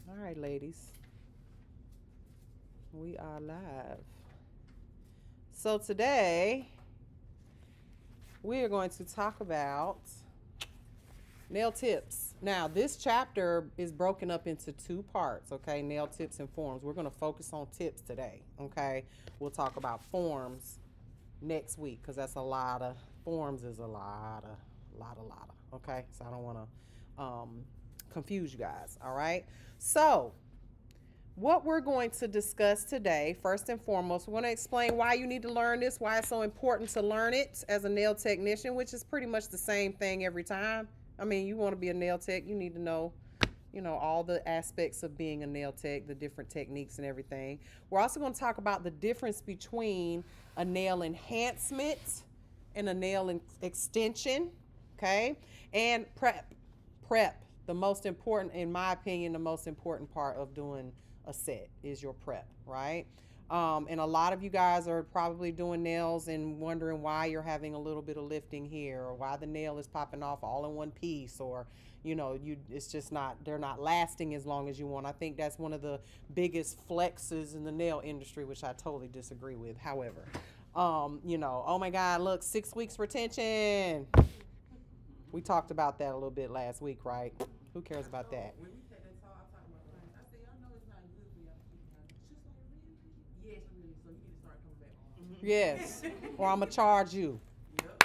All right, ladies, we are live. So today we are going to talk about nail tips. Now, this chapter is broken up into two parts, okay? Nail tips and forms. We're going to focus on tips today, okay? We'll talk about forms next week because that's a lot of forms is a lot of, okay? So I don't want to confuse you guys, all right? So, what we're going to discuss today, first and foremost, we're going to explain why you need to learn this, why it's so important to learn it as a nail technician, which is pretty much the same thing every time. I mean, you want to be a nail tech, you need to know, all the aspects of being a nail tech, the different techniques and everything. We're also going to talk about the difference between a nail enhancement and a nail extension, okay? And prep, the most important, in my opinion, the most important part of doing a set is your prep, right? And a lot of you guys are probably doing nails and wondering why you're having a little bit of lifting here, or why the nail is popping off all in one piece, or it's just not, they're not lasting as long as you want. I think that's one of the biggest flexes in the nail industry, which I totally disagree with. However, oh my God, look, 6 weeks retention. We talked about that a little bit last week, right? Who cares about that? When we had that talk, I talked about clients. I said, y'all know it's not good for y'all to keep having. She was like, really? Yes, really. So you need to start coming back on. Yes, or I'm going to charge you. Yep.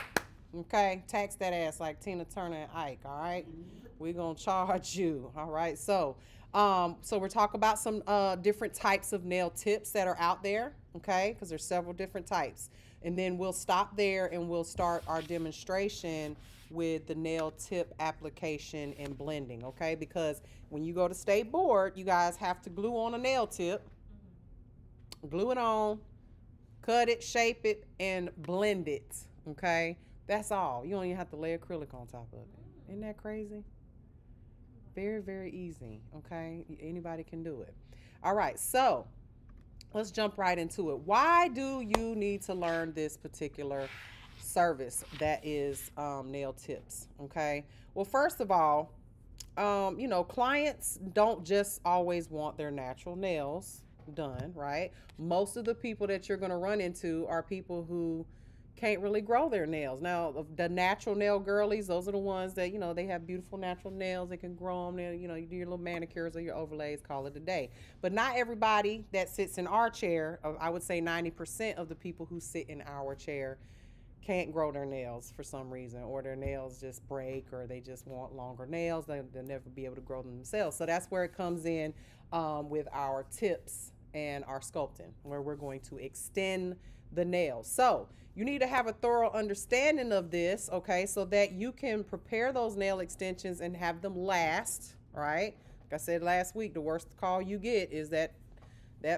Okay, tax that ass like Tina Turner and Ike, all right? We're going to charge you, all right? So we're talking about some different types of nail tips that are out there, okay? Because there's several different types. And then we'll stop there and we'll start our demonstration with the nail tip application and blending, okay? Because when you go to state board, you guys have to glue on a nail tip, glue it on, cut it, shape it, and blend it, okay? That's all. You don't even have to lay acrylic on top of it. Isn't that crazy? Very, very easy, okay? Anybody can do it. All right, so let's jump right into it. Why do you need to learn this particular service that is nail tips, okay? Well, first of all, clients don't just always want their natural nails done, right? Most of the people that you're going to run into are people who can't really grow their nails. Now, the natural nail girlies, those are the ones that, they have beautiful natural nails. They can grow them. You do your little manicures or your overlays, call it a day. But not everybody that sits in our chair, I would say 90% of the people who sit in our chair can't grow their nails for some reason, or their nails just break, or they just want longer nails. They'll never be able to grow them themselves. So that's where it comes in with our tips and our sculpting, where we're going to extend the nails. So you need to have a thorough understanding of this, okay, so that you can prepare those nail extensions and have them last, right? Like I said last week, the worst call you get is that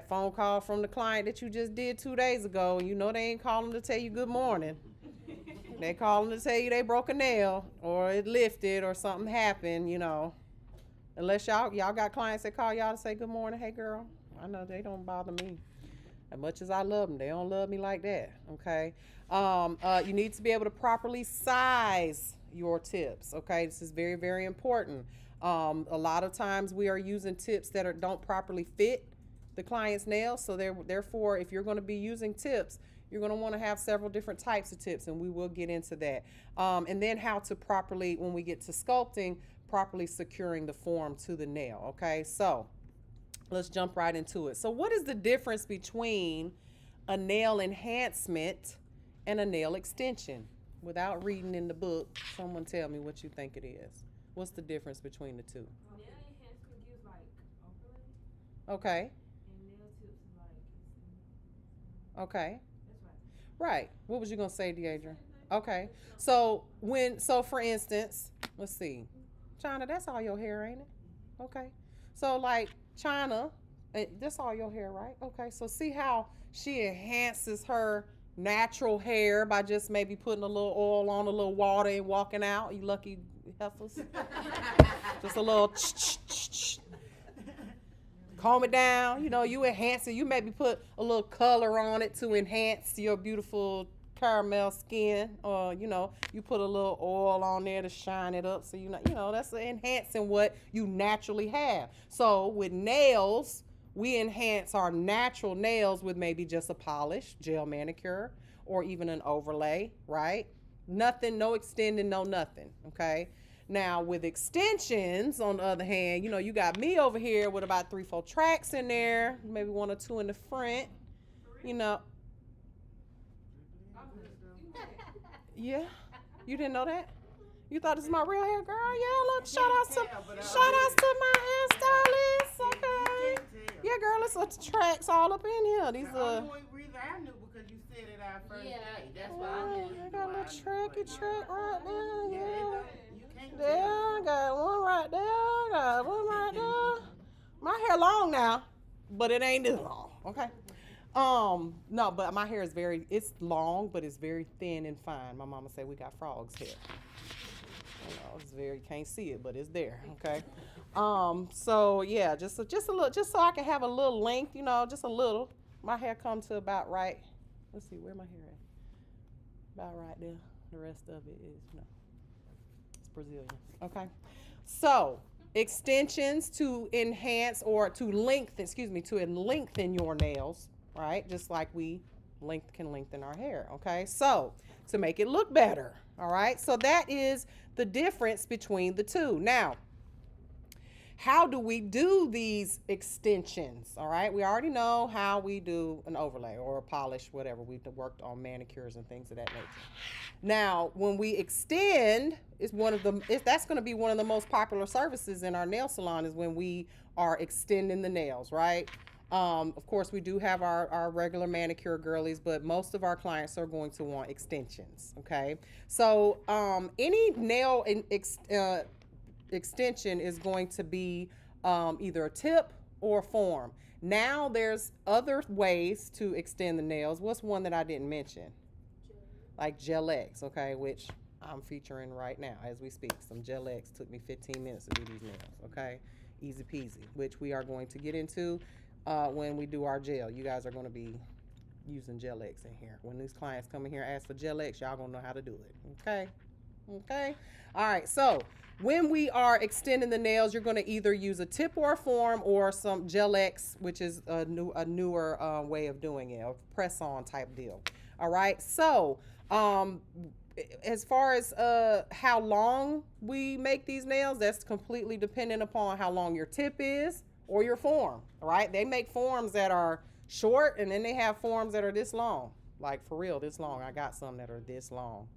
phone call from the client that you just did 2 days ago, and they ain't calling to tell you good morning. They calling to tell you they broke a nail, or it lifted, or something happened, Unless y'all got clients that call y'all to say good morning, hey girl, I know they don't bother me. As much as I love them, they don't love me like that, okay? You need to be able to properly size your tips, okay? This is very, very important. A lot of times we are using tips that don't properly fit the client's nails, so therefore, if you're going to be using tips, you're going to want to have several different types of tips, and we will get into that. And then how to properly, when we get to sculpting, properly securing the form to the nail, okay? So let's jump right into it. So what is the difference between a nail enhancement and a nail extension? Without reading in the book, someone tell me what you think it is. What's the difference between the two? Nail enhancement gives like overlay. Okay. And nail tips is like Okay. that's right. Right. What was you gonna say, Deidre? Okay. So for instance, let's see. China, that's all your hair, ain't it? Okay. So like China, that's all your hair, right? Okay. So see how she enhances her natural hair by just maybe putting a little oil on, a little water, and walking out. You lucky heifers. Just a little comb it down. You enhance it. You maybe put a little color on it to enhance your beautiful caramel skin, or you put a little oil on there to shine it up, so that's enhancing what you naturally have. So with nails, we enhance our natural nails with maybe just a polish, gel manicure, or even an overlay, right? Nothing, no extending, no nothing, okay? Now with extensions, on the other hand, you got me over here with about 3-4 tracks in there, maybe 1 or 2 in the front, Yeah, you didn't know that? You thought this is my real hair, girl? Yeah, look, shout outs to my hairstylist, okay? Yeah, girl, it's tracks all up in here. These The only reason I knew because you said it our first day. That's why I knew. I got a little tracky track right there. Yeah. You can't There, I got one right there. I got one right there. My hair long now, but it ain't this long. Okay. No, but my hair is it's long, but it's very thin and fine. My mama said we got frogs hair. It's can't see it, but it's there. Okay. So yeah, just a little, just so I can have a little length, just a little. My hair come to about right. Let's see, where my hair at? About right there. The rest of it is, it's Brazilian. Okay. So extensions to enhance or to lengthen your nails, right? Just like we can lengthen our hair. Okay. So to make it look better. All right. So that is the difference between the two. Now, how do we do these extensions? All right. We already know how we do an overlay or a polish, whatever. We've worked on manicures and things of that nature. Now, when we extend, that's going to be one of the most popular services in our nail salon is when we are extending the nails, right? Of course, we do have our regular manicure girlies, but most of our clients are going to want extensions, okay? So any nail extension is going to be either a tip or a form. Now there's other ways to extend the nails. What's one that I didn't mention? Like Gel X, okay, which I'm featuring right now as we speak. Some Gel X took me 15 minutes to do these nails, okay? Easy peasy, which we are going to get into when we do our gel. You guys are going to be using Gel X in here. When these clients come in here and ask for Gel X, y'all going to know how to do it, okay? Okay? All right, so when we are extending the nails, you're going to either use a tip or a form or some Gel X, which is a newer way of doing it, a press-on type deal. All right, so as far as how long we make these nails, that's completely dependent upon how long your tip is or your form. All right, they make forms that are short, and then they have forms that are this long, like for real, this long. I got some that are this long.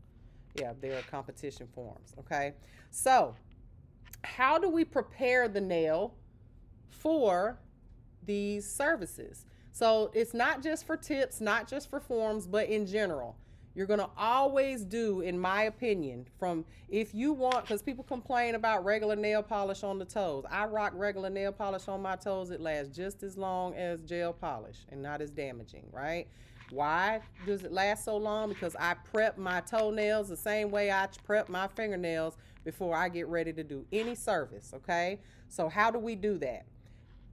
Yeah, they're competition forms. Okay, so how do we prepare the nail for these services? So it's not just for tips, not just for forms, but in general. You're going to always do, in my opinion, if you want, because people complain about regular nail polish on the toes. I rock regular nail polish on my toes. It lasts just as long as gel polish and not as damaging, right? Why does it last so long? Because I prep my toenails the same way I prep my fingernails before I get ready to do any service, okay? So how do we do that?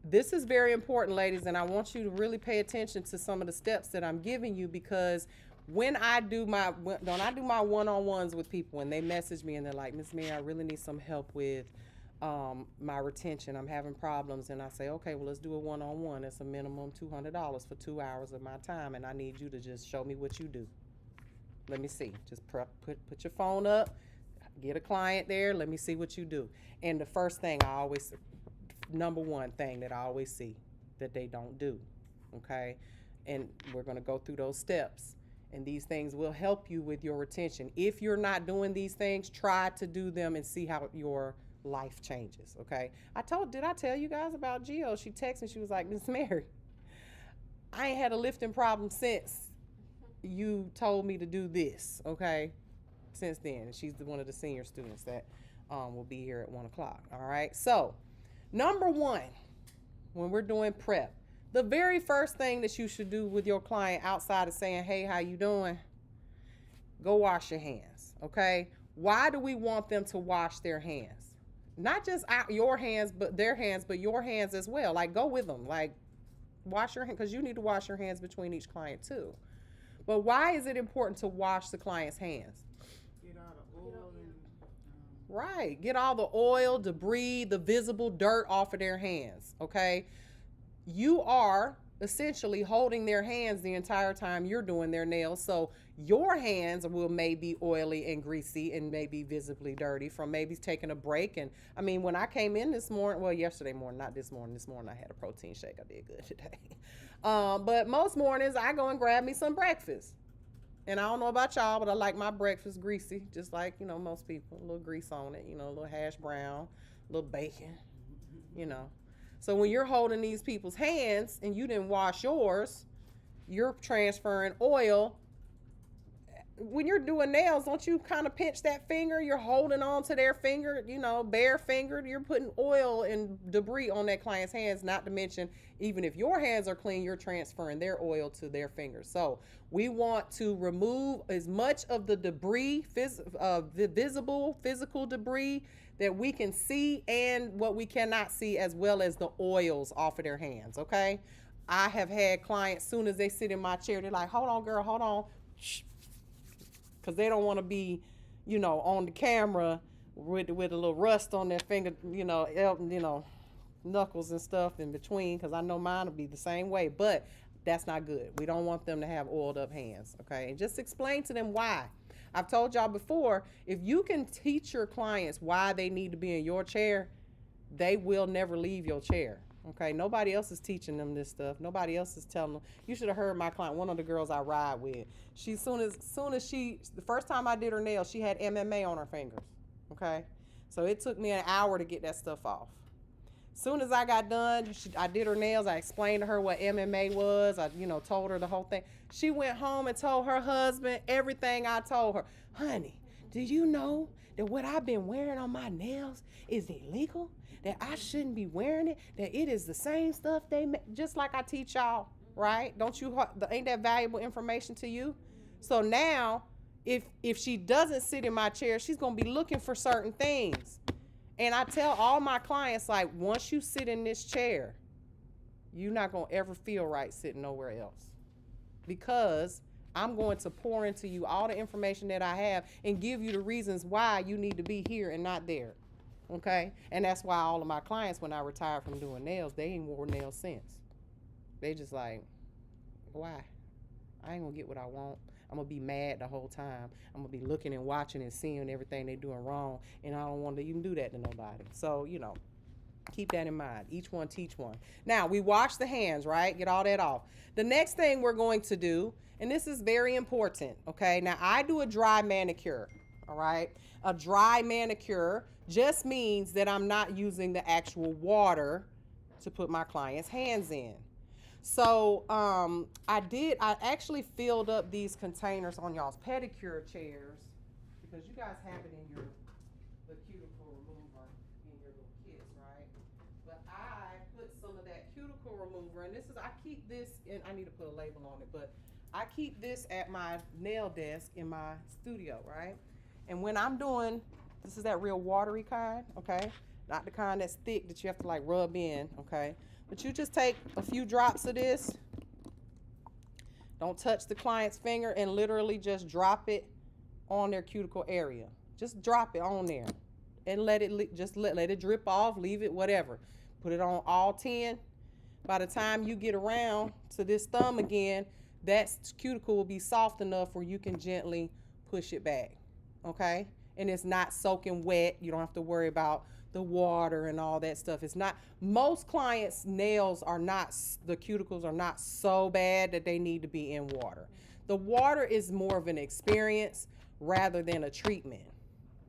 This is very important, ladies, and I want you to really pay attention to some of the steps that I'm giving you, because when I do my one-on-ones with people and they message me and they're like, Miss Mary, I really need some help with my retention. I'm having problems. And I say, okay, well, let's do a one-on-one. It's a minimum $200 for 2 hours of my time, and I need you to just show me what you do. Let me see. Just put your phone up, get a client there. Let me see what you do. And the first thing number one thing that I always see that they don't do, okay? And we're going to go through those steps. And these things will help you with your retention. If you're not doing these things, try to do them and see how your life changes, okay? Did I tell you guys about Gio? She texted me, she was like, Miss Mary, I ain't had a lifting problem since you told me to do this, okay? Since then. She's one of the senior students that will be here at 1 o'clock, all right? So, number one, when we're doing prep, the very first thing that you should do with your client outside of saying, hey, how you doing? Go wash your hands, okay? Why do we want them to wash their hands? Not just your hands, but their hands, but your hands as well. Like, go with them. Like, wash your hands, because you need to wash your hands between each client too. But why is it important to wash the client's hands? Get all the oil and Right. Get all the oil, debris, the visible dirt off of their hands. Okay. You are essentially holding their hands the entire time you're doing their nails. So your hands will maybe oily and greasy and maybe visibly dirty from maybe taking a break. And I mean, when I came in this morning, well, yesterday morning, not this morning. This morning I had a protein shake. I did good today. But most mornings I go and grab me some breakfast. And I don't know about y'all, but I like my breakfast greasy, just like, you know, most people. A little grease on it, you know, a little hash brown, a little bacon, you know. So when you're holding these people's hands and you didn't wash yours, you're transferring oil. When you're doing nails, don't you kind of pinch that finger? You're holding on to their finger, you know, bare fingered. You're putting oil and debris on that client's hands, not to mention, even if your hands are clean, you're transferring their oil to their fingers. So we want to remove as much of the debris, the visible physical debris that we can see and what we cannot see, as well as the oils off of their hands, okay? I have had clients, soon as they sit in my chair, they're like, hold on, girl, hold on. Shh. Because they don't want to be, you know, on the camera with a little rust on their finger, you know, knuckles and stuff in between, because I know mine will be the same way. But that's not good. We don't want them to have oiled up hands, okay? And just explain to them why. I've told y'all before, if you can teach your clients why they need to be in your chair, they will never leave your chair. Okay, nobody else is teaching them this stuff. Nobody else is telling them. You should have heard my client, one of the girls I ride with. She soon as the first time I did her nails, she had MMA on her fingers. Okay, so it took me an hour to get that stuff off. Soon as I got done, I did her nails. I explained to her what MMA was. I, you know, told her the whole thing. She went home and told her husband everything I told her. Honey, did you know that what I've been wearing on my nails is illegal? That I shouldn't be wearing it, that it is the same stuff they make, just like I teach y'all, right? Ain't that valuable information to you? So now, if she doesn't sit in my chair, she's gonna be looking for certain things. And I tell all my clients, like, once you sit in this chair, you're not gonna ever feel right sitting nowhere else. Because I'm going to pour into you all the information that I have and give you the reasons why you need to be here and not there. Okay, and that's why all of my clients, when I retired from doing nails, they ain't wore nails since. They just like, why? I ain't gonna get what I want. I'm gonna be mad the whole time. I'm gonna be looking and watching and seeing everything they doing wrong, and I don't want to even do that to nobody. So, you know, keep that in mind. Each one teach one. Now, we wash the hands, right? Get all that off. The next thing we're going to do, and this is very important, okay? Now, I do a dry manicure, all right? A dry manicure just means that I'm not using the actual water to put my client's hands in. So I actually filled up these containers on y'all's pedicure chairs, because you guys have it in the cuticle remover in your little kits, right? But I put some of that cuticle remover, and I keep this, and I need to put a label on it, but I keep this at my nail desk in my studio, right? And when I'm doing, this is that real watery kind, okay? Not the kind that's thick that you have to like rub in, okay? But you just take a few drops of this. Don't touch the client's finger, and literally just drop it on their cuticle area. Just drop it on there and let it drip off, leave it, whatever. Put it on all 10. By the time you get around to this thumb again, that cuticle will be soft enough where you can gently push it back, okay? And it's not soaking wet. You don't have to worry about the water and all that stuff. It's not, most clients' nails are not, the cuticles are not so bad that they need to be in water. The water is more of an experience rather than a treatment,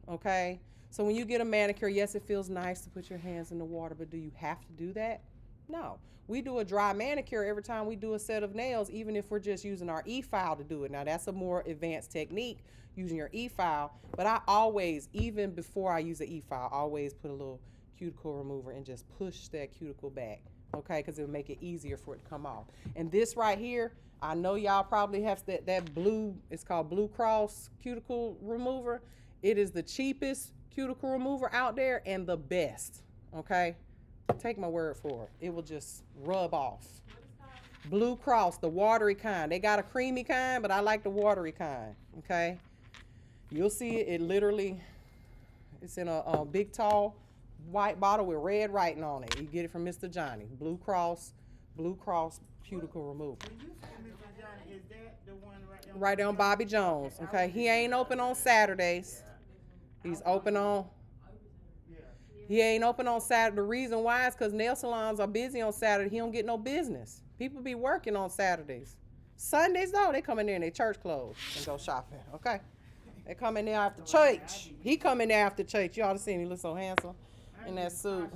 okay? So when you get a manicure, yes, it feels nice to put your hands in the water, but do you have to do that? No. We do a dry manicure every time we do a set of nails, even if we're just using our e-file to do it. Now, that's a more advanced technique, using your e-file, but I always, even before I use the e-file, always put a little cuticle remover and just push that cuticle back, okay, because it'll make it easier for it to come off. And this right here, I know y'all probably have that blue, it's called Blue Cross cuticle remover. It is the cheapest cuticle remover out there and the best, okay? Take my word for it. It will just rub off. Blue Cross, the watery kind. They got a creamy kind, but I like the watery kind. Okay. You'll see it. It literally, it's in a big, tall, white bottle with red writing on it. You get it from Mr. Johnny. Blue Cross cuticle removal. When you say Mr. Johnny, is that the one Right on Bobby Jones. Okay. He ain't open on Saturdays. He's open on. Yeah. He ain't open on Saturday. The reason why is because nail salons are busy on Saturday. He don't get no business. People be working on Saturdays. Sundays though, they come in there and they church clothes and go shopping. Okay. They come in there after church. He come in there after church. You ought to see him. He looks so handsome in that suit.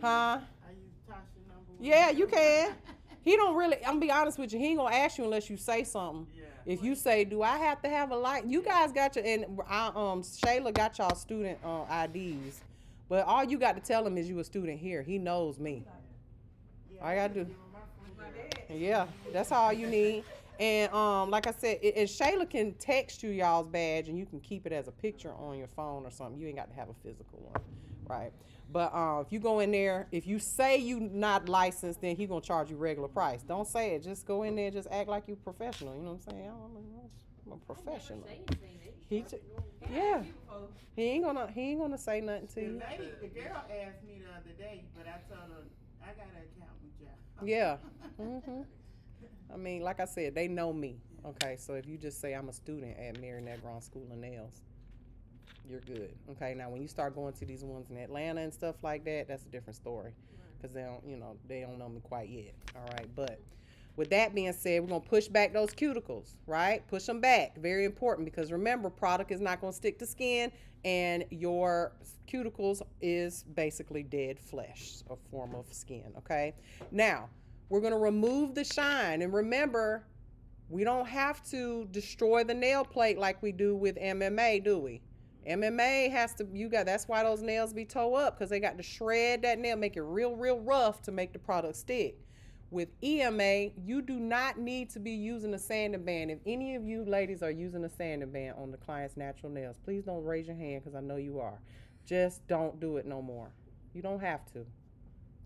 Huh? I use Tasha number. Yeah, you can. He don't really, I'm gonna be honest with you, he ain't gonna ask you unless you say something. Yeah. If you say, do I have to have a light? You guys got your, and Shayla got y'all student IDs. But all you got to tell him is you a student here. He knows me. All I gotta do. Yeah, that's all you need. And like I said, and Shayla can text you y'all's badge, and you can keep it as a picture on your phone or something. You ain't got to have a physical one, right? But if you go in there, if you say you not licensed, then he gonna charge you regular price. Don't say it. Just go in there, just act like you professional. You know what I'm saying? I'm a professional. Yeah. He ain't gonna say nothing to The you. lady, the girl asked me the other day, but I told her I got an account with y'all. Yeah. I mean, like I said, they know me. Okay, so if you just say I'm a student at Mary Negron School of Nails, you're good. Okay, now when you start going to these ones in Atlanta and stuff like that, that's a different story, because they don't know me quite yet. All right, but with that being said, we're gonna push back those cuticles, right? Push them back. Very important, because remember, product is not gonna stick to skin, and your cuticles is basically dead flesh, a form of skin. Okay, now we're gonna remove the shine, and remember, we don't have to destroy the nail plate like we do with MMA, do we? MMA has to, that's why those nails be toe up, because they got to shred that nail, make it real rough to make the product stick. With EMA, you do not need to be using a sanding band. If any of you ladies are using a sanding band on the client's natural nails, please don't raise your hand, because I know you are. Just don't do it no more. You don't have to.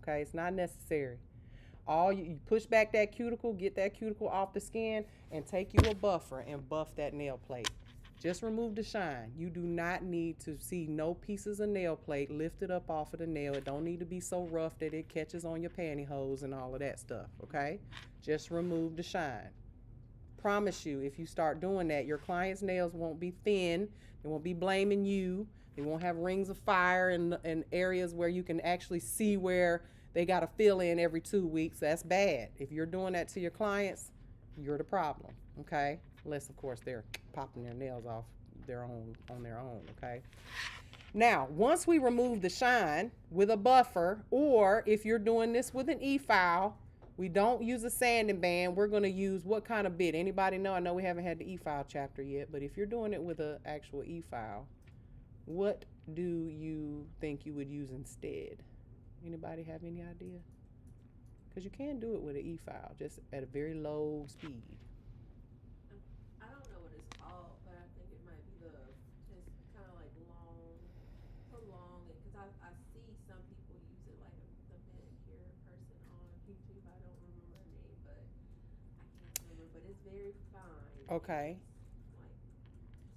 Okay, it's not necessary. You push back that cuticle, get that cuticle off the skin, and take you a buffer and buff that nail plate. Just remove the shine. You do not need to see no pieces of nail plate lifted up off of the nail. It don't need to be so rough that it catches on your pantyhose and all of that stuff, okay? Just remove the shine. Promise you, if you start doing that, your client's nails won't be thin. They won't be blaming you. They won't have rings of fire in areas where you can actually see where they got to fill in every 2 weeks. That's bad. If you're doing that to your clients, you're the problem, okay? Unless, of course, they're popping their nails off on their own, okay? Now, once we remove the shine with a buffer, or if you're doing this with an e-file, we don't use a sanding band. We're going to use what kind of bit? Anybody know? I know we haven't had the e-file chapter yet, but if you're doing it with an actual e-file, what do you think you would use instead? Anybody have any idea? Because you can do it with an e-file, just at a very low speed. I don't know what it's called, but I think it might be it's kind of like long, because I see some people use it, like the manicure person on YouTube. I don't remember her name, but I can't remember, but it's very fine. Okay.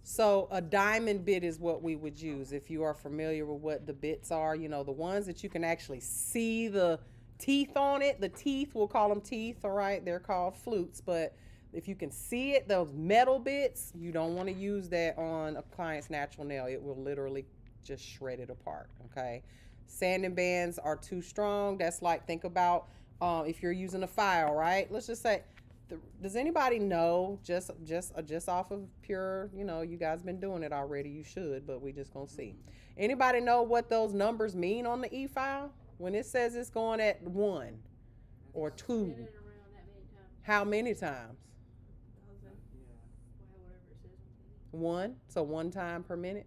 So a diamond bit is what we would use if you are familiar with what the bits are. You know, the ones that you can actually see the teeth on it. The teeth, we'll call them teeth, all right? They're called flutes, but if you can see it, those metal bits, you don't want to use that on a client's natural nail. It will literally just shred it apart, okay? Sanding bands are too strong. That's like, think about if you're using a file, right? Let's just say, does anybody know, just off of pure, you guys been doing it already, you should, but we just gonna see. Anybody know what those numbers mean on the e-file? When it says it's going at 1 or 2, how many times? 1, so 1 time per minute?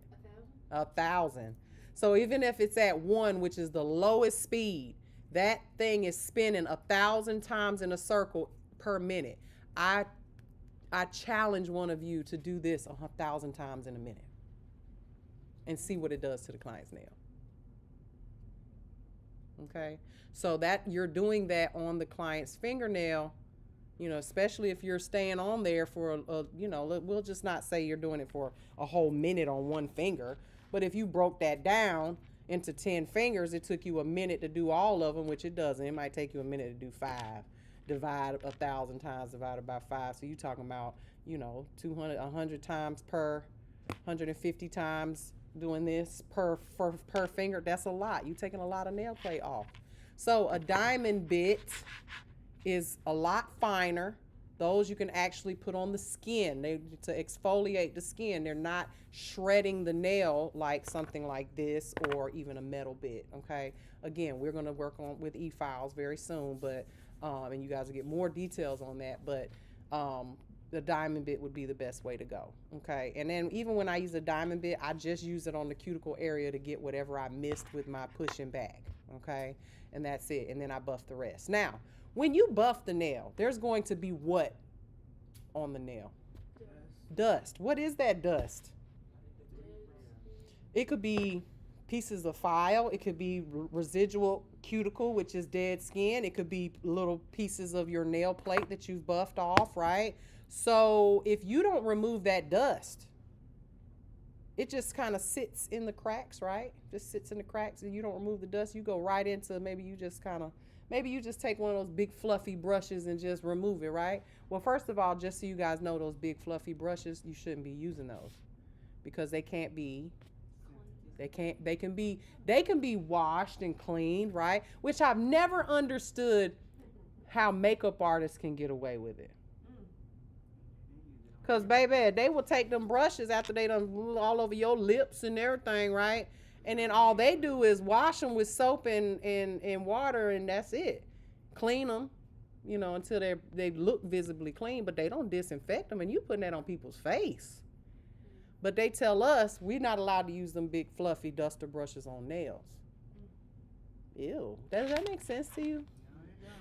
1,000. So even if it's at 1, which is the lowest speed, that thing is spinning 1,000 times in a circle per minute. I challenge one of you to do this 1,000 times in a minute and see what it does to the client's nail. Okay, so that you're doing that on the client's fingernail, you know, especially if you're staying on there for you know, we'll just not say you're doing it for a whole minute on one finger, but if you broke that down into 10 fingers, it took you a minute to do all of them, which it doesn't. It might take you a minute to do 5. Divide 1,000 times divided by 5, so you're talking about, you know, 200, 100 times per, 150 times doing this per finger. That's a lot. You're taking a lot of nail play off. So a diamond bit is a lot finer. Those you can actually put on the skin to exfoliate the skin. They're not shredding the nail like something like this or even a metal bit. Okay, again, we're going to work on with e-files very soon, but and you guys will get more details on that, but the diamond bit would be the best way to go. Okay, and then even when I use a diamond bit, I just use it on the cuticle area to get whatever I missed with my pushing back. Okay, and that's it, and then I buff the rest. Now when you buff the nail, there's going to be what on the nail? Dust. What is that dust? It could be pieces of file. It could be residual cuticle, which is dead skin. It could be little pieces of your nail plate that you've buffed off, right? So if you don't remove that dust, it just kind of sits in the cracks, right? Just sits in the cracks, and you don't remove the dust. You go right into maybe you just take one of those big fluffy brushes and just remove it, right? Well, first of all, just so you guys know, those big fluffy brushes, you shouldn't be using those because they can be washed and cleaned, right? Which I've never understood how makeup artists can get away with it. Cause baby, they will take them brushes after they done all over your lips and everything, right? And then all they do is wash them with soap and water, and that's it. Clean them, you know, until they look visibly clean, but they don't disinfect them, and you putting that on people's face. But they tell us we're not allowed to use them big fluffy duster brushes on nails. Ew. Does that make sense to you?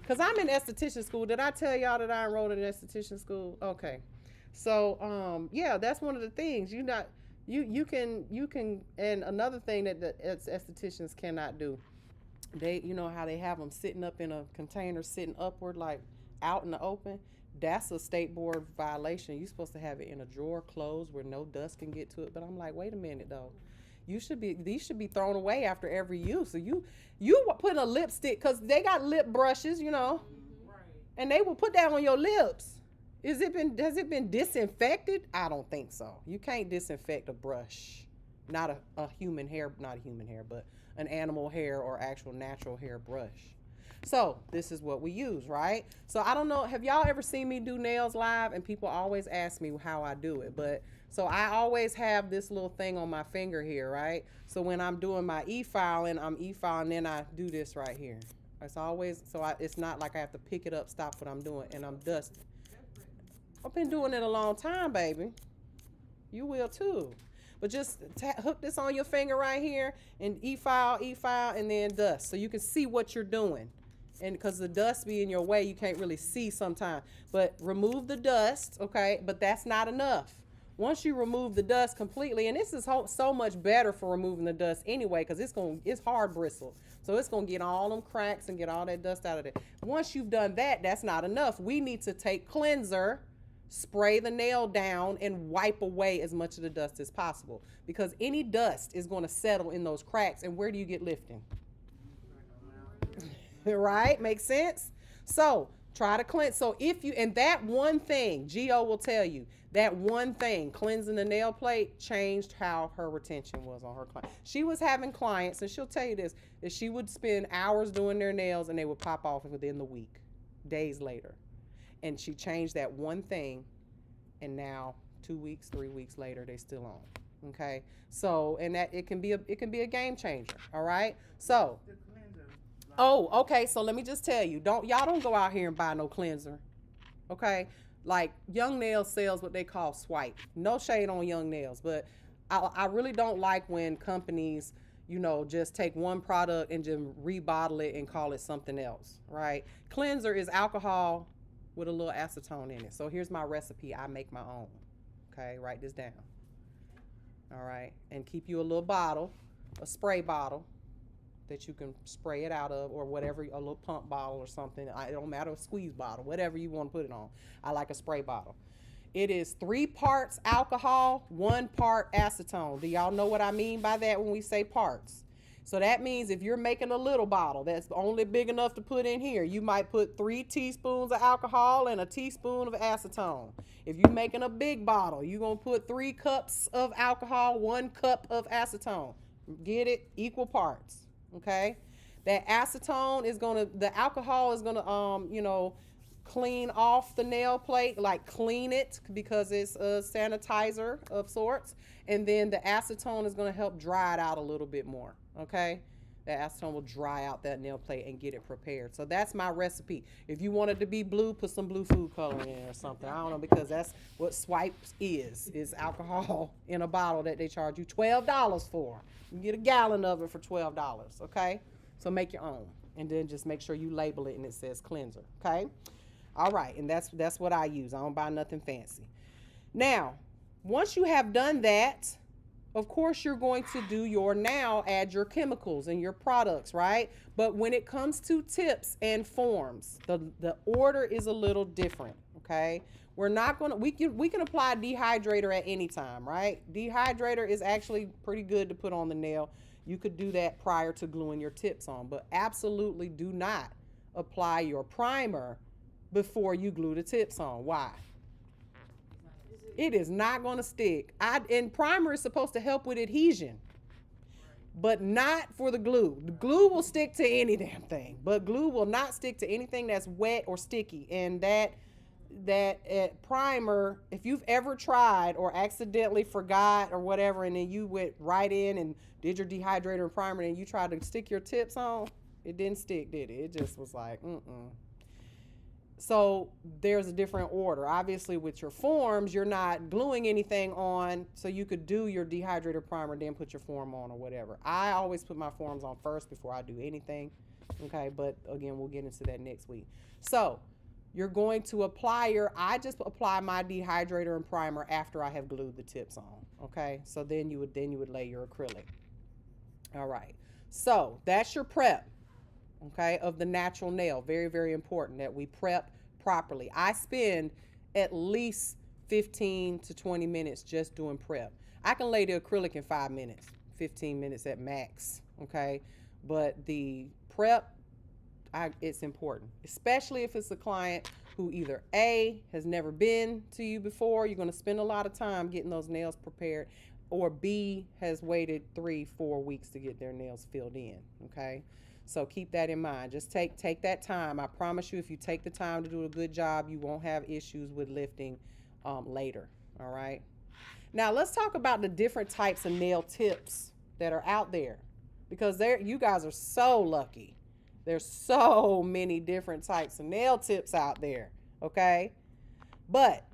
Because I'm in esthetician school. Did I tell y'all that I enrolled in esthetician school? Okay. So, yeah, that's one of the things. You can, and another thing that the estheticians cannot do, you know how they have them sitting up in a container, sitting upward, like out in the open? That's a state board violation. You're supposed to have it in a drawer closed where no dust can get to it. But I'm like, wait a minute though. These should be thrown away after every use. So you put a lipstick, because they got lip brushes, you know, right, and they will put that on your lips. Has it been disinfected? I don't think so. You can't disinfect a brush, not a human hair, but an animal hair or actual natural hair brush. So this is what we use, right? So I don't know, have y'all ever seen me do nails live? And people always ask me how I do it, but so I always have this little thing on my finger here, right? So when I'm doing my e-filing, then I do this right here. It's always, it's not like I have to pick it up, stop what I'm doing, and I'm dusting. I've been doing it a long time, baby. You will too. But just hook this on your finger right here and e-file, and then dust, so you can see what you're doing. And because the dust be in your way, you can't really see sometimes. But remove the dust, okay? But that's not enough. Once you remove the dust completely, and this is so much better for removing the dust anyway, because it's hard bristle. So it's going to get all them cracks and get all that dust out of it. Once you've done that, that's not enough. We need to take cleanser, spray the nail down, and wipe away as much of the dust as possible, because any dust is going to settle in those cracks. And where do you get lifting? Right? Makes sense? So try to cleanse. So and that one thing, Gio will tell you, that one thing, cleansing the nail plate, changed how her retention was on her client. She was having clients, and she'll tell you this, that she would spend hours doing their nails and they would pop off within the week, days later. And she changed that one thing, and now 2 weeks, 3 weeks later, they still on. Okay? So, and that it can be a game changer. All right? So, okay, so let me just tell you, y'all don't go out here and buy no cleanser. Okay? Like, Young Nails sells what they call swipe. No shade on Young Nails, but I really don't like when companies, you know, just take one product and just rebottle it and call it something else, right? Cleanser is alcohol with a little acetone in it. So here's my recipe. I make my own. Okay, write this down. All right, and keep you a little bottle, a spray bottle. that you can spray it out of, or whatever, a little pump bottle or something. It don't matter, a squeeze bottle, whatever you want to put it on. I like a spray bottle. It is 3 parts alcohol, 1 part acetone. Do y'all know what I mean by that when we say parts? So that means if you're making a little bottle that's only big enough to put in here, you might put 3 teaspoons of alcohol and a teaspoon of acetone. If you're making a big bottle, you're going to put 3 cups of alcohol, 1 cup of acetone. Get it? Equal parts, okay? That acetone is going to, the alcohol is going to, clean off the nail plate, like clean it, because it's a sanitizer of sorts. And then the acetone is going to help dry it out a little bit more, okay? The acetone will dry out that nail plate and get it prepared. So that's my recipe. If you want it to be blue, put some blue food coloring in or something. I don't know, because that's what swipes is alcohol in a bottle that they charge you $12 for. You get a gallon of it for $12, okay? So make your own, and then just make sure you label it and it says cleanser, okay? All right, and that's what I use. I don't buy nothing fancy. Now, once you have done that, of course you're going to add your chemicals and your products, right? But when it comes to tips and forms, the order is a little different, okay? We're not gonna, we can apply dehydrator at any time, right? Dehydrator is actually pretty good to put on the nail. You could do that prior to gluing your tips on, but absolutely do not apply your primer before you glue the tips on. Why? It is not going to stick. And primer is supposed to help with adhesion, but not for the glue. The glue will stick to any damn thing, but glue will not stick to anything that's wet or sticky. And that primer, if you've ever tried or accidentally forgot or whatever, and then you went right in and did your dehydrator and primer and you tried to stick your tips on, it didn't stick, did it? It just was like, So there's a different order. Obviously, with your forms, you're not gluing anything on, so you could do your dehydrator primer, then put your form on or whatever. I always put my forms on first before I do anything, okay? But again, we'll get into that next week. So you're going to I just apply my dehydrator and primer after I have glued the tips on, okay? So then you would lay your acrylic. All right, so that's your prep, okay, of the natural nail. Very, very important that we prep properly. I spend at least 15 to 20 minutes just doing prep. I can lay the acrylic in 5 minutes, 15 minutes at max, okay? But the prep, it's important, especially if it's a client who either A, has never been to you before, you're going to spend a lot of time getting those nails prepared, or B, has waited 3-4 weeks to get their nails filled in, okay? So keep that in mind. Just take that time. I promise you, if you take the time to do a good job, you won't have issues with lifting later, all right? Now, let's talk about the different types of nail tips that are out there, because you guys are so lucky. There's so many different types of nail tips out there, okay? But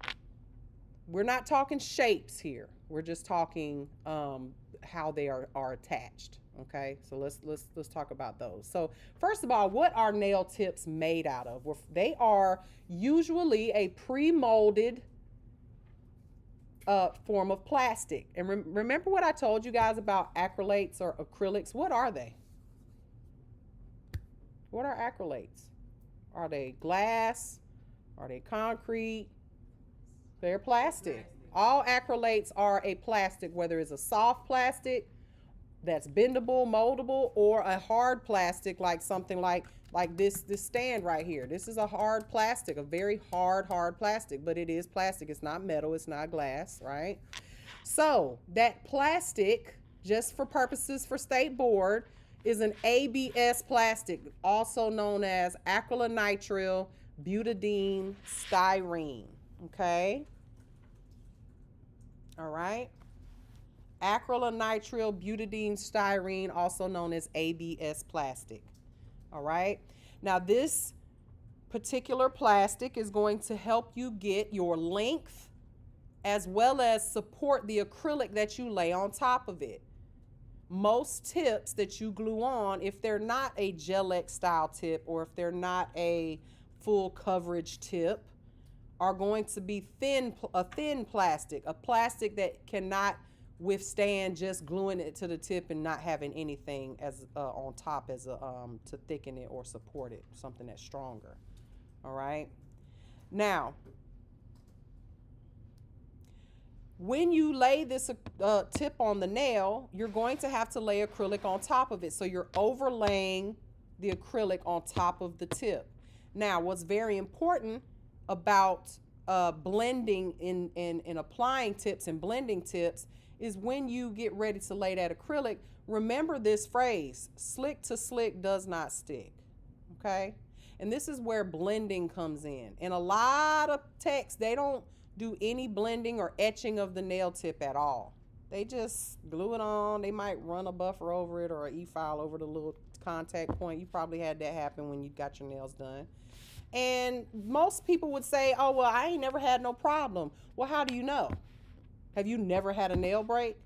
we're not talking shapes here. We're just talking how they are attached. Okay, so let's talk about those. So first of all, what are nail tips made out of? Well, they are usually a pre-molded form of plastic. And remember what I told you guys about acrylates or acrylics? What are they? What are acrylates? Are they glass? Are they concrete? They're plastic. All acrylates are a plastic, whether it's a soft plastic that's bendable, moldable, or a hard plastic, like something like this stand right here. This is a hard plastic, a very hard plastic, but it is plastic. It's not metal, it's not glass, right? So that plastic, just for purposes for State Board, is an ABS plastic, also known as acrylonitrile butadiene styrene, okay? All right. Acrylonitrile butadiene styrene, also known as ABS plastic. All right. Now, this particular plastic is going to help you get your length as well as support the acrylic that you lay on top of it. Most tips that you glue on, if they're not a Gel-X style tip or if they're not a full coverage tip, are going to be a thin plastic, a plastic that cannot withstand just gluing it to the tip and not having anything as on top as a to thicken it or support it, something that's stronger. All right. Now, when you lay this tip on the nail, you're going to have to lay acrylic on top of it. So you're overlaying the acrylic on top of the tip. Now, what's very important about blending in applying tips and blending tips is when you get ready to lay that acrylic, remember this phrase: slick to slick does not stick. Okay? And this is where blending comes in. In a lot of texts, they don't do any blending or etching of the nail tip at all. They just glue it on. They might run a buffer over it or an e-file over the little contact point. You probably had that happen when you got your nails done. And most people would say, oh, well, I ain't never had no problem. Well, how do you know? Have you never had a nail break?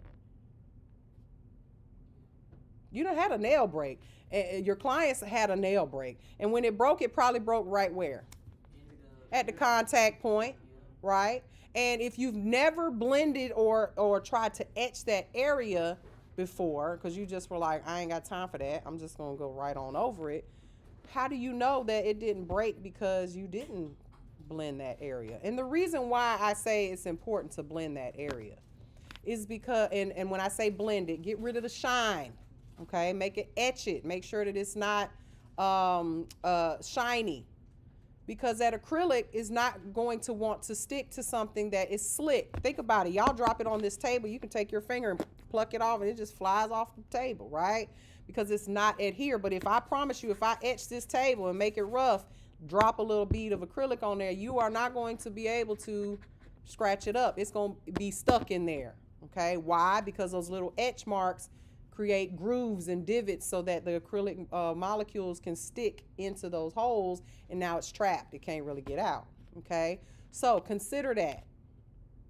You done had a nail break. Your clients had a nail break. And when it probably broke right where? At the contact point, right? And if you've never blended or tried to etch that area before, because you just were like, I ain't got time for that, I'm just going to go right on over it, how do you know that it didn't break because you didn't blend that area? And the reason why I say it's important to blend that area is because, and when I say blend it, get rid of the shine, okay? Make it, etch it. Make sure that it's not shiny, because that acrylic is not going to want to stick to something that is slick. Think about it. Y'all drop it on this table. You can take your finger and pluck it off and it just flies off the table, right? Because it's not adhere. But if I promise you, if I etch this table and make it rough, drop a little bead of acrylic on there, you are not going to be able to scratch it up. It's going to be stuck in there, okay? Why? Because those little etch marks create grooves and divots so that the acrylic molecules can stick into those holes, and now it's trapped. It can't really get out, okay? So consider that.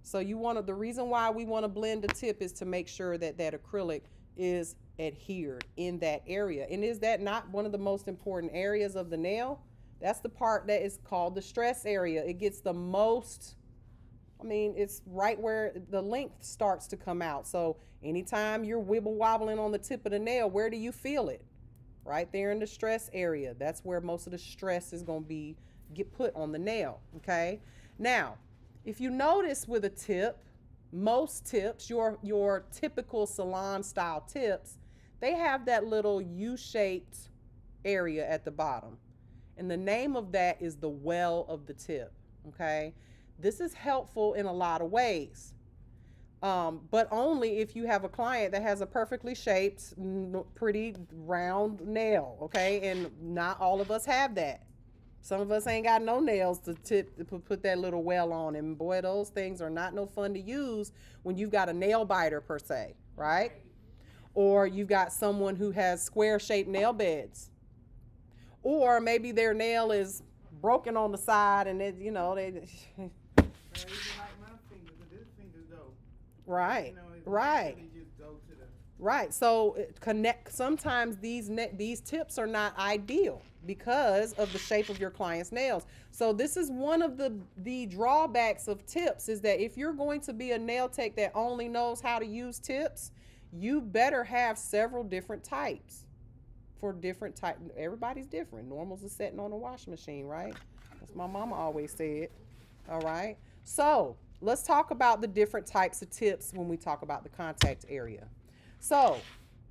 So the reason why we want to blend the tip is to make sure that that acrylic is adhered in that area. And is that not one of the most important areas of the nail? That's the part that is called the stress area. It gets the most, it's right where the length starts to come out. So anytime you're wibble wobbling on the tip of the nail, where do you feel it? Right there in the stress area. That's where most of the stress is going to get put on the nail, okay? Now, if you notice with a tip, most tips, your typical salon style tips, they have that little U-shaped area at the bottom. And the name of that is the well of the tip, okay? This is helpful in a lot of ways, but only if you have a client that has a perfectly shaped, pretty round nail, okay? And not all of us have that. Some of us ain't got no nails to put that little well on, and boy, those things are not no fun to use when you've got a nail biter per se, right? Or you've got someone who has square-shaped nail beds, or maybe their nail is broken on the side, and it, they. Even like my fingers, but this fingers go. Right, right. Really just go to the. Right. So sometimes these tips are not ideal because of the shape of your client's nails. So this is one of the drawbacks of tips, is that if you're going to be a nail tech that only knows how to use tips, you better have several different types for different types. Everybody's different. Normals are sitting on a washing machine, right? That's my mama always said. All right. So let's talk about the different types of tips when we talk about the contact area. So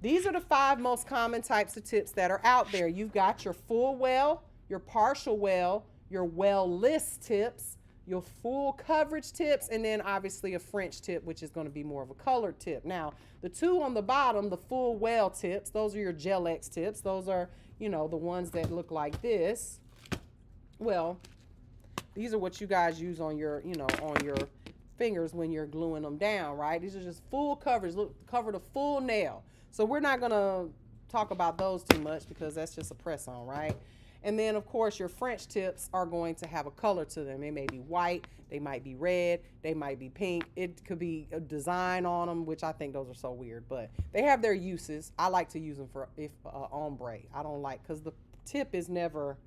these are the 5 most common types of tips that are out there. You've got your full well, your partial well, your well-less tips, your full coverage tips, and then obviously a French tip, which is going to be more of a colored tip. Now, the 2 on the bottom, the full well tips, those are your Gel X tips. Those are, the ones that look like this. Well, these are what you guys use on your, on your fingers when you're gluing them down, right? These are just full coverage, cover the full nail. So we're not gonna talk about those too much because that's just a press on, right? And then of course your French tips are going to have a color to them. They may be white, they might be red, they might be pink. It could be a design on them, which I think those are so weird, but they have their uses. I like to use them for ombre. I don't like, because the tip is never,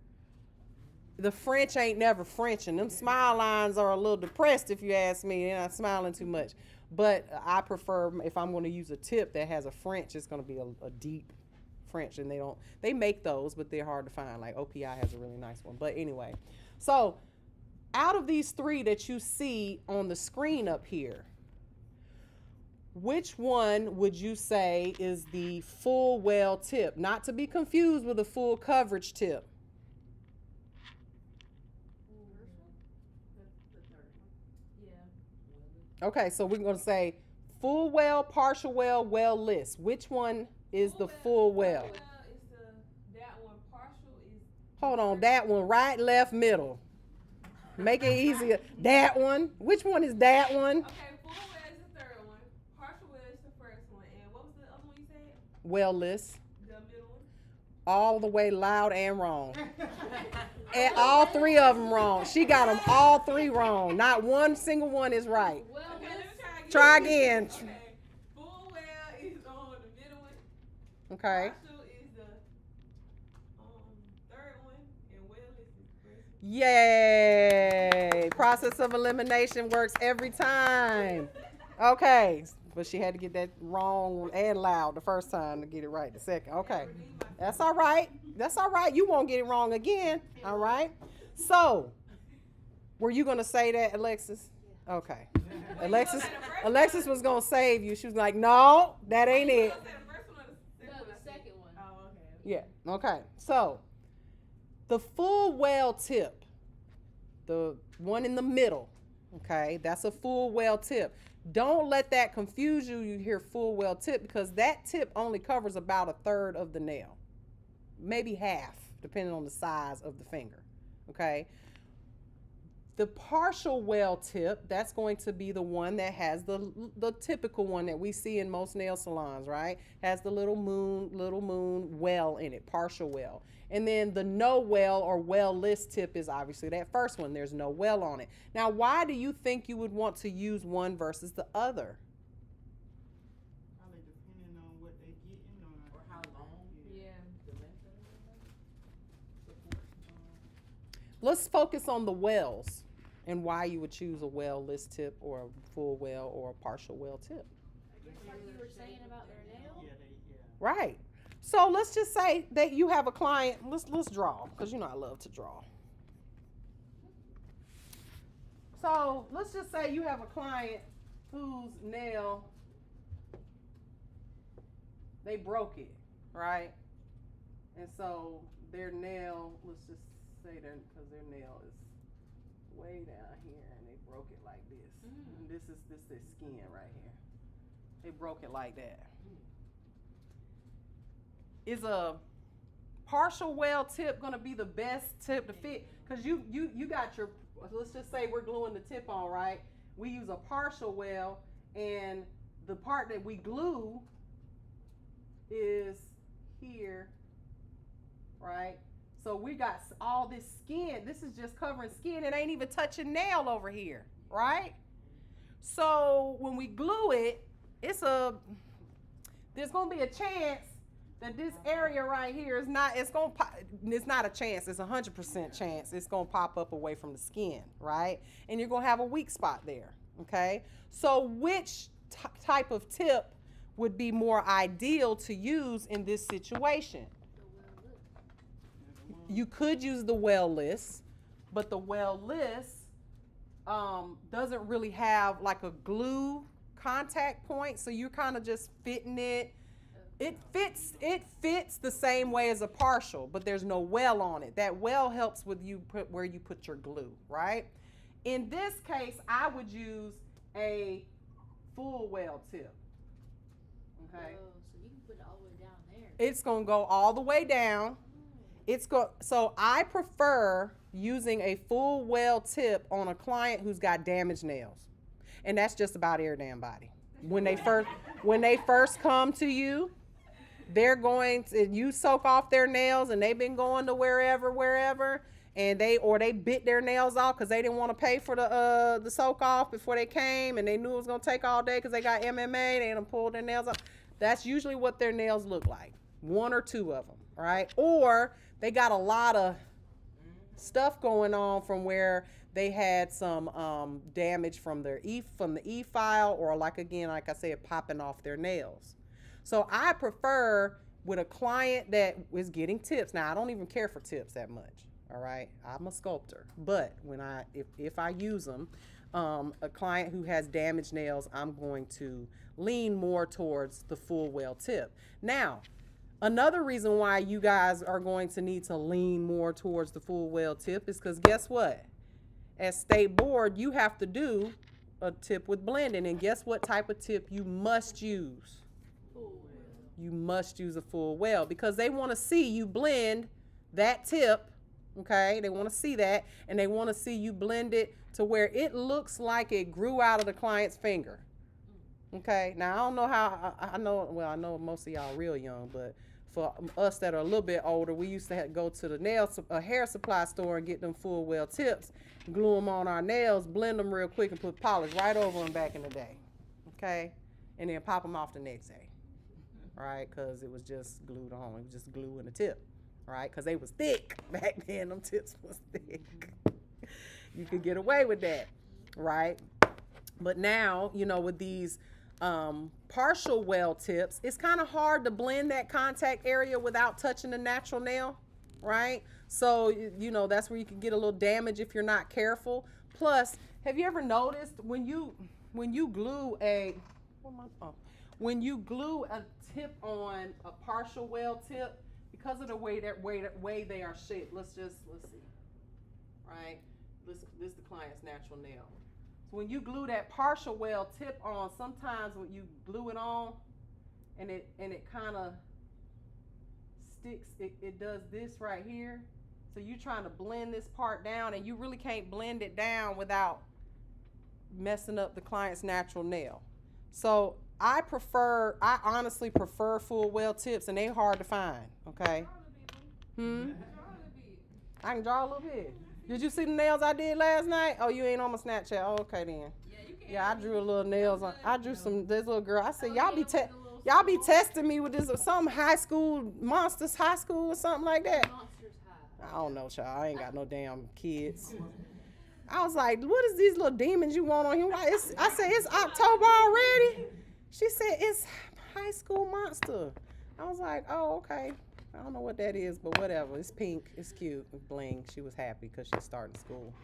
the French ain't never French, and them smile lines are a little depressed if you ask me. They're not smiling too much. But I prefer, if I'm going to use a tip that has a French, it's going to be a deep French, and they make those, but they're hard to find. Like OPI has a really nice one. But anyway, so out of these three that you see on the screen up here, which one would you say is the full well tip? Not to be confused with a full coverage tip. The third one. Yeah. Okay, so we're going to say full well, partial well, well list. Which one is the full well? Full well is that one. Partial is. Hold on, that one, right, left, middle. Make it easier. That one. Which one is that one? Okay, full well is the third one. Partial well is the first one. And what was the other one you said? Well list. The middle one. All the way loud and wrong. And all three of them wrong. She got them all three wrong. Not one single one is right. Well, Okay, let me Try again. Okay. Full well is on the middle one. Okay. Partial is the third one. And well is the first one. Yay! Process of elimination works every time. Okay. But she had to get that wrong and loud the first time to get it right the second. Okay. That's all right. That's all right. You won't get it wrong again. All right. So, were you going to say that, Alexis? Okay. Alexis was going to save you. She was like, no, that ain't it. The first one or the no, second one? the second one. Oh, okay. Yeah. Okay. So, the full well tip, the one in the middle, okay, that's a full well tip. Don't let that confuse you. You hear full well tip, because that tip only covers about a third of the nail, maybe half, depending on the size of the finger. Okay. The partial well tip, that's going to be the one that has the typical one that we see in most nail salons, right? Has the little moon well in it, partial well. And then the no well or well list tip is obviously that first one. There's no well on it. Now, why do you think you would want to use one versus the other? Probably depending on what they getting or How long? Yeah. The length of it. Let's focus on the wells and why you would choose a well list tip or a full well or a partial well tip. Like you were saying about their nail. yeah, they Right. So let's just say that you have a client. Let's draw, because you know I love to draw. So let's just say you have a client whose nail, they broke it, right? And so their nail, let's just say that because their nail is way down here and they broke it like this. And this is their skin right here. They broke it like that. Is a partial well tip gonna be the best tip to fit? Because you got your, let's just say we're gluing the tip on, right? We use a partial well, and the part that we glue is here, right? So we got all this skin. This is just covering skin. It ain't even touching nail over here, right? So when we glue it, there's gonna be a chance that this area right here is not, it's not a chance, it's 100% chance it's gonna pop up away from the skin, right? And you're gonna have a weak spot there, okay? So which type of tip would be more ideal to use in this situation? You could use the well list, but the well list doesn't really have like a glue contact point, so you're kind of just fitting it. It fits the same way as a partial, but there's no well on it. That well helps with you put where you put your glue, right? In this case, I would use a full well tip. Okay. Oh, so you can put it all the way down there. It's gonna go all the way down. So I prefer using a full well tip on a client who's got damaged nails, and that's just about every damn body. When they first come to you, they're going to, you soak off their nails and they've been going to wherever, and they bit their nails off because they didn't want to pay for the soak off before they came, and they knew it was gonna take all day because they got MMA. They done pulled their nails off. That's usually what their nails look like, one or two of them, right? Or they got a lot of stuff going on from where they had some damage from the E file, or like I said, popping off their nails. So I prefer with a client that is getting tips. Now I don't even care for tips that much. All right, I'm a sculptor, but if I use them, a client who has damaged nails, I'm going to lean more towards the full well tip. Now, another reason why you guys are going to need to lean more towards the full well tip is because guess what? As state board, you have to do a tip with blending, and guess what type of tip you must use? Full well. You must use a full well because they want to see you blend that tip. Okay, they want to see that, and they want to see you blend it to where it looks like it grew out of the client's finger. Okay, now I don't know how, I know most of y'all real young, but for us that are a little bit older, we used to go to the hair supply store and get them full well tips, glue them on our nails, blend them real quick, and put polish right over them back in the day. Okay, and then pop them off the next day, right? Because it was just glued on, it was just glue in the tip. Right, because they was thick back then. Them tips was thick. You could get away with that, right? But now, with these partial well tips, it's kind of hard to blend that contact area without touching the natural nail, right? So, that's where you can get a little damage if you're not careful. Plus, have you ever noticed when you glue a tip on a partial well tip, because of the way they are shaped, let's see, right? This the client's natural nail. So when you glue that partial well tip on, sometimes when you glue it on, and it kind of sticks, it does this right here. So you're trying to blend this part down, and you really can't blend it down without messing up the client's natural nail. So I honestly prefer full well tips, and they're hard to find, okay? I can draw a little bit. Did you see the nails I did last night? Oh, you ain't on my Snapchat. Oh, okay then. Yeah, I drew a little nails on. I drew this little girl. I said, y'all be testing me with this or some high school, Monsters High School or something like that. I don't know, child. I ain't got no damn kids. I was like, what is these little demons you want on here? I said, it's October already. She said, it's High School Monster. I was like, oh, okay. I don't know what that is, but whatever. It's pink. It's cute. It's bling. She was happy because she's starting school.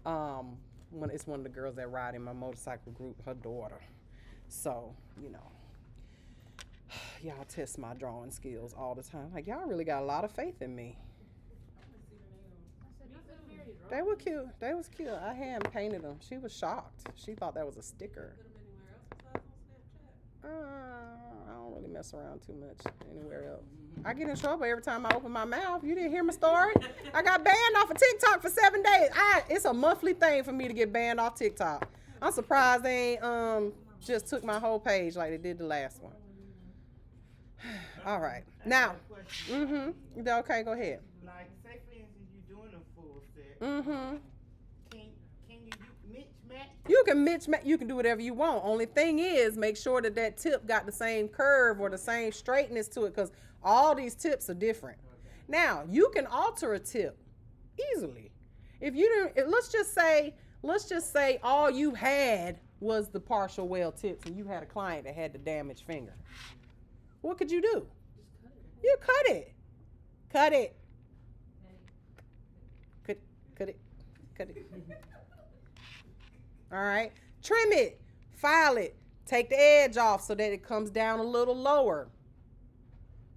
It's one of the girls that ride in my motorcycle group, her daughter. So, y'all test my drawing skills all the time. Like, y'all really got a lot of faith in me. They were cute. They was cute. I hand painted them. She was shocked. She thought that was a sticker. I don't really mess around too much anywhere else. I get in trouble every time I open my mouth. You didn't hear my story? I got banned off of TikTok for 7 days. It's a monthly thing for me to get banned off TikTok. I'm surprised they ain't just took my whole page like they did the last one. All right. Now, okay, go ahead. Like, say for instance, you're doing a full set. Can you match? You can match. You can do whatever you want. Only thing is, make sure that tip got the same curve or the same straightness to it, because all these tips are different. Okay. Now, you can alter a tip easily. If you didn't, let's just say all you had was the partial well tips, and you had a client that had the damaged finger. What could you do? You cut it. Cut it. Cut it. All right. Trim it. File it. Take the edge off so that it comes down a little lower.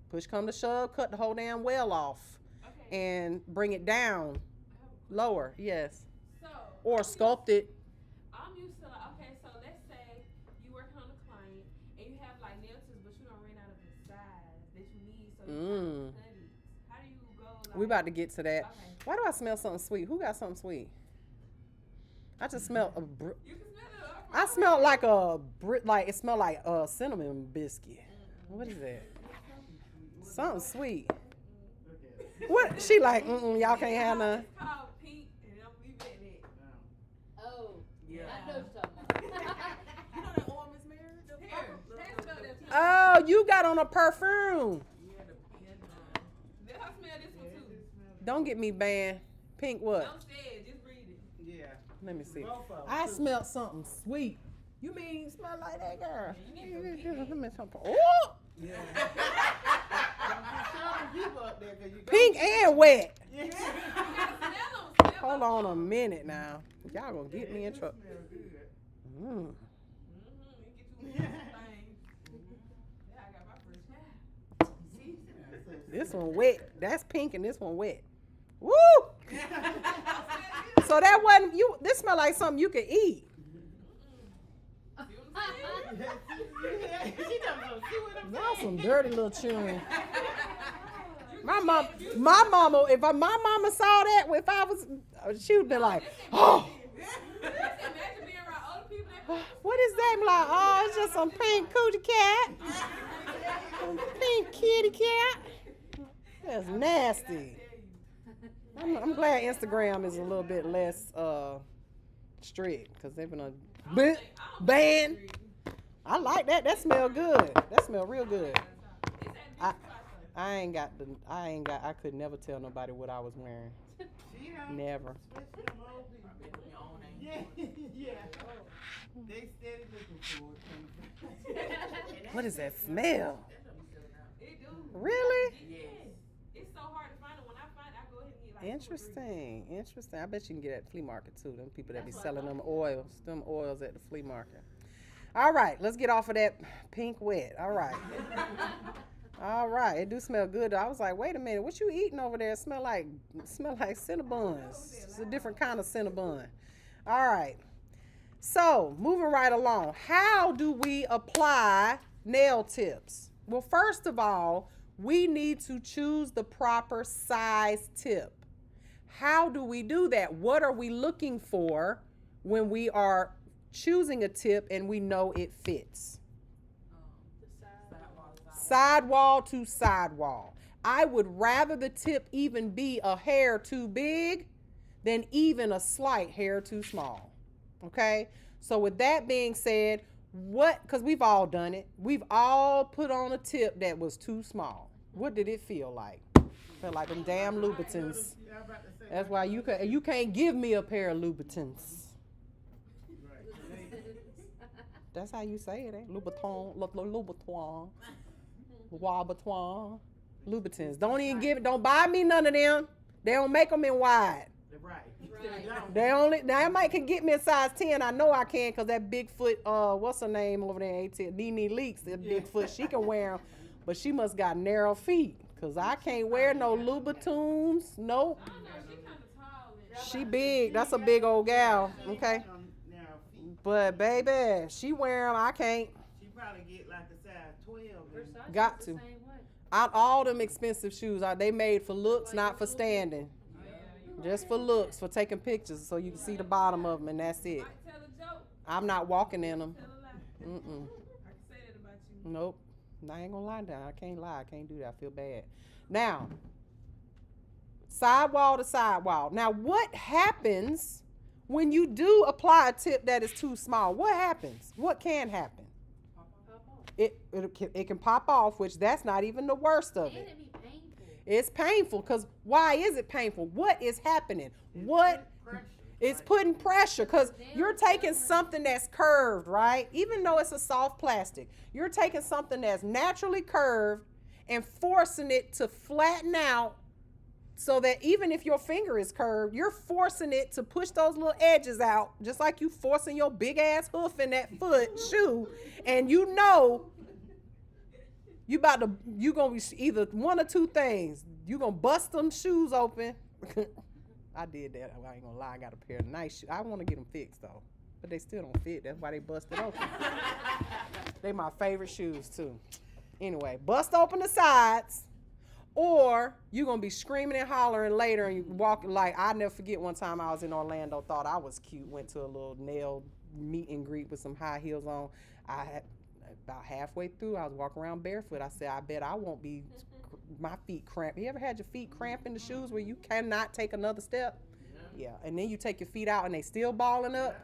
Push come to shove, cut the whole damn well off. Okay. And bring it down lower. Yes. So, or sculpt it. I'm used to, so let's say you working on a client and you have like nail tips, but you don't run out of the size that you need, so you cut it. How do you go? Like, we about to get to that. Okay. Why do I smell something sweet? Who got something sweet? I just smell you can smell it. I smell like it smell like a cinnamon biscuit. What is that? Something sweet. What? She like, y'all can't have none. It's called pink, and I'm leaving it. Oh, Yeah. I know something. You know that oil, Miss Mary? Here, smell that too. Oh, you got on a perfume. Yeah, Let her smell this one too. Don't get me banned. Pink what? Don't say it, just read it. Yeah. Let me see. Both of 'em, I too. smelled something sweet. You mean you smell like that girl? Let me something. Oh, Yeah. Don't be shouting people up there 'cause you pink and wet. Yeah. You gotta smell them. Hold on a minute now. Y'all gonna get me in trouble. Smell good. Mm. It get you things. Yeah, I got my first shot. This one wet. That's pink and this one wet. Woo! So that wasn't you. This smell like something you can eat. She done go see what I'm Y'all saying. some dirty little children. My mama, if my mama saw that, if I was, she would be like, oh, Imagine being around older people that what is that? I'm like, oh, it's just some pink cootie cat. Some pink kitty cat. That's nasty. I'm glad Instagram is a little bit less strict because they've been a ban. I like that. That smell good. That smell real good. I could never tell nobody what I was wearing. See how? Never. Especially them old people. Yeah, yeah. They steady looking for it. What is that smell? It do. Really? Yes. It's so hard to find it. When I find it, I go ahead and get like 2 or 3. Interesting. I bet you can get at the flea market too. Them people that be selling them oils at the flea market. All right, let's get off of that pink wet. All right. All right, it do smell good. I was like, wait a minute, what you eating over there? It smell like Cinnabons. It's a different kind of Cinnabon. All right. So, moving right along. How do we apply nail tips? Well, first of all, we need to choose the proper size tip. How do we do that? What are we looking for when we are choosing a tip and we know it fits? Sidewall to sidewall. I would rather the tip even be a hair too big than even a slight hair too small. Okay? So with that being said, because we've all done it. We've all put on a tip that was too small. What did it feel like? Felt like them damn Louboutins. Yeah, I'm about to say. That's why you can't give me a pair of Louboutins. Right. That's how you say it, eh? Louboutin, Louboutin, Louboutin, Louboutins. Don't buy me none of them. They don't make them in wide. Right. They might can get me a size 10. I know I can because that Bigfoot, what's her name over there in ATL? Nene Leaks, that Bigfoot, she can wear them. But she must got narrow feet because I can't wear no Louboutins. Nope. I don't know, she kind of tall. And She big. That's a big old gal. Okay. Now, feet. But baby, she wear them. I can't. She probably get like a size 12. and- Got to. Out all them expensive shoes are they made for looks, not for standing. Just for looks, for taking pictures so you can see the bottom of them and that's it. might tell a joke, I'm not walking in them. tell a lie. Mm-mm. I can say that about you. Nope. I ain't gonna lie down. I can't lie. I can't do that. I feel bad. Now, sidewall to sidewall. Now, what happens when you do apply a tip that is too small? What happens? What can happen? It can pop off, which that's not even the worst of it. It's painful because why is it painful? What is happening? What? Pressure. It's putting pressure because you're taking something that's curved, right? Even though it's a soft plastic, you're taking something that's naturally curved and forcing it to flatten out so that even if your finger is curved, you're forcing it to push those little edges out, just like you forcing your big ass hoof in that shoe. And you know you gonna be either one or two things. You gonna bust them shoes open. I did that. I ain't gonna lie. I got a pair of nice shoes. I want to get them fixed though, but they still don't fit. That's why they busted open. They my favorite shoes too. Anyway, bust open the sides, or you gonna be screaming and hollering later, and you walking like I never forget. One time I was in Orlando, thought I was cute. Went to a little nail meet and greet with some high heels on. I had about halfway through, I was walking around barefoot. I said, I bet I won't be my feet cramp. You ever had your feet cramp in the shoes where you cannot take another step? Yeah. And then you take your feet out and they still balling up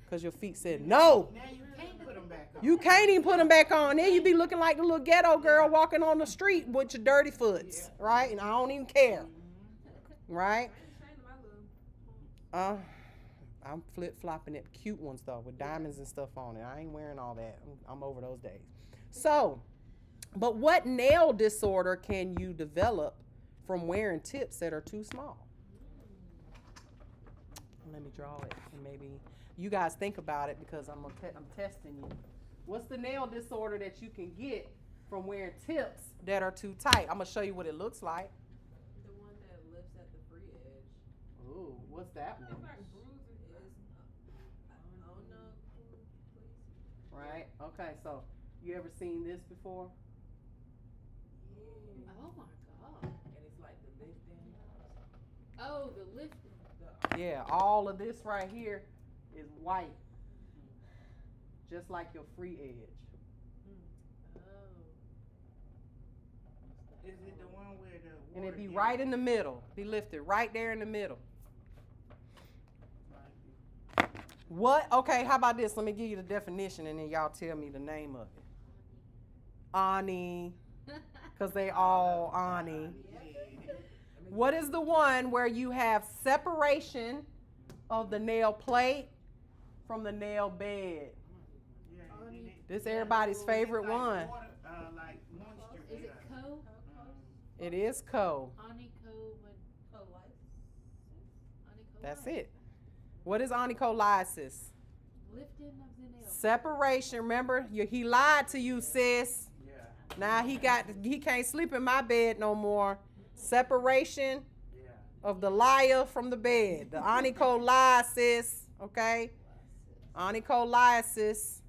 because your feet said no. Now you can't put them back on. You can't even put them back on. Then you be looking like the little ghetto girl walking on the street with your dirty foots, right? And I don't even care, right? I ain't ashamed of my little I'm flip flopping it. Cute ones though, with diamonds and stuff on it. I ain't wearing all that. I'm over those days. So, but what nail disorder can you develop from wearing tips that are too small? Let me draw it, and maybe you guys think about it because I'm testing you. What's the nail disorder that you can get from wearing tips that are too tight? I'm gonna show you what it looks like. The one that lifts at the free edge. Ooh, what's that one? Right. Okay. So, you ever seen this before? Oh my God. And it's like the lifting. Oh, the lifting. Yeah. All of this right here is white, just like your free edge. Oh. Is it the one where the And water it be gets- right in the middle. Be lifted right there in the middle. What? Okay, how about this? Let me give you the definition and then y'all tell me the name of it. Ani, because they all Ani. What is the one where you have separation of the nail plate from the nail bed? Yeah, and it- This everybody's favorite it's like one. water, like moisture. Is it co? It is co. Onico, what? That's it. What is onycholysis? Lifting of the nail. Separation. Remember, he lied to you, sis. Yeah. Now he can't sleep in my bed no more. Separation Yeah. of the liar from the bed. The onycholysis, okay? Onycholysis,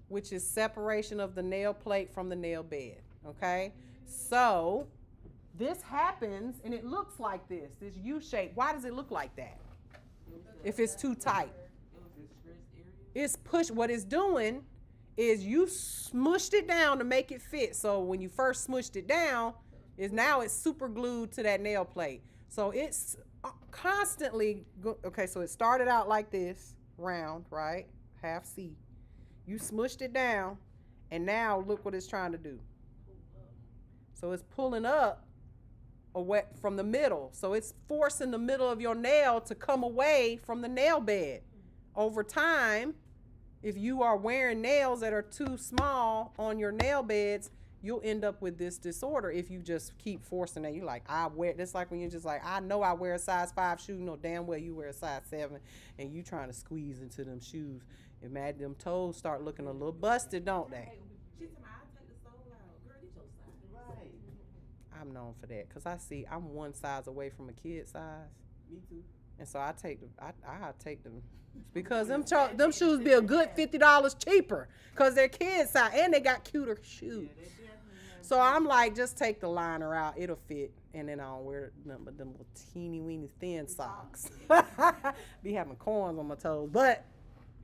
which is separation of the nail plate from the nail bed, okay? So this happens and it looks like this U shape. Why does it look like that? If it's too tight. It was the stressed area. It's push. What it's doing is you smushed it down to make it fit. So when you first smushed it down, now it's super glued to that nail plate. So it's constantly okay. So it started out like this, round, right, half C. You smushed it down, and now look what it's trying to do. So it's pulling up away from the middle. So it's forcing the middle of your nail to come away from the nail bed. Over time, if you are wearing nails that are too small on your nail beds, you'll end up with this disorder if you just keep forcing that. You're like, I wear, it's like when you're just like, I know I wear a size 5 shoe, you know damn well you wear a size 7, and you trying to squeeze into them shoes. Imagine them toes start looking a little busted, don't they? She told me, I'll take the soul out. Girl, get your size. Right. I'm known for that because I see I'm one size away from a kid size. Me too. And so I take them because them shoes be a good $50 cheaper because they're kid size and they got cuter shoes. So I'm like, just take the liner out, it'll fit, and then I'll wear nothing but them little teeny weeny thin socks. Be having corns on my toes, but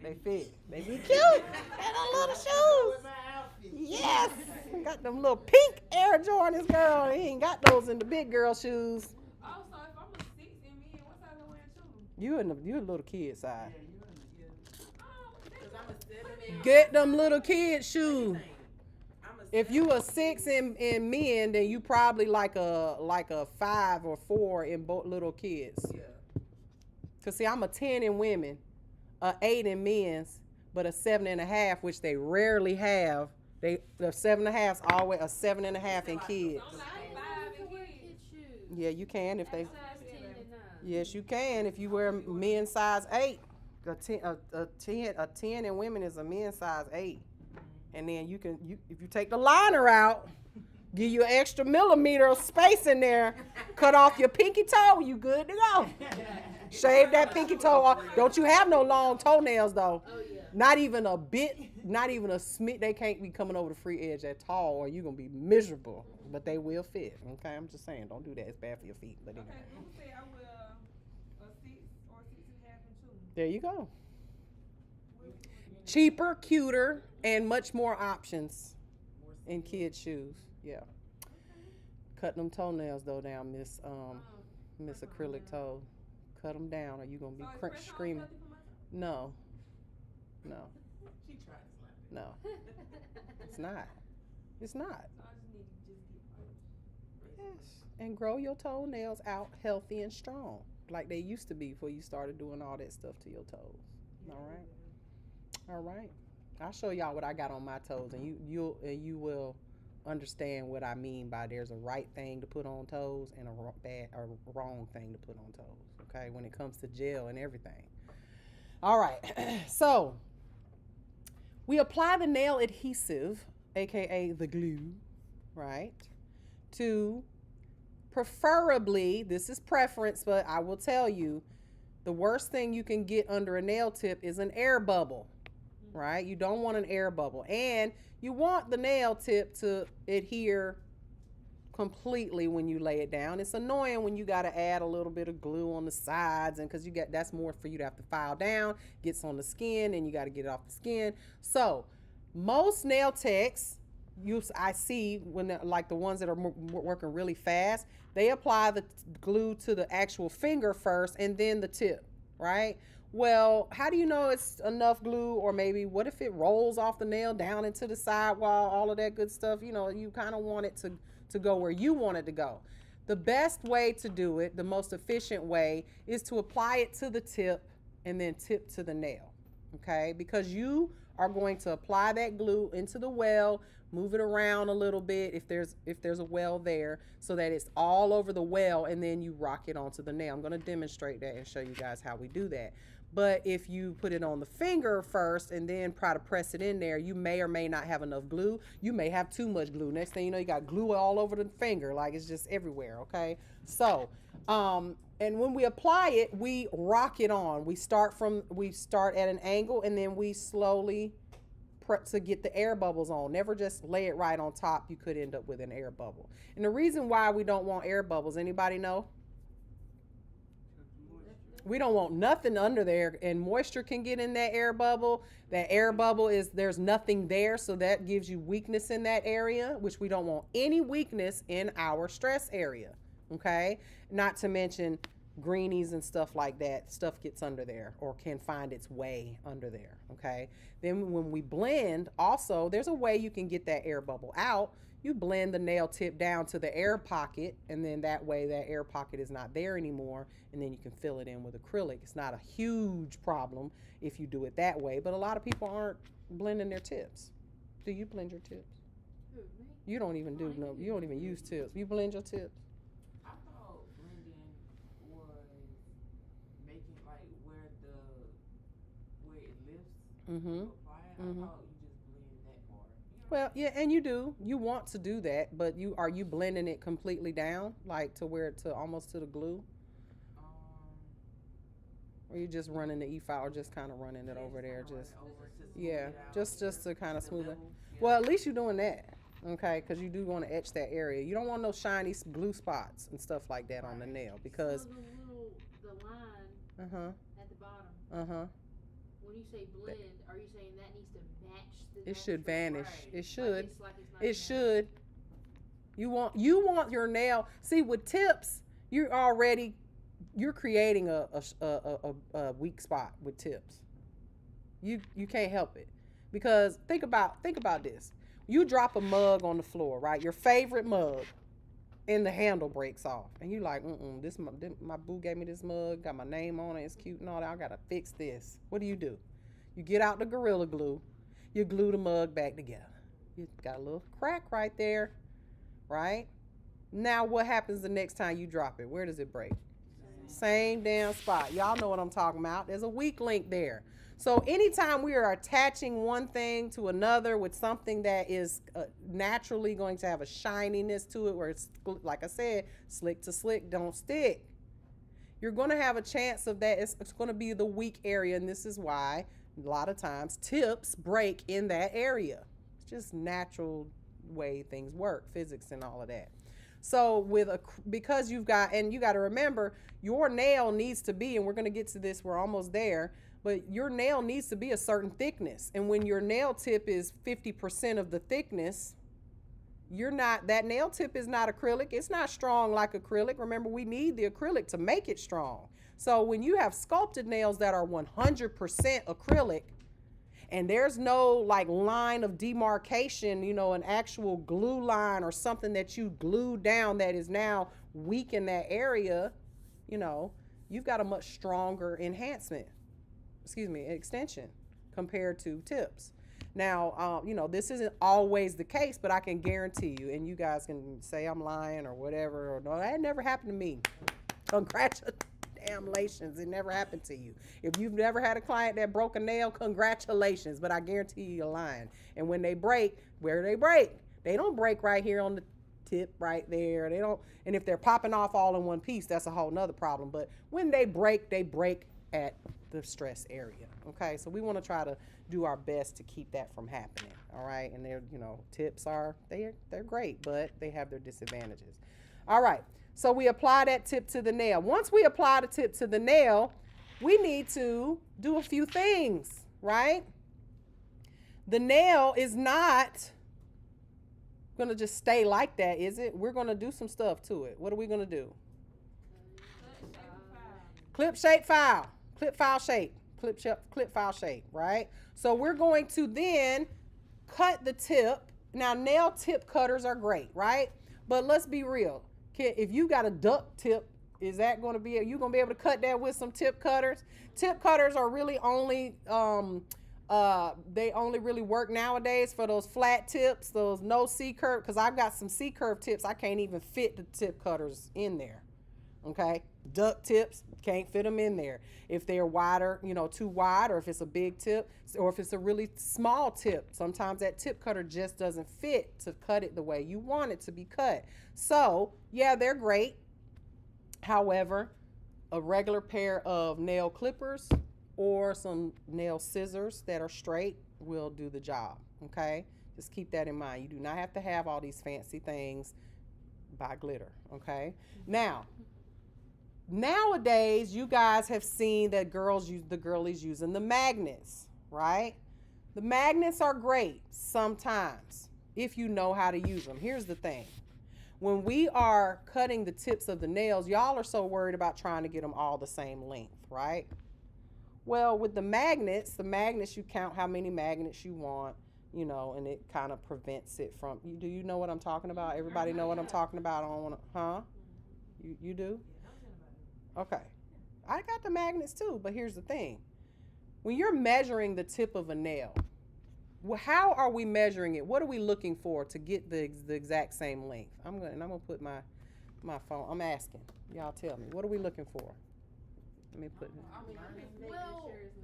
they fit. They be cute. And them little shoes. Yes. Got them little pink Air Jordans, girl. He ain't got those in the big girl shoes. Also, if I'm a 6 and me, what size I wearing shoes? You a little kid size. Because I'm a 7 and Get them little kid shoes. I'm a If you a 6 in men, then you probably like a 5 or 4 in both little kids. Yeah. Cause see, I'm a 10 in women, a 8 in men's, but a 7.5, which they rarely have. The 7.5's always a 7.5 in kids. I'm not 5 and kids. Kid shoes. Yeah, you can if they. Size 10 to 9. Yes, you can if you wear men's size 8. A 10 in women is a men's size 8. And then if you take the liner out, give you an extra millimeter of space in there, cut off your pinky toe, you good to go. Shave that pinky toe off. Don't you have no long toenails though? Oh yeah. Not even a bit, not even a smidge. They can't be coming over the free edge at all, or you're gonna be miserable. But they will fit. Okay, I'm just saying, don't do that. It's bad for your feet. But anyway. Okay, who said I wear a 6 or 6.5 and 2? There you go. Cheaper, cuter, and much more options in kids' shoes. Yeah. Cut them toenails though down, Miss Acrylic Toe. Cut them down, or you gonna be screaming. No. She tried to slap it. No. It's not. It's not. So I just need to just get like Yes. And grow your toenails out healthy and strong. like they used to be before you started doing all that stuff to your toes. All right. I'll show y'all what I got on my toes, and you will understand what I mean by there's a right thing to put on toes and a wrong thing to put on toes. Okay, when it comes to gel and everything. All right. So we apply the nail adhesive, aka the glue, right? To preferably, this is preference, but I will tell you, the worst thing you can get under a nail tip is an air bubble, right? You don't want an air bubble. And you want the nail tip to adhere completely when you lay it down. It's annoying when you got to add a little bit of glue on the sides, and because that's more for you to have to file down, gets on the skin, and you got to get it off the skin. So most nail techs, I see when like the ones that are working really fast, they apply the glue to the actual finger first and then the tip, right? Well, how do you know it's enough glue? Or maybe what if it rolls off the nail down into the sidewall, all of that good stuff? You know, you kind of want it to go where you want it to go. The best way to do it, the most efficient way, is to apply it to the tip and then tip to the nail, okay? Because you are going to apply that glue into the well, move it around a little bit if there's a well there, so that it's all over the well, and then you rock it onto the nail. I'm going to demonstrate that and show you guys how we do that. But if you put it on the finger first and then try to press it in there, you may or may not have enough glue. You may have too much glue. Next thing you know, you got glue all over the finger, like it's just everywhere, okay? So, and when we apply it, we rock it on. We start at an angle, and then we slowly to get the air bubbles on. Never just lay it right on top. You could end up with an air bubble. And the reason why we don't want air bubbles, anybody know? We don't want nothing under there, and moisture can get in that air bubble. That air bubble there's nothing there, so that gives you weakness in that area, which we don't want any weakness in our stress area, okay? Not to mention greenies and stuff like that. Stuff gets under there or can find its way under there, okay? Then when we blend, also, there's a way you can get that air bubble out. You blend the nail tip down to the air pocket, and then that way that air pocket is not there anymore, and then you can fill it in with acrylic. It's not a huge problem if you do it that way, but a lot of people aren't blending their tips. Do you blend your tips? Who, me? You don't even you don't even use tips. You blend your tips? I thought blending was making like where it lifts. Mm-hmm. To apply it. Mhm. I thought you just blend that part. Well, yeah, and you do. You want to do that, but are you blending it completely down, like to almost to the glue? Or you just running the e-file, or just kind of running it over there, just just to kind of smooth it. Well, at least you're doing that, okay? Because you do want to etch that area. You don't want no shiny glue spots and stuff like that on the nail, because So the line uh-huh. at the bottom, Uh-huh. when you say blend, are you saying that needs to match the It should vanish. Right. It should. Like it's not It should. You want your nail. See, with tips, you're creating a weak spot with tips. You can't help it, because think about this. You drop a mug on the floor, right? Your favorite mug, and the handle breaks off, and you like, this my boo gave me this mug, got my name on it, it's cute and all that. I gotta fix this. What do? You get out the Gorilla Glue, you glue the mug back together. You got a little crack right there, right? Now what happens the next time you drop it? Where does it break? Same damn spot. Y'all know what I'm talking about. There's a weak link there. So anytime we are attaching one thing to another with something that is naturally going to have a shininess to it, where it's, like I said, slick to slick, don't stick, you're going to have a chance of that. It's going to be the weak area, and this is why a lot of times tips break in that area. It's just natural way things work, physics and all of that. So because you got to remember, your nail needs to be, and we're going to get to this, we're almost there, but your nail needs to be a certain thickness. And when your nail tip is 50% of the thickness, that nail tip is not acrylic. It's not strong like acrylic. Remember, we need the acrylic to make it strong. So when you have sculpted nails that are 100% acrylic, and there's no like line of demarcation, an actual glue line or something that you glue down that is now weak in that area, you've got a much stronger extension compared to tips. Now, this isn't always the case, but I can guarantee you, and you guys can say I'm lying or whatever, or no, that never happened to me. Congratulations, it never happened to you. If you've never had a client that broke a nail, congratulations, but I guarantee you you're lying. And when they break, where do they break? They don't break right here on the tip right there. They don't, and if they're popping off all in one piece, that's a whole nother problem. But when they break at the stress area. Okay, so we want to try to do our best to keep that from happening. All right, and tips are they're great, but they have their disadvantages. All right, so we apply that tip to the nail. Once we apply the tip to the nail, we need to do a few things, right? The nail is not gonna just stay like that, is it? We're gonna do some stuff to it. What are we gonna do? Clip shape file. Clip file shape. Clip file shape, right? So we're going to then cut the tip. Now, nail tip cutters are great, right? But let's be real. If you got a duck tip, is that going to be, are you going to be able to cut that with some tip cutters? Tip cutters are really only, they only really work nowadays for those flat tips, those no C-curve, because I've got some C-curve tips. I can't even fit the tip cutters in there, okay? Duck tips, can't fit them in there. If they're wider, too wide, or if it's a big tip, or if it's a really small tip, sometimes that tip cutter just doesn't fit to cut it the way you want it to be cut. So, yeah, they're great. However, a regular pair of nail clippers or some nail scissors that are straight will do the job, okay? Just keep that in mind. You do not have to have all these fancy things by glitter, okay? Now, nowadays, you guys have seen that the girlies using the magnets, right? The magnets are great sometimes if you know how to use them. Here's the thing. When we are cutting the tips of the nails, y'all are so worried about trying to get them all the same length, right? Well, with the magnets, you count how many magnets you want, and it kind of prevents it from, do you know what I'm talking about? Everybody know what I'm talking about? I don't want to, huh? You do? Okay. I got the magnets too, but here's the thing. When you're measuring the tip of a nail, how are we measuring it? What are we looking for to get the exact same length? I'm gonna put my phone. I'm asking. Y'all tell me. What are we looking for? Let me put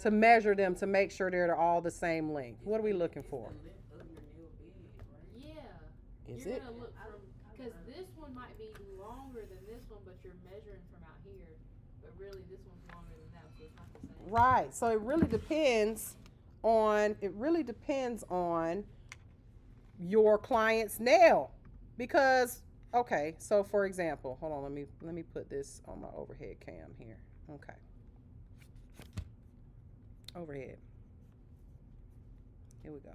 to measure them to make sure they're all the same length. What are we looking for? Yeah. Is You're it? gonna look from, because this one might be longer than this one, but you're measuring from out here. But really, this one's longer than that, so it's not the same. Right. So it really depends on your client's nail, because okay. So for example, hold on. Let me put this on my overhead cam here. Okay. Overhead. Here we go.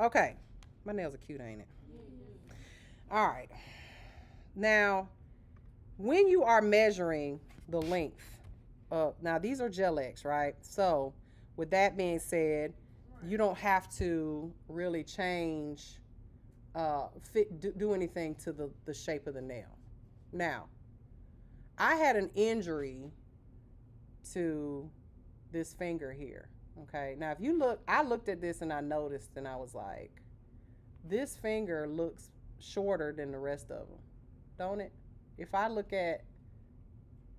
Okay. My nails are cute, ain't it? All right. Now, when you are measuring the length now these are Gel-X, right? So with that being said, you don't have to really change, do anything to the shape of the nail. Now, I had an injury to this finger here, okay? Now, if you look, I looked at this and I noticed and I was like, this finger looks shorter than the rest of them, don't it? If I look at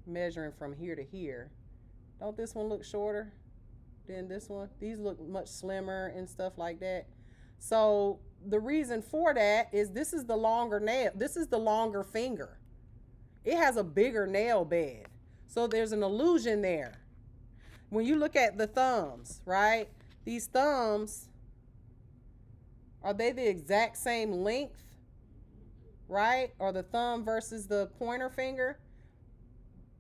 measuring from here to here, don't this one look shorter than this one? These look much slimmer and stuff like that. So the reason for that is this is the longer nail. This is the longer finger. It has a bigger nail bed. So there's an illusion there. When you look at the thumbs, right? These thumbs, are they the exact same length, right? Or the thumb versus the pointer finger?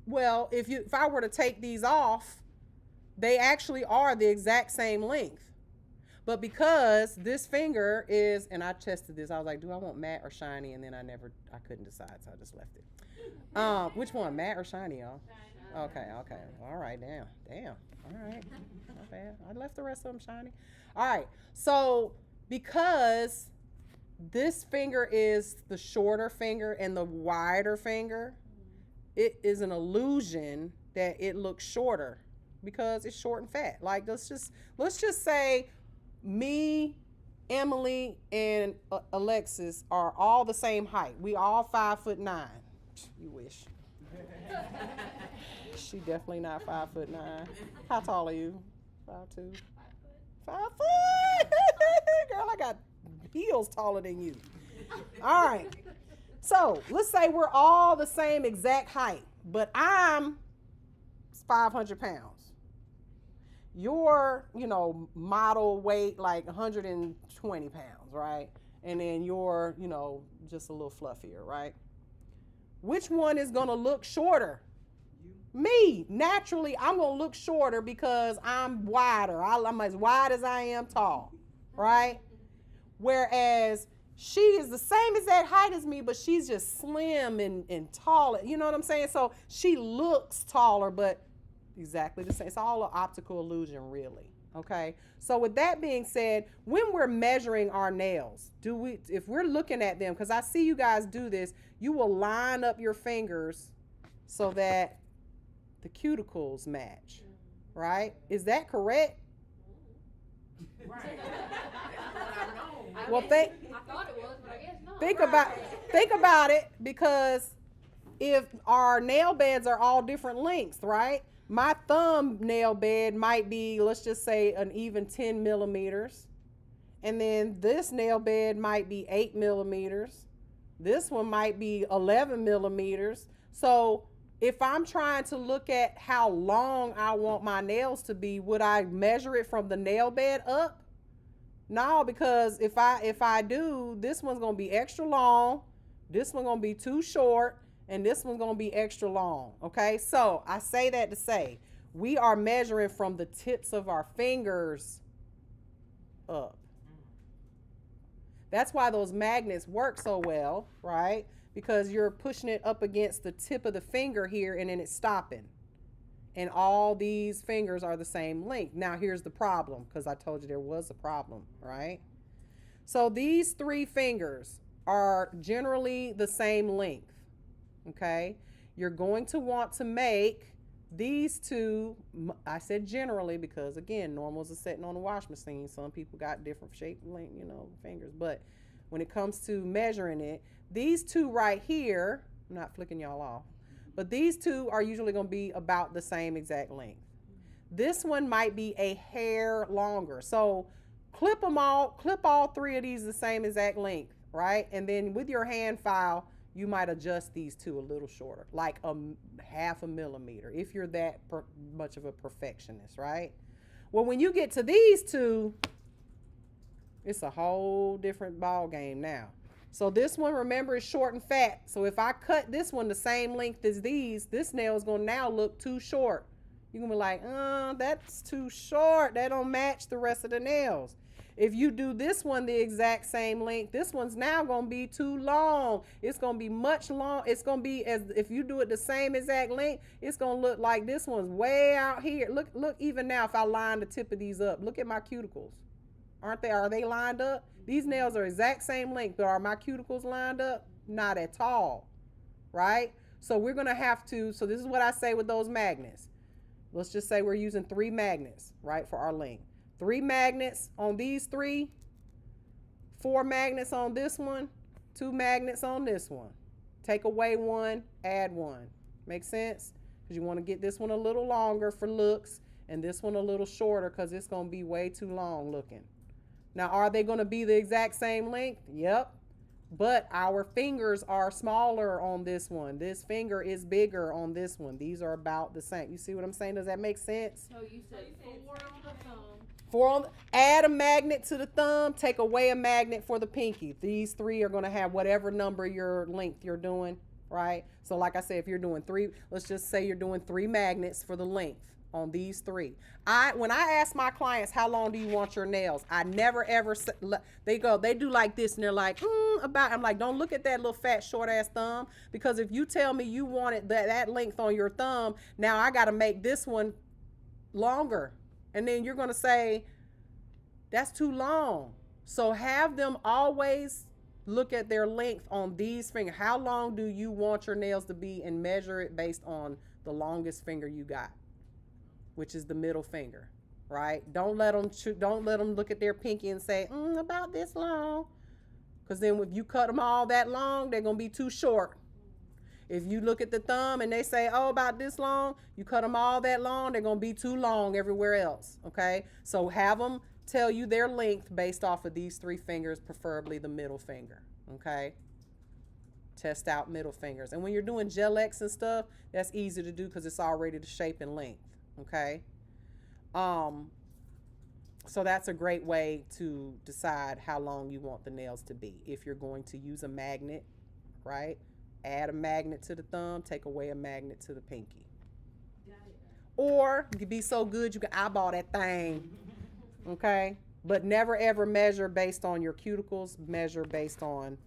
Well, if I were to take these off, they actually are the exact same length. But because this finger is, and I tested this, I was like, do I want matte or shiny? And then I couldn't decide, so I just left it. Which one, matte or shiny, y'all? Okay. All right, damn. All right, not bad. I left the rest of them shiny. All right, so because this finger is the shorter finger and the wider finger, it is an illusion that it looks shorter because it's short and fat. Like let's just say me, Emily, and Alexis are all the same height. We all 5'9". You wish. She definitely not 5'9". How tall are you? 5'2". 5'4". Girl, I got heels taller than you. All right. So let's say we're all the same exact height, but I'm 500 pounds. Your, model weight like 120 pounds, right? And then you're, just a little fluffier, right? Which one is going to look shorter? Me. Naturally, I'm going to look shorter because I'm wider. I'm as wide as I am tall, right? Whereas she is the same exact height as me, but she's just slim and tall. You know what I'm saying? So she looks taller, but exactly the same. It's all an optical illusion, really. Okay. So with that being said, when we're measuring our nails, if we're looking at them, because I see you guys do this, you will line up your fingers so that the cuticles match, right? Is that correct? Right. Well, I thought it was, but I guess not. Think about it, because if our nail beds are all different lengths, right? My thumb nail bed might be, let's just say, an even 10 millimeters. And then this nail bed might be 8 millimeters. This one might be 11 millimeters. So if I'm trying to look at how long I want my nails to be, would I measure it from the nail bed up? No, because if I do, this one's going to be extra long, this one's going to be too short, and this one's going to be extra long, okay? So I say that to say we are measuring from the tips of our fingers up. That's why those magnets work so well, right? Because you're pushing it up against the tip of the finger here, and then it's stopping. And all these fingers are the same length. Now here's the problem, because I told you there was a problem, right? So these three fingers are generally the same length. Okay, you're going to want to make these two, I said generally because again, normals are sitting on the wash machine. Some people got different shape, length, fingers. But when it comes to measuring it, these two right here, I'm not flicking y'all off, but these two are usually going to be about the same exact length. This one might be a hair longer. So clip all three of these the same exact length, right? And then with your hand file, you might adjust these two a little shorter, like a half a millimeter, if you're that much of a perfectionist, right? Well, when you get to these two, it's a whole different ball game now. So this one, remember, is short and fat. So if I cut this one the same length as these, this nail is going to now look too short. You're going to be like, that's too short. That don't match the rest of the nails. If you do this one the exact same length, this one's now going to be too long. It's going to be much long. It's going to be, as if you do it the same exact length, it's going to look like this one's way out here. Look, even now, if I line the tip of these up, look at my cuticles. Are they lined up? These nails are exact same length, but are my cuticles lined up? Not at all, right? So we're going to have to, so this is what I say with those magnets. Let's just say we're using 3 magnets, right, for our length. 3 magnets on these 3, 4 magnets on this one, 2 magnets on this one. Take away 1, add 1. Make sense? Because you want to get this one a little longer for looks and this one a little shorter because it's going to be way too long looking. Now, are they going to be the exact same length? Yep. But our fingers are smaller on this one. This finger is bigger on this one. These are about the same. You see what I'm saying? Does that make sense? So you said 4 on the thumb. Add a magnet to the thumb, take away a magnet for the pinky. These 3 are going to have whatever number your length you're doing, right? So like I said, if you're doing 3, let's just say you're doing 3 magnets for the length on these 3. When I ask my clients, how long do you want your nails? I never ever say, they do like this and they're like, I'm like, don't look at that little fat short ass thumb, because if you tell me you wanted that length on your thumb, now I got to make this one longer. And then you're going to say, that's too long. So have them always look at their length on these fingers. How long do you want your nails to be, and measure it based on the longest finger you got, which is the middle finger, right? Don't let them look at their pinky and say, about this long. Because then if you cut them all that long, they're going to be too short. If you look at the thumb and they say, oh, about this long, you cut them all that long, they're going to be too long everywhere else, okay? So have them tell you their length based off of these 3 fingers, preferably the middle finger, okay? Test out middle fingers. And when you're doing gel X and stuff, that's easy to do because it's already the shape and length, okay? So that's a great way to decide how long you want the nails to be. If you're going to use a magnet, right? Add a magnet to the thumb, take away a magnet to the pinky. Or you could be so good you can eyeball that thing, okay? But never ever measure based on your cuticles. Measure based on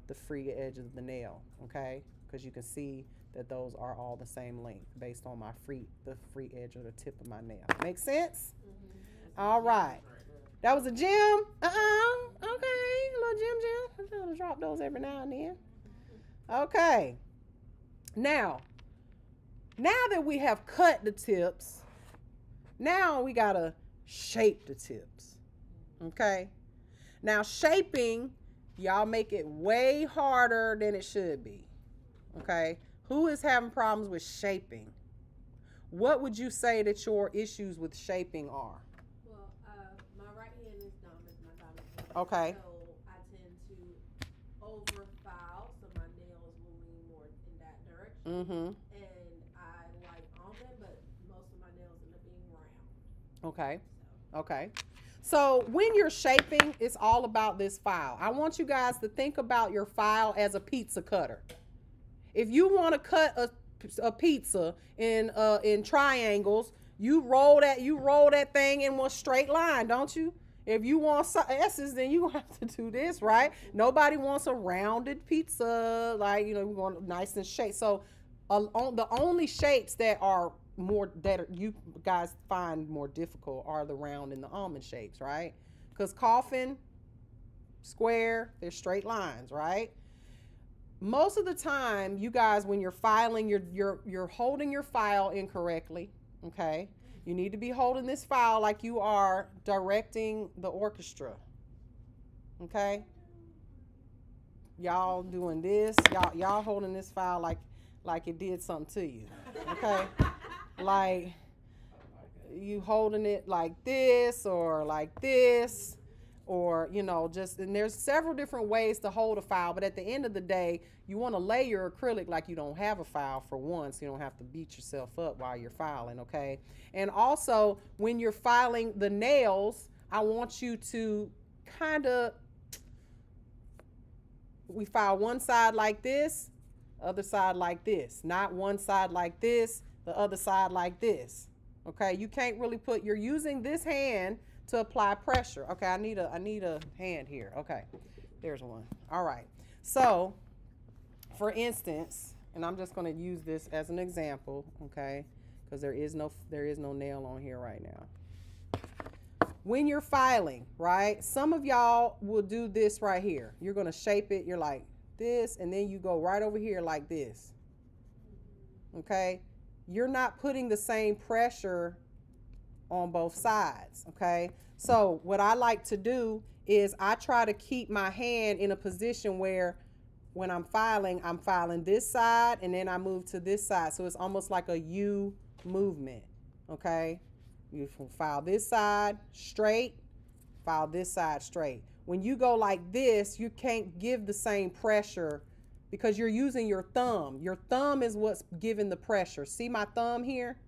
the free edge of the nail, okay? Because you can see that those are all the same length based on the free edge of the tip of my nail. Make sense? All right. That was a gem. Okay. A little gem. I'm trying to drop those every now and then. Okay. Now that we have cut the tips, now we got to shape the tips. Okay. Now shaping, y'all make it way harder than it should be. Okay. Who is having problems with shaping? What would you say that your issues with shaping are? Okay. So I tend to over-file, so my nails will lean more in that direction. Mm-hmm. And I like almond, but most of my nails end up being round. Okay. Okay. So when you're shaping, it's all about this file. I want you guys to think about your file as a pizza cutter. If you want to cut a pizza in triangles, you roll that thing in one straight line, don't you? If you want S's, then you have to do this, right? Nobody wants a rounded pizza, like, we're going nice and shaped. So the only shapes that you guys find more difficult are the round and the almond shapes, right? Because coffin, square, they're straight lines, right? Most of the time, you guys, when you're filing, you're holding your file incorrectly, okay? You need to be holding this file like you are directing the orchestra. Okay? Y'all doing this. Y'all holding this file like it did something to you. Okay? Like you holding it like this or like this, or and there's several different ways to hold a file, but at the end of the day, you want to lay your acrylic like you don't have a file for one, so you don't have to beat yourself up while you're filing, okay? And also, when you're filing the nails, I want you to we file one side like this, other side like this, not one side like this, the other side like this, okay? You can't really you're using this hand to apply pressure. Okay, I need a hand here. Okay, there's one. All right. So, for instance, and I'm just going to use this as an example, okay? Because there is no nail on here right now. When you're filing, right? Some of y'all will do this right here. You're going to shape it. You're like this, and then you go right over here like this. Okay? You're not putting the same pressure on both sides, okay? So what I like to do is I try to keep my hand in a position where when I'm filing this side and then I move to this side. So it's almost like a U movement, okay? You file this side straight, file this side straight. When you go like this, you can't give the same pressure because you're using your thumb. Your thumb is what's giving the pressure. See my thumb here?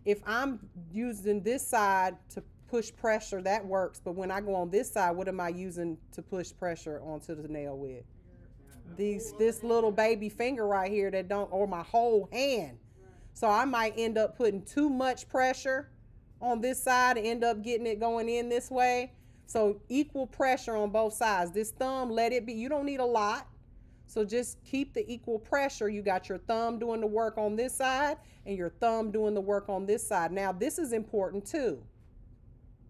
If I'm using this side to push pressure, that works. But when I go on this side, what am I using to push pressure onto the nail with? This little baby finger right here or my whole hand. So I might end up putting too much pressure on this side and end up getting it going in this way. So equal pressure on both sides. This thumb, let it be. You don't need a lot. So just keep the equal pressure. You got your thumb doing the work on this side and your thumb doing the work on this side. Now, this is important too,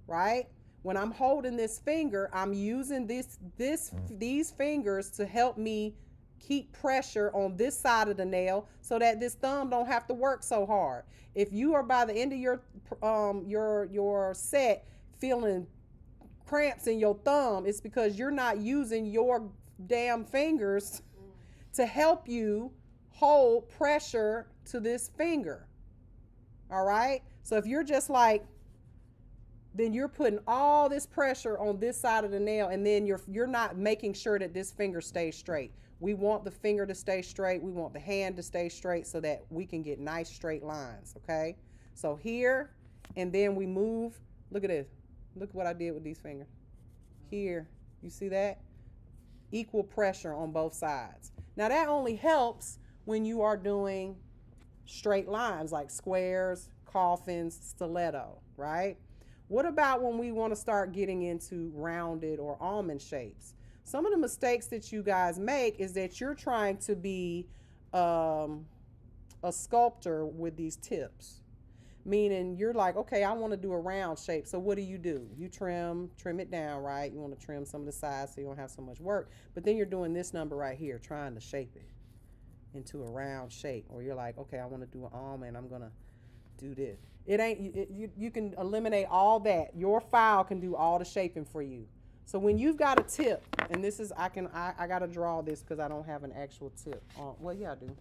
right? when I'm holding this finger, I'm using these fingers to help me keep pressure on this side of the nail so that this thumb don't have to work so hard. If you are by the end of your set feeling cramps in your thumb, it's because you're not using your damn fingers to help you hold pressure to this finger. All right? So if you're just like, then you're putting all this pressure on this side of the nail, and then you're not making sure that this finger stays straight. We want the finger to stay straight. We want the hand to stay straight so that we can get nice straight lines, okay? So here, and then we move. Look at this. Look what I did with these fingers. Here, you see that? Equal pressure on both sides. Now that only helps when you are doing straight lines like squares, coffins, stiletto, right? What about when we want to start getting into rounded or almond shapes? Some of the mistakes that you guys make is that you're trying to be a sculptor with these tips. Meaning you're like, okay, I want to do a round shape. So what do? You trim it down, right? You want to trim some of the sides so you don't have so much work. But then you're doing this number right here, trying to shape it into a round shape. Or you're like, okay, I want to do an almond. I'm going to do this. You can eliminate all that. Your file can do all the shaping for you. So when you've got a tip, and this is, I got to draw this because I don't have an actual tip on. Well, yeah, I do.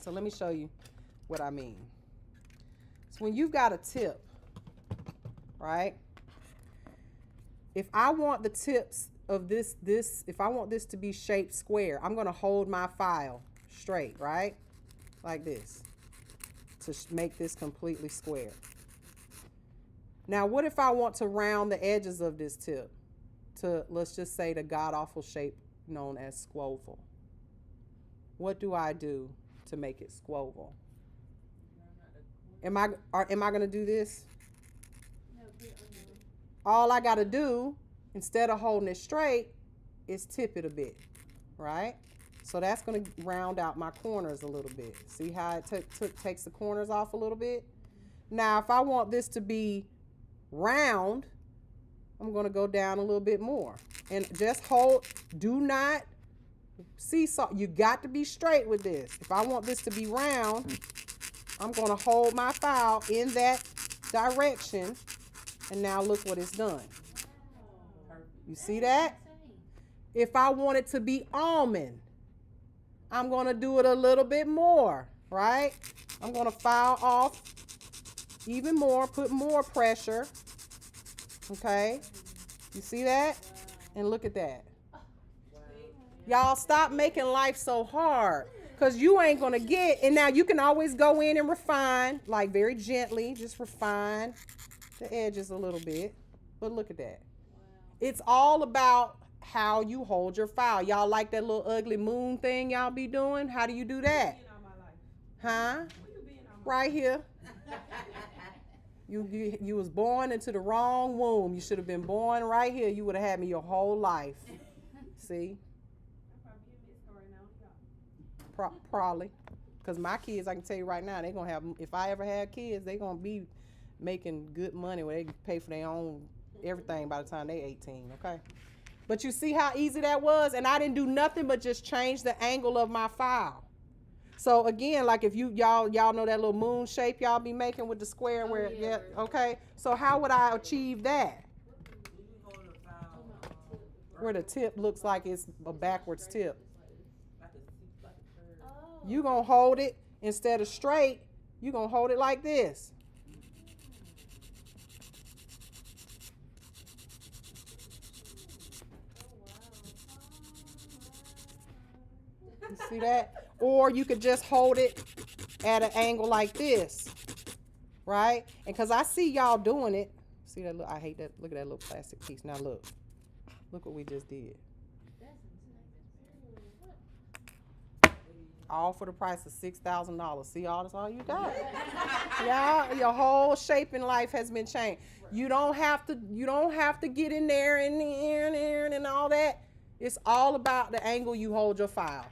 So let me show you what I mean. So when you've got a tip, right? If I want the tips of this, if I want this to be shaped square, I'm going to hold my file straight, right? Like this, to make this completely square. Now, what if I want to round the edges of this tip to, let's just say, the god-awful shape known as squoval? What do I do to make it squoval? Am I going to do this? All I got to do, instead of holding it straight, is tip it a bit, right? So that's going to round out my corners a little bit. See how it takes the corners off a little bit? Now, if I want this to be round, I'm going to go down a little bit more. And just hold, do not seesaw. You got to be straight with this. If I want this to be round, I'm going to hold my file in that direction. And now look what it's done. You see that? If I want it to be almond, I'm going to do it a little bit more, right? I'm going to file off even more, put more pressure. Okay? You see that? And look at that. Y'all stop making life so hard, because you ain't going to get, and now you can always go in and refine, like very gently, just refine the edges a little bit. But look at that. It's all about how you hold your file. Y'all like that little ugly moon thing y'all be doing? How do you do that? Huh? Right here. You was born into the wrong womb. You should have been born right here. You would have had me your whole life. See? Probably. Because my kids, I can tell you right now, they're going to have, if I ever have kids, they're going to be making good money where they can pay for their own everything by the time they're 18, okay? But you see how easy that was? And I didn't do nothing but just change the angle of my file. So again, like if y'all know that little moon shape y'all be making with the square where, yeah, okay? So how would I achieve that? Where the tip looks like it's a backwards tip. You gonna hold it, instead of straight, you gonna hold it like this. You see that? Or you could just hold it at an angle like this, right? And because I see y'all doing it. See that? Look, I hate that. Look at that little plastic piece. Now look what we just did. All for the price of $6,000. See, all that's all you got. Yeah, your whole shape in life has been changed. You don't have to get in there and all that. It's all about the angle you hold your file.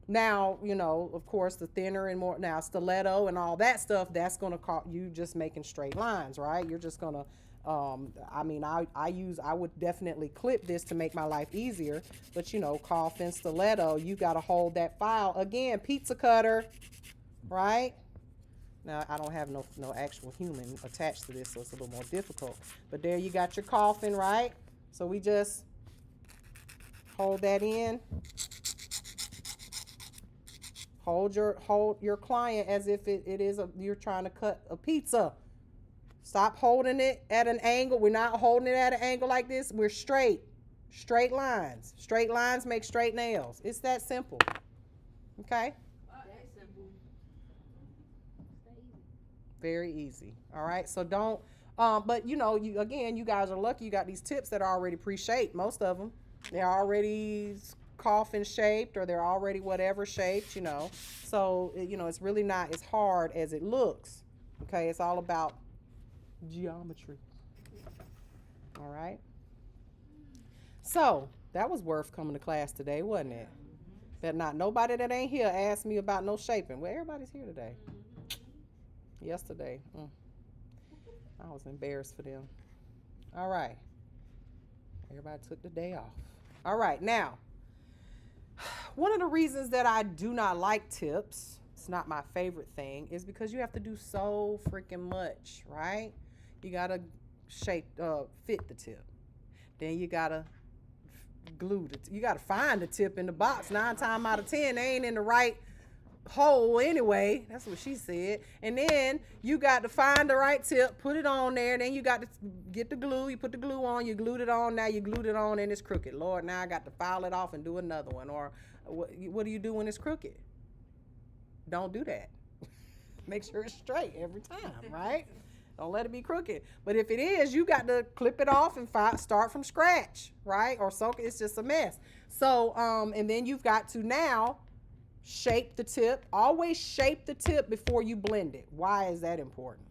Now, you know, of course, the thinner and more, now stiletto and all that stuff, that's going to cause you just making straight lines, right? You're just going to I mean, I would definitely clip this to make my life easier, but you know, coffin, stiletto, you got to hold that file. Again, pizza cutter, right? Now, I don't have no actual human attached to this, so it's a little more difficult. But there you got your coffin, right? So we just hold that in. Hold your client as if it is you're trying to cut a pizza. Stop holding it at an angle. We're not holding it at an angle like this. We're straight. Straight lines. Straight lines make straight nails. It's that simple. Okay? That's simple. Very easy. All right. So don't but you know, you guys are lucky you got these tips that are already pre-shaped. Most of them. They're already coffin shaped or they're already whatever shaped, you know. So, you know, it's really not as hard as it looks. Okay? It's all about geometry. All right. So that was worth coming to class today, wasn't it? That not nobody that ain't here asked me about no shaping. Well, everybody's here today. Yesterday, I was embarrassed for them. All right. Everybody took the day off. All right. Now, one of the reasons that I do not like tips, it's not my favorite thing, is because you have to do so freaking much, right? You gotta fit the tip. Then you gotta glue it. You gotta find the tip in the box. 9 times out of 10, they ain't in the right hole anyway. That's what she said. And then you got to find the right tip, put it on there. Then you got to get the glue. You put the glue on. You glued it on. Now you glued it on and it's crooked. Lord, now I got to file it off and do another one. Or what do you do when it's crooked? Don't do that. Make sure it's straight every time, right? Don't let it be crooked. But if it is, you got to clip it off and start from scratch, right? Or so it's just a mess. So, and then you've got to now shape the tip. Always shape the tip before you blend it. Why is that important?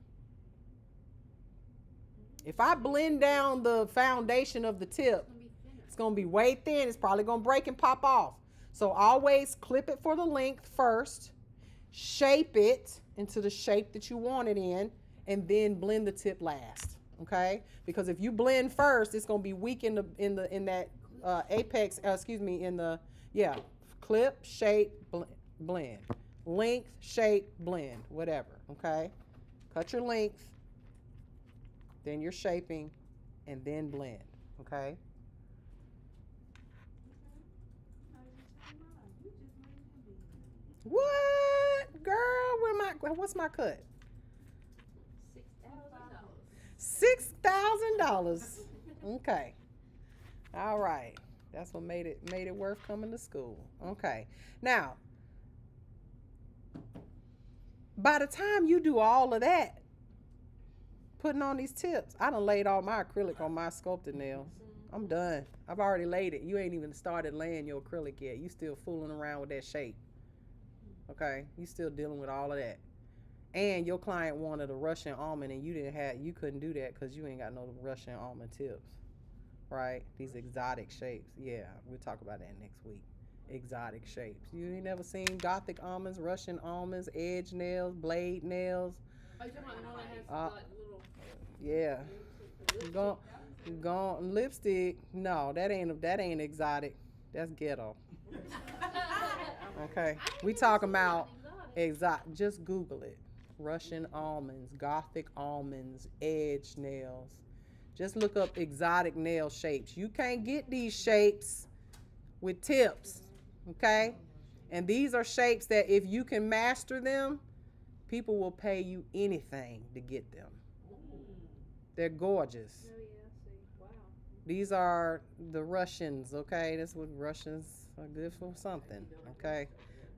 If I blend down the foundation of the tip, it's going to be way thin. It's probably going to break and pop off. So always clip it for the length first, shape it into the shape that you want it in, and then blend the tip last. Okay? Because if you blend first, it's going to be weak in that apex. Clip, shape, blend. Length, shape, blend. Whatever. Okay? Cut your length, then you're shaping, and then blend. Okay? What? Girl, what's my cut? $6,000. Okay. All right. That's what made it worth coming to school. Okay. Now, by the time you do all of that, putting on these tips, I done laid all my acrylic on my sculpted nails. I'm done. I've already laid it. You ain't even started laying your acrylic yet. You still fooling around with that shape. Okay? You still dealing with all of that. And your client wanted a Russian almond and you couldn't do that because you ain't got no Russian almond tips. Right? These exotic shapes. Yeah, we'll talk about that next week. Exotic shapes. You ain't never seen Gothic almonds, Russian almonds, edge nails, blade nails. Oh, you talking about the one that has like little... Yeah. Gone lipstick. No, that ain't exotic. That's ghetto. Okay. We talking about exotic. Just Google it. Russian almonds, Gothic almonds, edge nails. Just look up exotic nail shapes. You can't get these shapes with tips, okay? And these are shapes that if you can master them, people will pay you anything to get them. They're gorgeous. Oh, yeah, I see. Wow. These are the Russians, okay? That's what Russians are good for something, okay?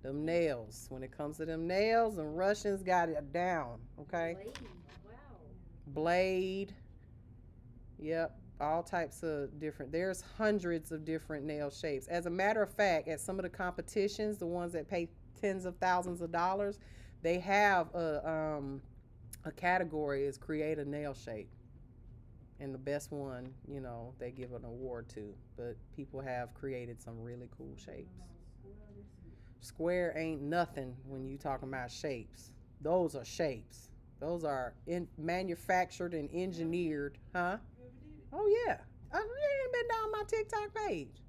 Them nails. When it comes to them nails, them Russians got it down, okay? Blade. Wow. Blade. Yep, all types of different. There's hundreds of different nail shapes. As a matter of fact, at some of the competitions, the ones that pay tens of thousands of dollars, they have a category is create a nail shape. And the best one, you know, they give an award to. But people have created some really cool shapes. Square ain't nothing when you talking about shapes. Those are shapes. Those are manufactured and engineered, huh? You ever did it? Oh yeah, I ain't been down my TikTok page.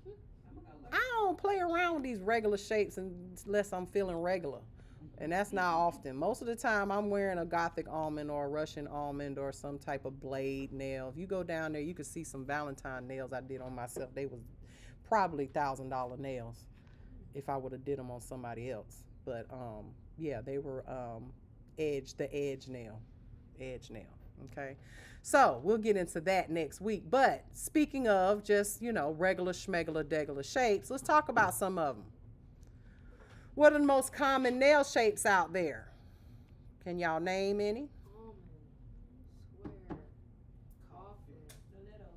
I'm gonna go look. I don't play around with these regular shapes unless I'm feeling regular. And that's not often. Most of the time, I'm wearing a Gothic almond or a Russian almond or some type of blade nail. If you go down there, you can see some Valentine nails I did on myself. They was probably $1,000 nails if I would have did them on somebody else. But yeah, they were the edge nail. Okay, so we'll get into that next week. But speaking of just regular schmegula degular shapes, let's talk about some of them. What are the most common nail shapes out there? Can y'all name any? Almond, square, coffin, Stiletto.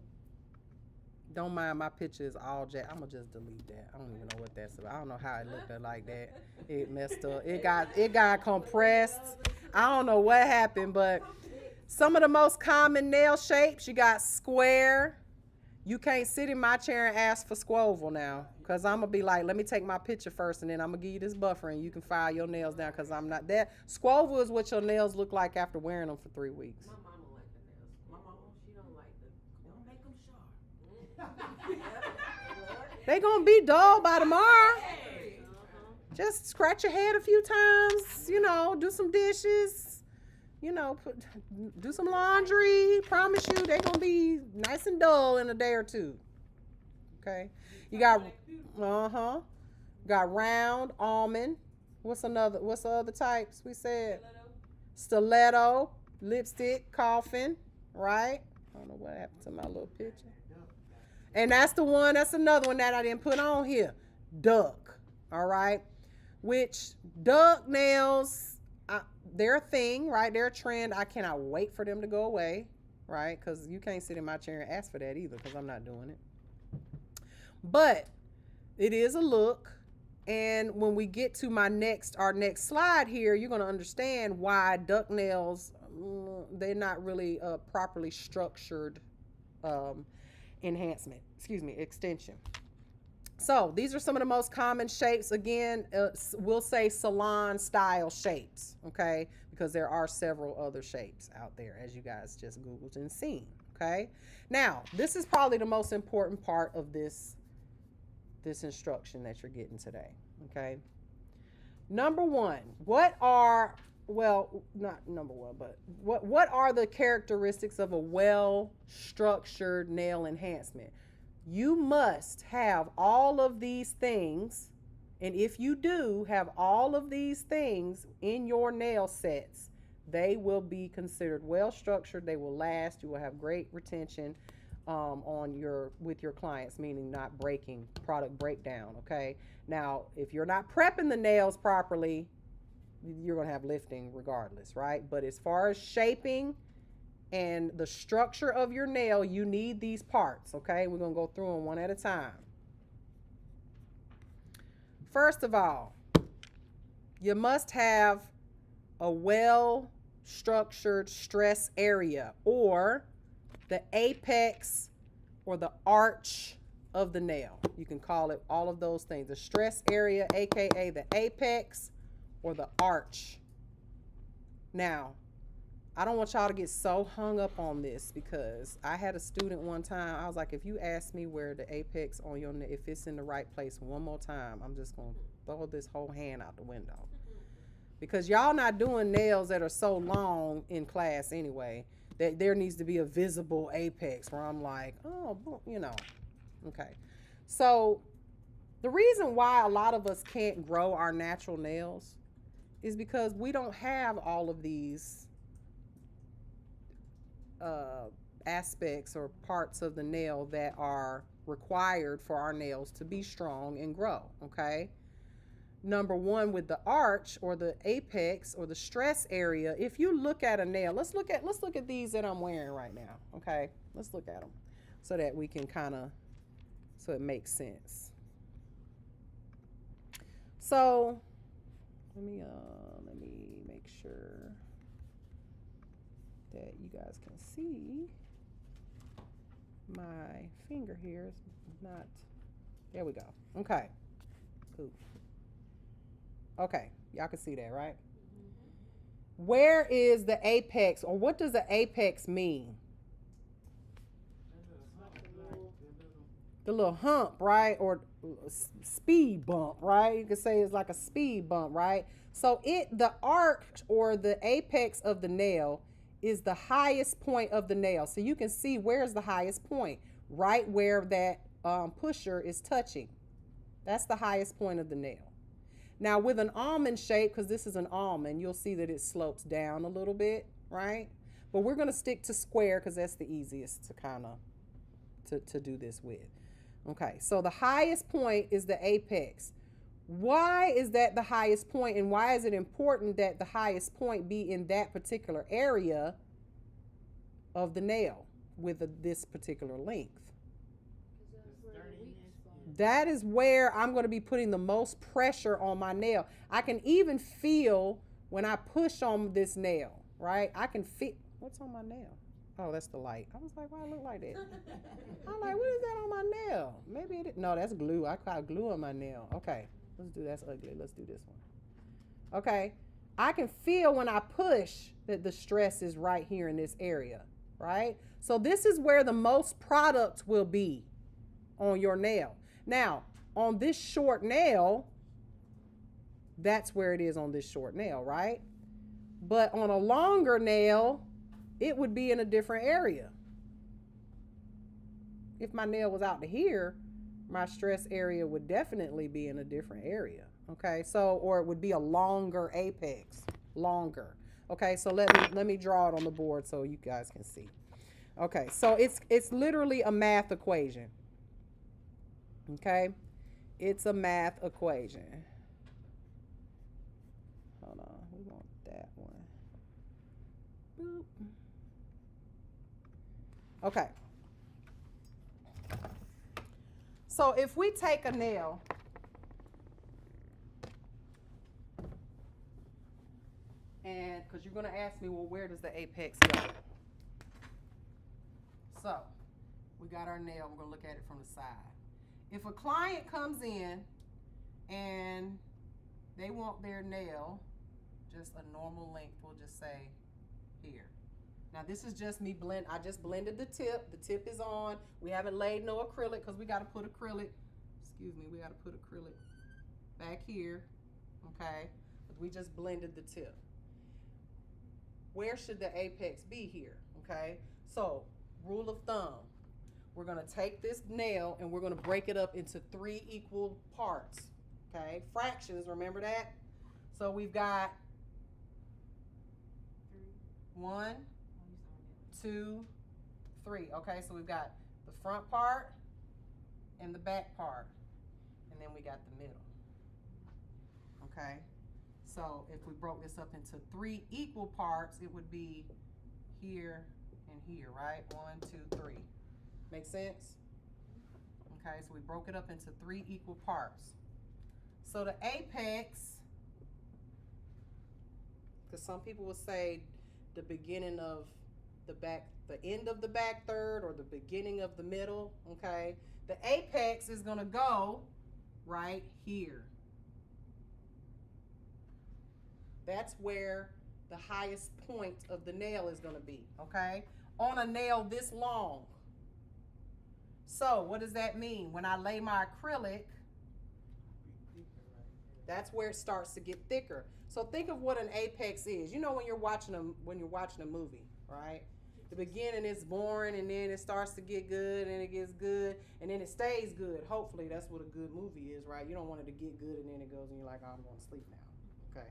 Don't mind my picture is all jack. I'm gonna just delete that. I don't even know what that's about. I don't know how it looked like that. It messed up. It got compressed. I don't know what happened, but some of the most common nail shapes, you got square. You can't sit in my chair and ask for squoval now, because I'm going to be like, let me take my picture first, and then I'm going to give you this buffer, and you can file your nails down, because I'm not that. Squoval is what your nails look like after wearing them for 3 weeks. My mama like the nails. My mama. She don't like the. Don't make them sharp. They going to be dull by tomorrow. Hey. Just scratch your head a few times, do some dishes, do some laundry. Promise you they're going to be nice and dull in a day or two. Okay? You got, got round, almond. What's the other types we said? Stiletto, lipstick, coffin, right? I don't know what happened to my little picture. And that's another one that I didn't put on here. Duck, all right? Which duck nails, they're a thing, right? They're a trend. I cannot wait for them to go away, right? Because you can't sit in my chair and ask for that either, because I'm not doing it. But it is a look. And when we get to our next slide here, you're going to understand why duck nails, they're not really a properly structured extension. So these are some of the most common shapes. Again, we'll say salon style shapes, okay? Because there are several other shapes out there, as you guys just Googled and seen, okay? Now, this is probably the most important part of this instruction that you're getting today, okay? Number one, what are the characteristics of a well-structured nail enhancement? You must have all of these things, and if you do have all of these things in your nail sets, they will be considered well-structured. They will last. You will have great retention with your clients, meaning not breaking, product breakdown, okay? Now, if you're not prepping the nails properly, you're going to have lifting regardless, right? But as far as shaping and the structure of your nail, you need these parts, okay? We're going to go through them one at a time. First of all, you must have a well-structured stress area, or the apex or the arch of the nail. You can call it all of those things. The stress area, aka the apex or the arch. Now, I don't want y'all to get so hung up on this, because I had a student one time, I was like, if you ask me where the apex on your nail, if it's in the right place one more time, I'm just going to throw this whole hand out the window. Because y'all not doing nails that are so long in class anyway, that there needs to be a visible apex where I'm like, oh, okay. So the reason why a lot of us can't grow our natural nails is because we don't have all of these aspects or parts of the nail that are required for our nails to be strong and grow, okay? Number one, with the arch or the apex or the stress area, if you look at a nail, let's look at these that I'm wearing right now, okay? Let's look at them so that we can so it makes sense. So let me make sure that you guys can see my finger here is not, there we go. Okay, cool. Okay, y'all can see that, right? where is the apex, or what does the apex mean? The little hump, right? Or speed bump, right? You could say it's like a speed bump, right? So the arc or the apex of the nail is the highest point of the nail. So you can see where's the highest point, right where that pusher is touching. That's the highest point of the nail. Now with an almond shape, because this is an almond, you'll see that it slopes down a little bit, right? But we're going to stick to square because that's the easiest to kind of to do this with. Okay, so the highest point is the apex. Why is that the highest point, and why is it important that the highest point be in that particular area of the nail with this particular length? That is where I'm going to be putting the most pressure on my nail. I can even feel when I push on this nail, right? I can feel, what's on my nail? Oh, that's the light. I was like, why it look like that? I'm like, what is that on my nail? Maybe it, no, that's glue. I got glue on my nail. Okay, let's do, that's ugly. Let's do this one. Okay, I can feel when I push that the stress is right here in this area, right? So this is where the most product will be on your nail. Now, on this short nail, that's where it is on this short nail, right? But on a longer nail, it would be in a different area. If my nail was out to here, my stress area would definitely be in a different area. Okay, so, or it would be a longer apex, longer. Okay, so let me draw it on the board so you guys can see. Okay, so it's literally a math equation. Okay, it's a math equation. Hold on, we want that one. Boop. Okay. So if we take a nail and, because you're going to ask me, well, where does the apex go? So we got our nail. We're going to look at it from the side. If a client comes in and they want their nail just a normal length, we'll just say here. Now this is just me blend. I just blended the tip. The tip is on. We haven't laid no acrylic because we got to put acrylic. Excuse me. We got to put acrylic back here. Okay. But we just blended the tip. Where should the apex be here? Okay. So rule of thumb. We're going to take this nail and we're going to break it up into 3 equal parts. Okay. Fractions. Remember that? So we've got 1, 2, 3. Okay, so we've got the front part and the back part, and then we got the middle. Okay, so if we broke this up into 3 equal parts, it would be here and here, right? 1, 2, 3. Make sense? Okay, so we broke it up into 3 equal parts. So the apex, because some people will say the beginning of the end of the back third or the beginning of the middle, okay? The apex is gonna go right here. That's where the highest point of the nail is gonna be, okay? On a nail this long. So what does that mean? When I lay my acrylic, that's where it starts to get thicker. So think of what an apex is. You know when you're watching a movie, right? The beginning is boring and then it starts to get good and it gets good and then it stays good. Hopefully that's what a good movie is, right? You don't want it to get good and then it goes and you're like, oh, I'm going to sleep now. Okay.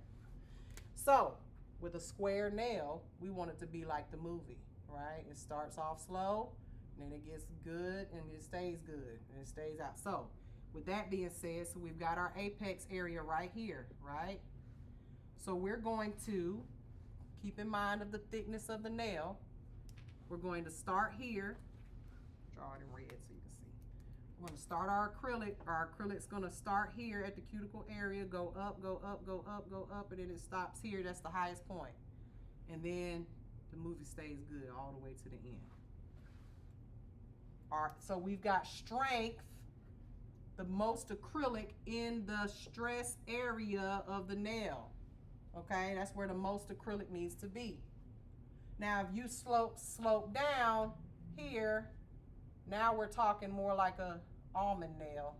So with a square nail, we want it to be like the movie, right? It starts off slow and then it gets good and it stays good and it stays out. So with that being said, so we've got our apex area right here, right? So we're going to keep in mind of the thickness of the nail. We're going to start here. Draw it in red so you can see. We're going to start our acrylic. Our acrylic's going to start here at the cuticle area, go up, go up, go up, go up, and then it stops here. That's the highest point. And then the movie stays good all the way to the end. All right, so we've got strength, the most acrylic in the stress area of the nail. Okay, that's where the most acrylic needs to be. Now, if you slope down here, now we're talking more like a almond nail.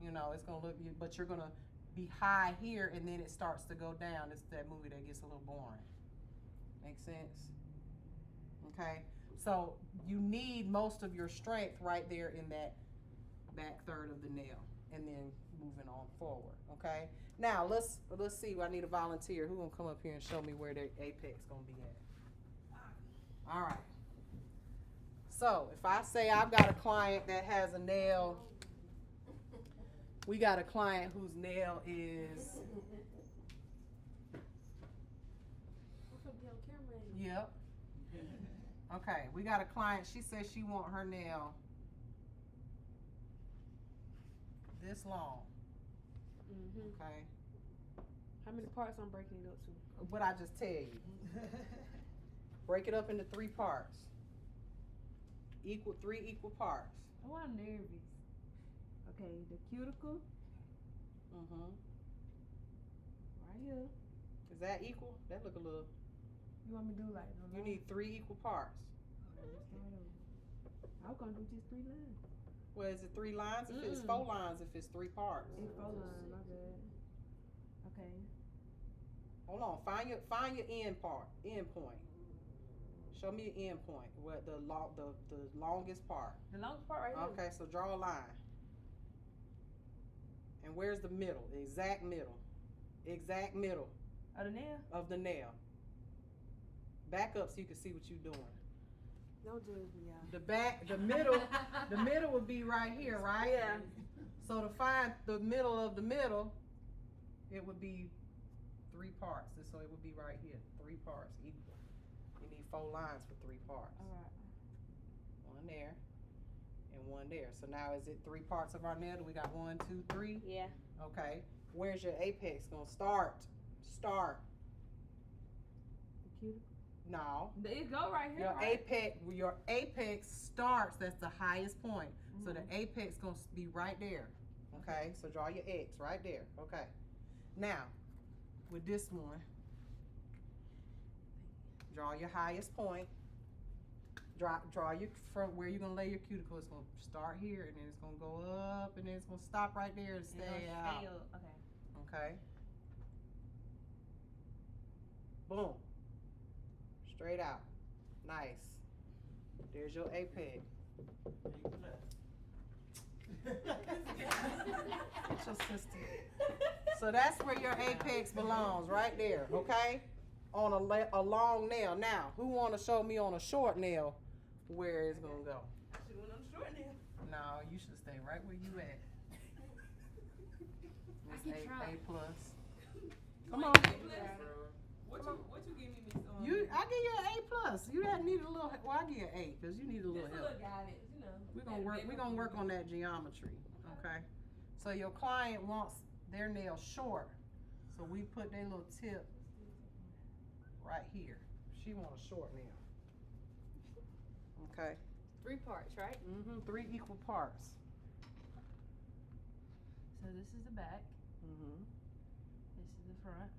You know, it's gonna look, but you're gonna be high here, and then it starts to go down. It's that movie that gets a little boring. Make sense? Okay, so you need most of your strength right there in that back third of the nail, and then moving on forward. Okay. Now let's see. I need a volunteer. Who gonna come up here and show me where the apex gonna be at? All right. So if I say I've got a client that has a nail, we got a client whose nail is. Yep. Okay, we got a client. She says she want her nail this long. Okay. How many parts I'm breaking it up to? What I just tell you. Break it up into 3 parts. Three equal parts. Oh, I'm nervous. Okay, the cuticle Mm-hmm. right here. Is that equal? That look a little. You want me to do like? You need 3 equal parts. I was gonna do just 3 lines. Well, is it 3 lines? If it's 4 lines, if it's 3 parts. It's 4 lines. My bad. Okay. Hold on. Find your end point. Show me your end point. What the longest part. The longest part right here. Okay, so draw a line. And where's the middle? The exact middle. Exact middle Of the nail? of the nail. Back up so you can see what you're doing. Don't judge me, y'all. The middle would be right here, right? Yeah. So to find the middle of the middle, it would be 3 parts. So it would be right here, 3 parts equal. You need 4 lines for 3 parts. All right. 1 there and 1 there. So now is it 3 parts of our nail? Do we got 1, 2, 3? Yeah. Okay. Where's your apex gonna start? Start. The cuticle. No. It go right here. Your apex starts. That's the highest point. So the apex gonna be right there. Okay. So draw your X right there. Okay. Now, with this one, draw your highest point. Draw your from where you're gonna lay your cuticle. It's gonna start here, and then it's gonna go up, and then it's gonna stop right there and stay out. Okay. Okay. Boom. Straight out. Nice. There's your apex. It's your sister. So that's where your apex belongs, right there. Okay. On a long nail. Now, who want to show me on a short nail where it's gonna go? I should went on the short nail. No, you should stay right where you at. Miss keep trying. A plus. Come on. What you give me, Miss? I give you an A plus. You need a little. Well, I give you an A because you need a little Just a help. little guidance, you know. We're gonna work on that geometry. Okay. So your client wants their nail short, so we put their little tip right here. She wants a short nail. Okay. 3 parts, right? 3 equal parts. So this is the back. This is the front.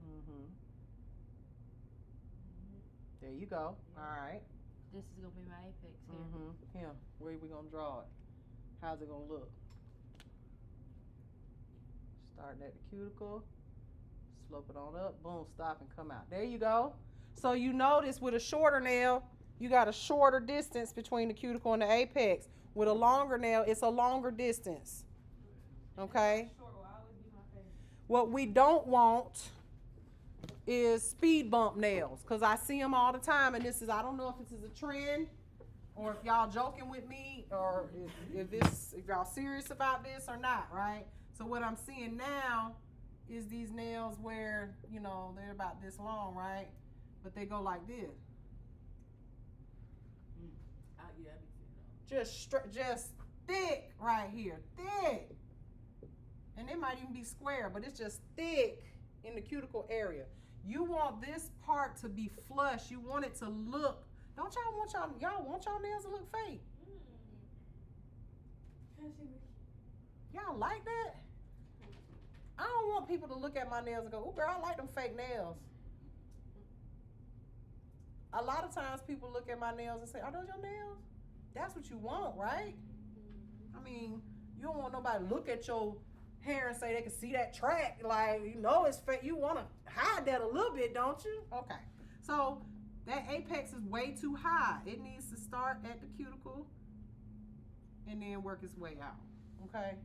There you go. All right. This is gonna be my apex here. Here. Where we gonna draw it? How's it gonna look? Starting at the cuticle, slope it on up, boom, stop and come out. There you go. So you notice with a shorter nail, you got a shorter distance between the cuticle and the apex. With a longer nail, it's a longer distance. Okay? Short will always be my favorite. What we don't want is speed bump nails, because I see them all the time, and I don't know if this is a trend or if y'all joking with me or if y'all serious about this or not, right? So what I'm seeing now is these nails where, they're about this long, right? But they go like this. Yeah, I be seeing those. Just thick right here, thick. And it might even be square, but it's just thick in the cuticle area. You want this part to be flush. You want it to look. Don't y'all want y'all nails to look fake? Y'all like that? I don't want people to look at my nails and go, "Oh, girl, I like them fake nails." A lot of times people look at my nails and say, "Are those your nails?" That's what you want, right? I mean, you don't want nobody to look at your hair and say they can see that track. Like, you know it's fake. You want to hide that a little bit, don't you? Okay. So that apex is way too high. It needs to start at the cuticle and then work its way out. Okay?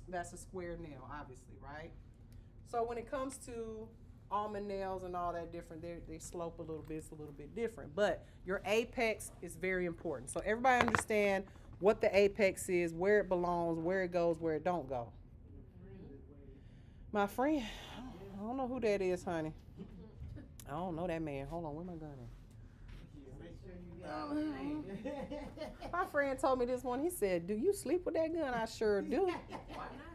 That's a square nail, obviously, right? So when it comes to almond nails and all that different, they slope a little bit. It's a little bit different. But your apex is very important. So everybody understand what the apex is, where it belongs, where it goes, where it don't go. My friend, I don't know who that is, honey. I don't know that man. Hold on, where my gun at? Make sure you got it. My friend told me this one. He said, "Do you sleep with that gun?" I sure do.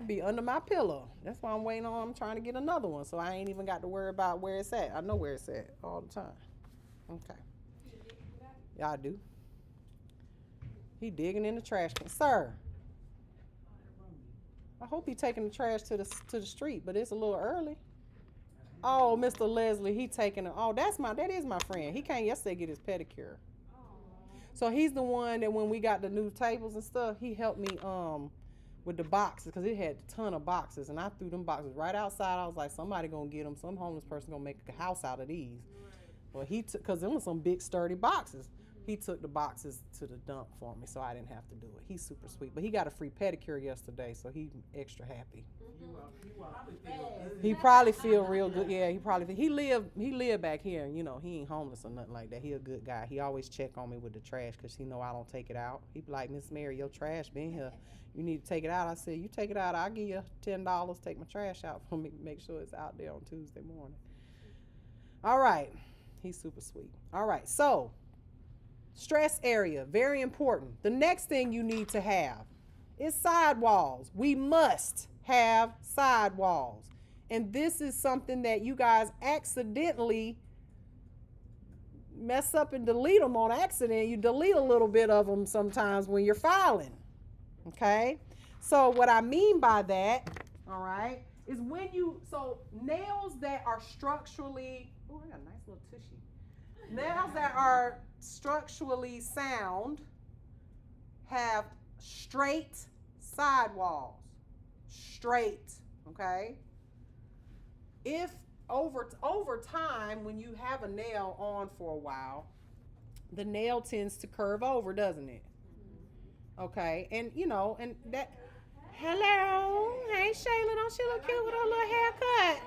Be under my pillow. That's why I'm waiting on. I'm trying to get another one, so I ain't even got to worry about where it's at. I know where it's at all the time. Okay. Yeah, I do. He digging in the trash can, sir. I hope he taking the trash to the street, but it's a little early. Oh, Mr. Leslie, he taking it. Oh, that is my friend. He came yesterday to get his pedicure. So he's the one that when we got the new tables and stuff, he helped me with the boxes because it had a ton of boxes, and I threw them boxes right outside. I was like, somebody gonna get them. Some homeless person gonna make a house out of these. Well, he took, because them were some big sturdy boxes. He took the boxes to the dump for me, so I didn't have to do it. He's super sweet, but he got a free pedicure yesterday, so he's extra happy. He probably feel real good. Yeah, he live back here. You know, he ain't homeless or nothing like that. He a good guy. He always check on me with the trash because he know I don't take it out. He be like, "Miss Mary, your trash been here. You need to take it out." I said, "You take it out, I'll give you $10. Take my trash out for me. Make sure it's out there on Tuesday morning." All right, he's super sweet. All right, so stress area, very important. The next thing you need to have is sidewalls. We must have sidewalls. And this is something that you guys accidentally mess up and delete them on accident. You delete a little bit of them sometimes when you're filing. Okay? So what I mean by that, all right, is so nails that are structurally, oh, I got a nice little tushy. Nails that are structurally sound have straight sidewalls. Straight, okay? If over time, when you have a nail on for a while, the nail tends to curve over, doesn't it? Okay, and and that. Hello, hey Shayla, don't she look cute with her little haircut?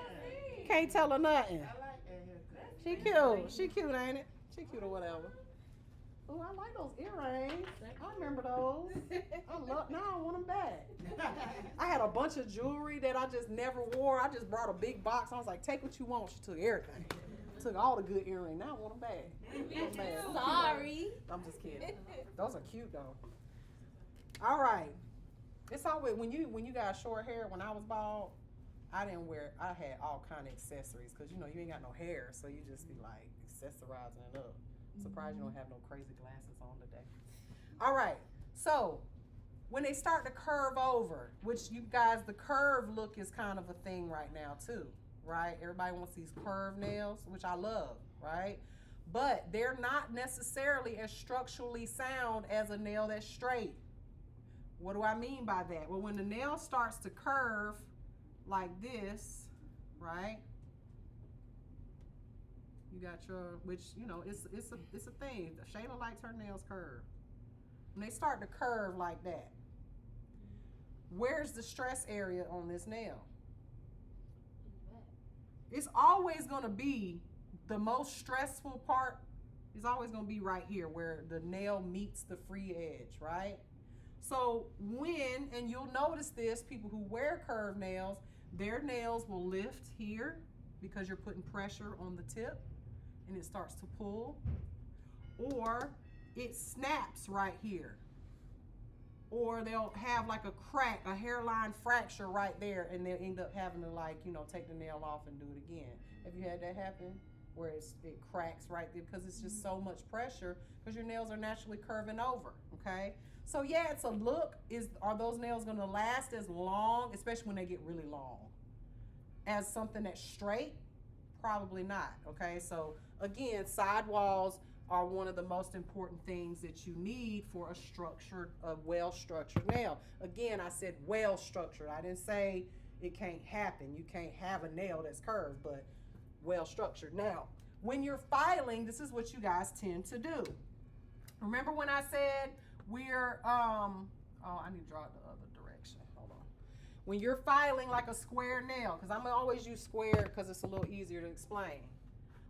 Can't tell her nothing. She cute. She cute, ain't it? She cute or whatever. Oh, I like those earrings. I remember those. Now I want them back. I had a bunch of jewelry that I just never wore. I just brought a big box. I was like, take what you want. She took everything. Took all the good earrings. Now I want them back. Sorry. I'm just kidding. Those are cute though. All right. It's always when you got short hair. When I was bald, I had all kind of accessories because you ain't got no hair, so you just be like accessorizing it up. Surprised you don't have no crazy glasses on today. All right, so when they start to curve over, which you guys, the curve look is kind of a thing right now too, right? Everybody wants these curved nails, which I love, right? But they're not necessarily as structurally sound as a nail that's straight. What do I mean by that? Well, when the nail starts to curve like this, right? You got your, which it's a thing. Shayla likes her nails curved. When they start to curve like that, where's the stress area on this nail? It's always going to be the most stressful part. Is always going to be right here where the nail meets the free edge, right? So and you'll notice this, people who wear curved nails, their nails will lift here because you're putting pressure on the tip. And it starts to pull, or it snaps right here, or they'll have like a crack, a hairline fracture right there, and they'll end up having to take the nail off and do it again. Have you had that happen where it cracks right there because it's just so much pressure because your nails are naturally curving over? Okay, so yeah, it's a look. Are those nails going to last as long, especially when they get really long? as something that's straight? Probably not, okay? So again, sidewalls are one of the most important things that you need for a well-structured nail. Again, I said well-structured. I didn't say it can't happen. You can't have a nail that's curved, but well-structured. Now, when you're filing, this is what you guys tend to do. Remember when I said we're, oh, I need to draw it the other direction. Hold on. When you're filing like a square nail, because I'm gonna always use square because it's a little easier to explain.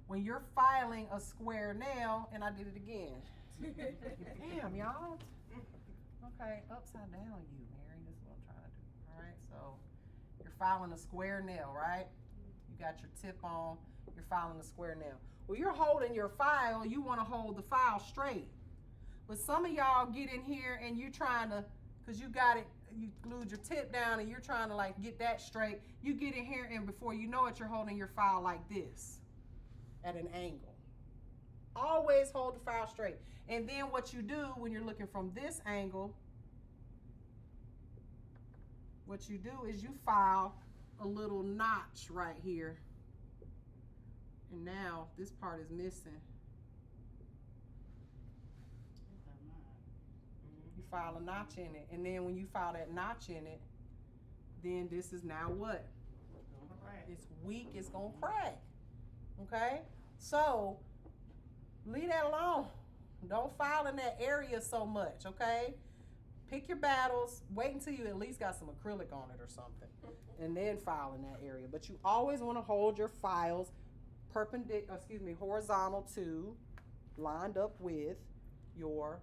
When you're filing a square nail, and I did it again. Damn, y'all. Okay, upside down you, Mary. This is what I'm trying to do. All right, so you're filing a square nail, right? You got your tip on, you're filing a square nail. Well, you're holding your file, you want to hold the file straight. But some of y'all get in here and you're trying to, because you got it, you glued your tip down and you're trying to like get that straight. You get in here and before you know it, you're holding your file like this at an angle. Always hold the file straight. And then what you do when you're looking from this angle, what you do is you file a little notch right here. And now this part is missing. You file a notch in it. And then when you file that notch in it, then this is now what? It's weak, it's gonna crack. Okay? So leave that alone. Don't file in that area so much, okay? Pick your battles. Wait until you at least got some acrylic on it or something. And then file in that area. But you always want to hold your files horizontal to, lined up with your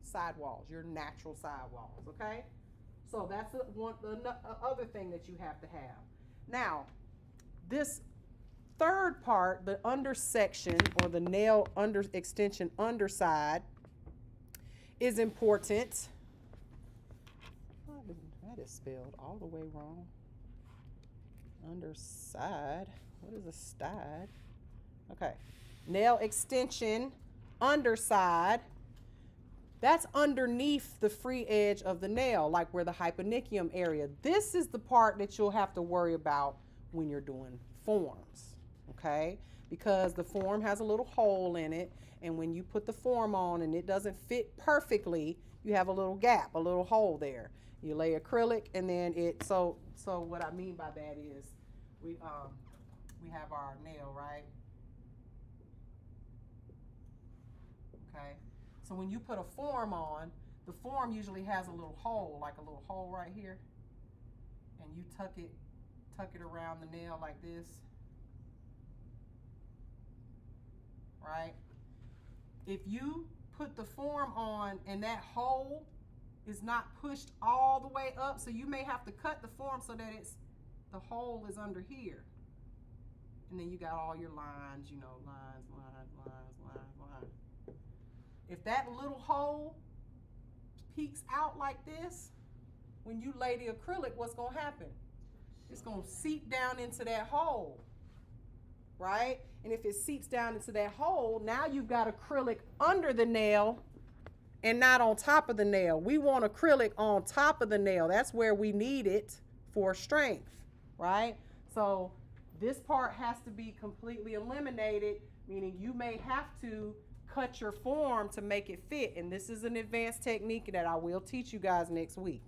sidewalls, your natural sidewalls, okay? So that's the other thing that you have to have. Now, this third part, the undersection or the nail under extension underside is important. That is spelled all the way wrong. Underside. What is a side? Okay. Nail extension underside. That's underneath the free edge of the nail, like where the hyponychium area. This is the part that you'll have to worry about when you're doing forms, okay? Because the form has a little hole in it, and when you put the form on and it doesn't fit perfectly, you have a little gap, a little hole there. You lay acrylic, and then so what I mean by that is we have our nail, right? Okay. So when you put a form on, the form usually has a little hole, like a little hole right here. And you tuck it around the nail like this. Right? If you put the form on and that hole is not pushed all the way up, so you may have to cut the form so that the hole is under here. And then you got all your lines, you know, lines. If that little hole peeks out like this, when you lay the acrylic, what's gonna happen? It's gonna seep down into that hole, right? And if it seeps down into that hole, now you've got acrylic under the nail and not on top of the nail. We want acrylic on top of the nail. That's where we need it for strength, right? So this part has to be completely eliminated, meaning you may have to cut your form to make it fit. And this is an advanced technique that I will teach you guys next week,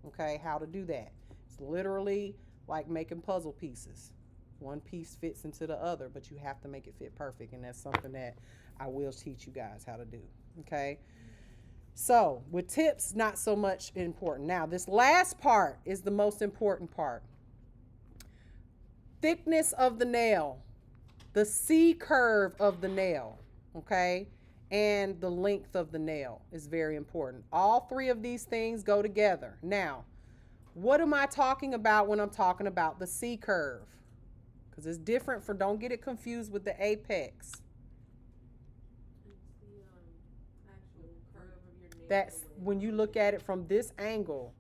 okay, how to do that. It's literally like making puzzle pieces. One piece fits into the other, but you have to make it fit perfect, and that's something that I will teach you guys how to do, okay? So with tips, not so much important. Now, this last part is the most important part. Thickness of the nail, the C curve of the nail, okay? And the length of the nail is very important. All three of these things go together. Now, what am I talking about when I'm talking about the C curve? Because it's different don't get it confused with the apex. It's the actual curve of your nail. That's when you look at it from this angle,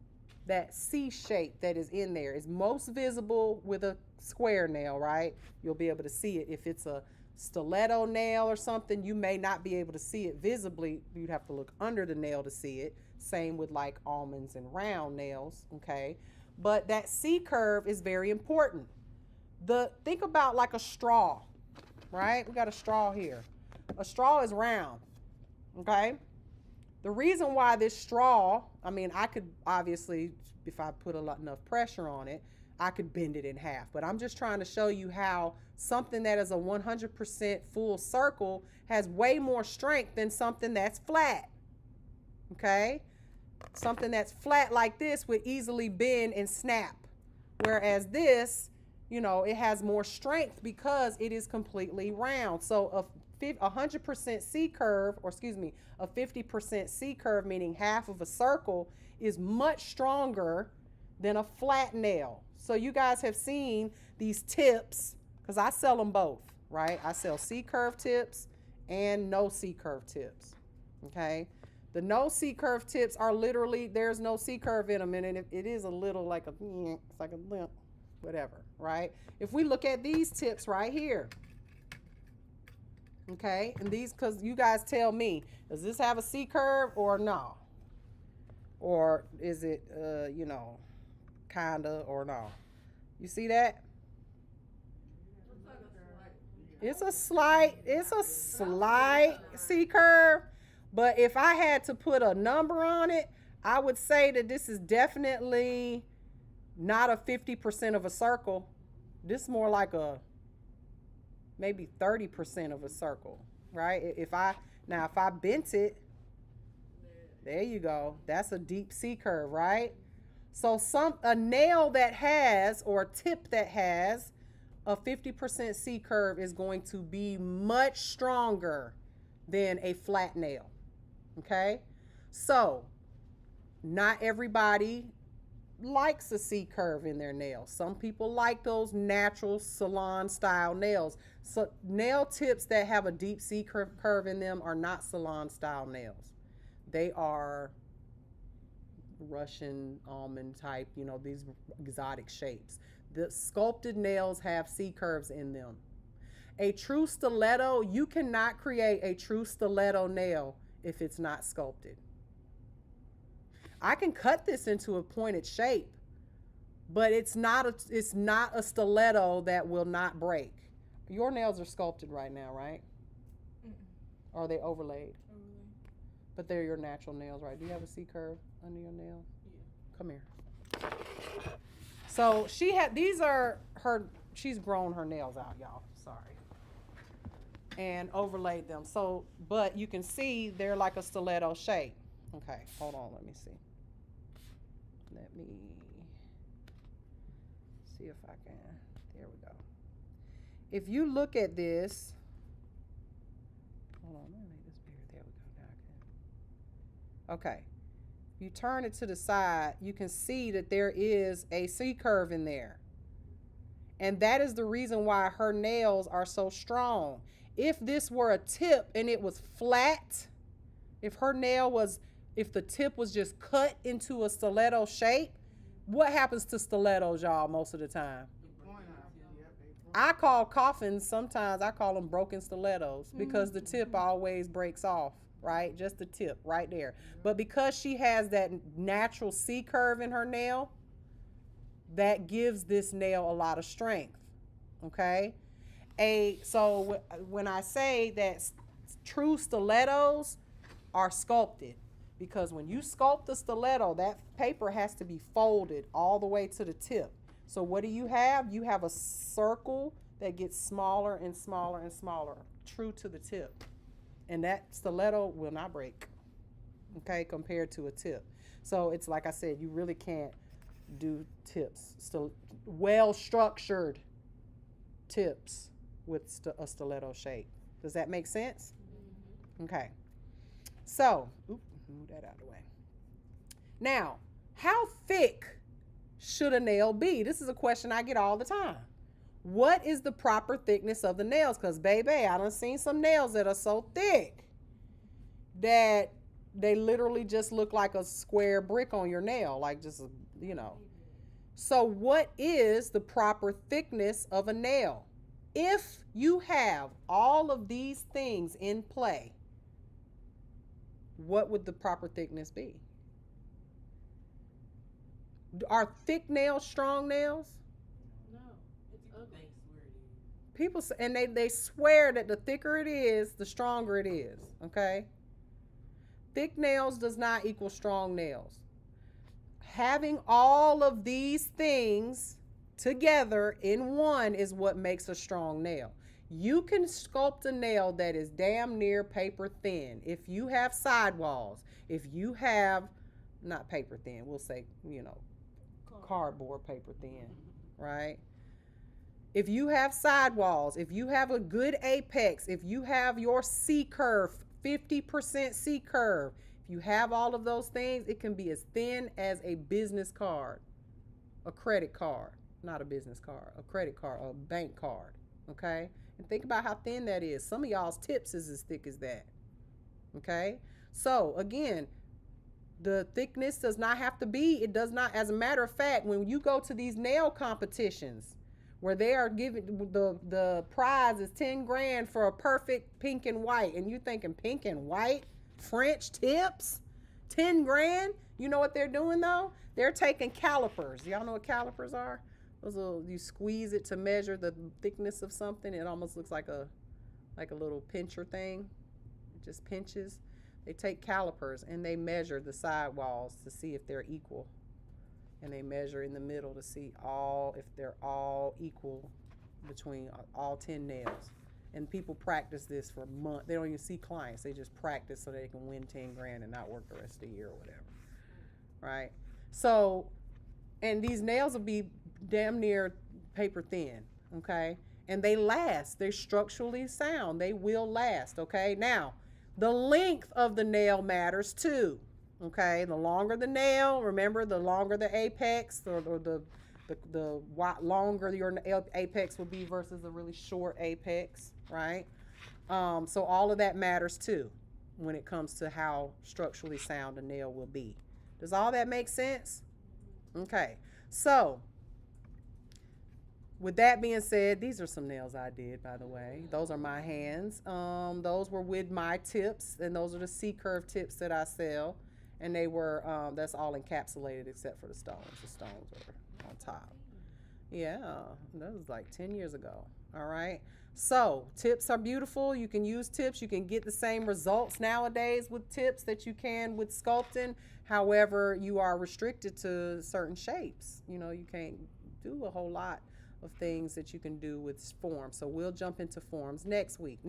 that C shape that is in there is most visible with a square nail, right? You'll be able to see it. If it's a stiletto nail or something, you may not be able to see it visibly. You'd have to look under the nail to see it. Same with like almonds and round nails, okay? But that C curve is very important Think about like a straw, right? We got a straw here. A straw is round, okay? The reason why this straw, I mean, I could obviously, if I put enough pressure on it, I could bend it in half. But I'm just trying to show you how something that is a 100% full circle has way more strength than something that's flat, okay? Something that's flat like this would easily bend and snap. Whereas this, you know, it has more strength because it is completely round. So a 100% C curve, or excuse me, a 50% C curve, meaning half of a circle, is much stronger than a flat nail. So you guys have seen these tips, because I sell them both, right? I sell C curve tips and no C curve tips, okay? The no C curve tips are literally, there's no C curve in them, and it is a little like it's like a limp, whatever, right? If we look at these tips right here, okay, and these, because you guys tell me, does this have a C curve or no? Or is it, you know, kinda or no? You see that? It's a slight C curve. But if I had to put a number on it, I would say that this is definitely not a 50% of a circle. This is more like a maybe 30% of a circle, right? If I bent it, there you go. That's a deep C curve, right? So a nail that has, or a tip that has a 50% C curve is going to be much stronger than a flat nail. Okay? So, not everybody likes a C curve in their nails. Some people like those natural salon style nails. So, nail tips that have a deep C curve in them are not salon style nails. They are Russian almond type, you know, these exotic shapes. The sculpted nails have C curves in them. A true stiletto, you cannot create a true stiletto nail if it's not sculpted. I can cut this into a pointed shape, but it's not a stiletto that will not break. Your nails are sculpted right now, right? Or are they overlaid? But they're your natural nails, right? Do you have a C curve under your nail? Yeah. Come here. So she's grown her nails out, y'all. Sorry. And overlaid them. So, but you can see they're like a stiletto shape. Okay, hold on, let me see. Let me see if I can. There we go. If you look at this, hold on, let me make this bigger. There we go. Now I can. Okay. You turn it to the side, you can see that there is a C curve in there. And that is the reason why her nails are so strong. If this were a tip and it was flat, if the tip was just cut into a stiletto shape, what happens to stilettos, y'all, most of the time? I call coffins, sometimes I call them broken stilettos because the tip always breaks off, right? Just the tip right there. But because she has that natural C curve in her nail, that gives this nail a lot of strength, okay? So when I say that true stilettos are sculpted, because when you sculpt the stiletto, that paper has to be folded all the way to the tip. So what do you have? You have a circle that gets smaller and smaller and smaller, true to the tip. And that stiletto will not break, okay, compared to a tip. So it's like I said, you really can't do tips, well-structured tips with a stiletto shape. Does that make sense? Mm-hmm. Okay. So, move that out of the way. Now, how thick should a nail be? This is a question I get all the time. What is the proper thickness of the nails? Because, baby, I done seen some nails that are so thick that they literally just look like a square brick on your nail, like just, you know. So what is the proper thickness of a nail? If you have all of these things in play, what would the proper thickness be? Are thick nails strong nails? No, it's ugly. people and they swear that the thicker it is, the stronger it is. Okay. Thick nails does not equal strong nails. Having all of these things together in one is what makes a strong nail. You can sculpt a nail that is damn near paper thin. If you have sidewalls, if you have, not paper thin, we'll say, cardboard paper thin, right? If you have sidewalls, if you have a good apex, if you have your C curve, 50% C curve, if you have all of those things, it can be as thin as a business card, a credit card, not a business card, a credit card, a bank card, okay? And think about how thin that is. Some of y'all's tips is as thick as that, okay? So, again, the thickness does not have to be, it does not, as a matter of fact, when you go to these nail competitions where they are giving, the prize is 10 grand for a perfect pink and white, and you thinking pink and white French tips, 10 grand? You know what they're doing though? They're taking calipers. Y'all know what calipers are? Those little, you squeeze it to measure the thickness of something. It almost looks like a little pincher thing. It just pinches. They take calipers and they measure the sidewalls to see if they're equal. And they measure in the middle to see if they're all equal between all 10 nails. And people practice this for months. They don't even see clients. They just practice so they can win 10 grand and not work the rest of the year or whatever. Right? So, and these nails will be damn near paper thin, okay? And they last. They're structurally sound. They will last, okay? Now, the length of the nail matters too, okay? The longer the nail, remember, the longer the apex or the longer your apex will be versus a really short apex, right? So all of that matters too when it comes to how structurally sound a nail will be. Does all that make sense? Okay, so with that being said, these are some nails I did, by the way. Those are my hands. Those were with my tips, and those are the C-curve tips that I sell. And they were, that's all encapsulated except for the stones. The stones are on top. Yeah, that was like 10 years ago. All right. So tips are beautiful. You can use tips. You can get the same results nowadays with tips that you can with sculpting. However, you are restricted to certain shapes. You know, you can't do a whole lot of things that you can do with forms. So we'll jump into forms next week.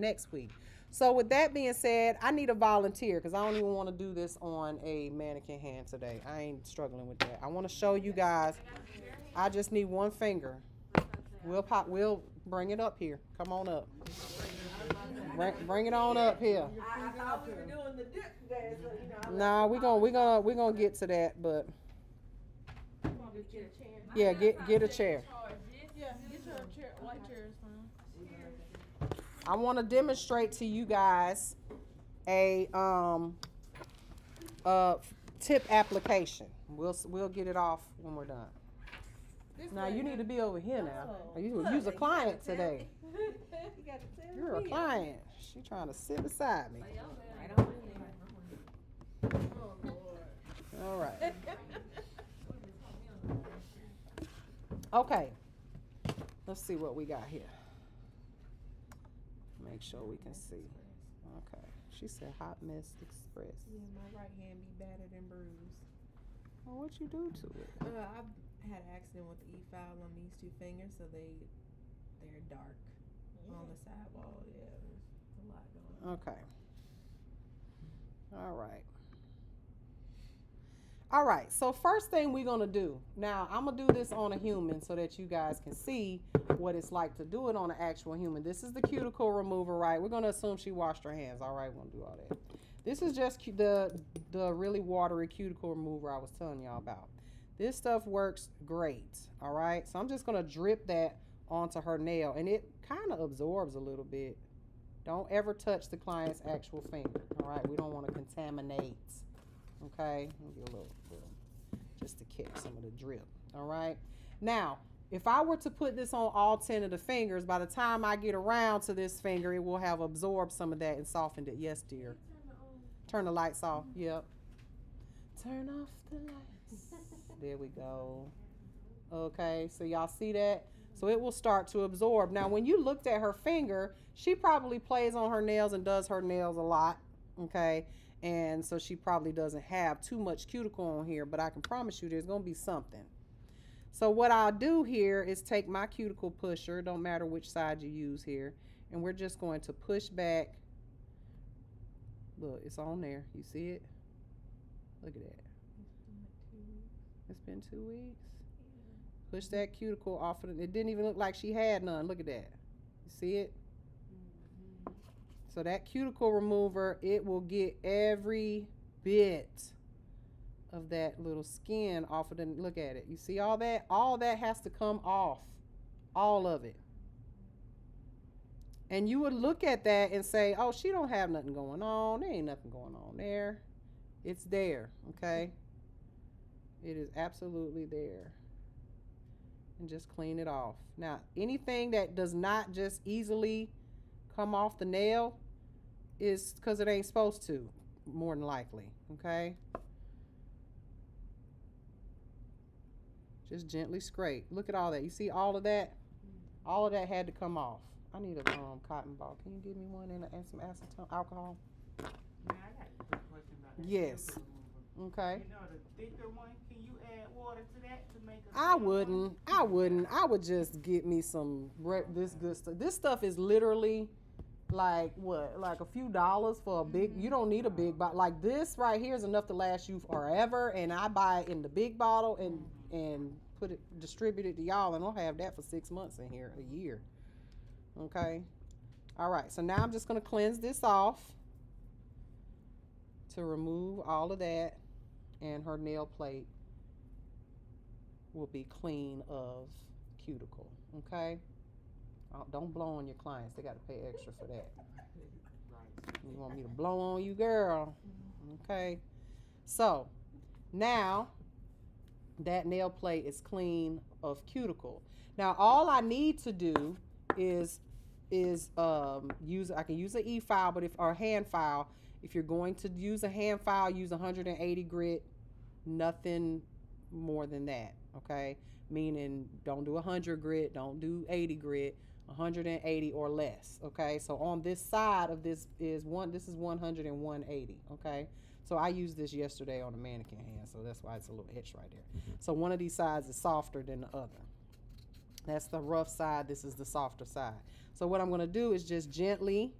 So with that being said, I need a volunteer because I don't even want to do this on a mannequin hand today. I ain't struggling with that. I want to show you guys. I just need one finger. We'll bring it up here. Come on up. Bring it on up here. I thought we were doing the dip today, so Nah, we're gonna get to that, but yeah, get a chair. Yeah, get your chair, white chair is fine. I want to demonstrate to you guys a tip application. We'll get it off when we're done. Now you need to be over here now. You's a client today. You're a client. She trying to sit beside me. All right. Okay. Let's see what we got here. Make sure we can see. Okay. She said Hot Mess Express. Yeah, my right hand be battered and bruised. Well, what you do to it? I had an accident with the E-file on these two fingers, so they're dark on the sidewall. Yeah, there's a lot going on. Okay. All right. So first thing we're going to do. Now, I'm going to do this on a human so that you guys can see what it's like to do it on an actual human. This is the cuticle remover, right? We're going to assume she washed her hands. All right, we're going to do all that. This is just the really watery cuticle remover I was telling y'all about. This stuff works great, all right? So I'm just going to drip that onto her nail, and it kind of absorbs a little bit. Don't ever touch the client's actual finger, all right? We don't want to contaminate, okay? Let me get a little, just to catch some of the drip, all right? Now, if I were to put this on all 10 of the fingers, by the time I get around to this finger, it will have absorbed some of that and softened it. Yes, dear. Turn the lights off. Yep. Turn off the lights. There we go. Okay, so y'all see that? So it will start to absorb. Now, when you looked at her finger, she probably plays on her nails and does her nails a lot, okay? And so she probably doesn't have too much cuticle on here, but I can promise you there's going to be something. So what I'll do here is take my cuticle pusher, don't matter which side you use here, and we're just going to push back. Look, it's on there. You see it? Look at that. It's been 2 weeks. Push that cuticle off of it. It didn't even look like she had none. Look at that. You see it? So that cuticle remover, it will get every bit of that little skin off of the, look at it. You see all that? All that has to come off. All of it. And you would look at that and say, oh, she don't have nothing going on. There ain't nothing going on there. It's there, okay? It is absolutely there. And just clean it off. Now, anything that does not just easily come off the nail is because it ain't supposed to, more than likely, okay? Just gently scrape. Look at all that. You see all of that? All of that had to come off. I need a cotton ball. Can you give me one and some acetone alcohol? Yeah, I got a quick question about that. Yes. cuticle remover. Okay. You know, the thicker one, can you add water to that to make a I thinner wouldn't. one? I wouldn't. I would just get me some this good stuff. This stuff is literally like what? Like a few dollars for a big. You don't need a big bottle. Like this right here is enough to last you forever. And I buy it in the big bottle and put it, distribute it to y'all, and I'll have that for 6 months in here, a year. Okay. All right. So now I'm just gonna cleanse this off to remove all of that, and her nail plate will be clean of cuticle. Okay. Don't blow on your clients. They got to pay extra for that. You want me to blow on you, girl? Okay. So now that nail plate is clean of cuticle. Now all I need to do is use, I can use an e-file, but or a hand file. If you're going to use a hand file, use 180 grit, nothing more than that, okay? Meaning don't do 100 grit, don't do 80 grit, 180 or less, okay? So on this side of this is 100 and 180, okay? So I used this yesterday on a mannequin hand, so that's why it's a little itch right there. So one of these sides is softer than the other. That's the rough side, this is the softer side. So what I'm gonna do is just gently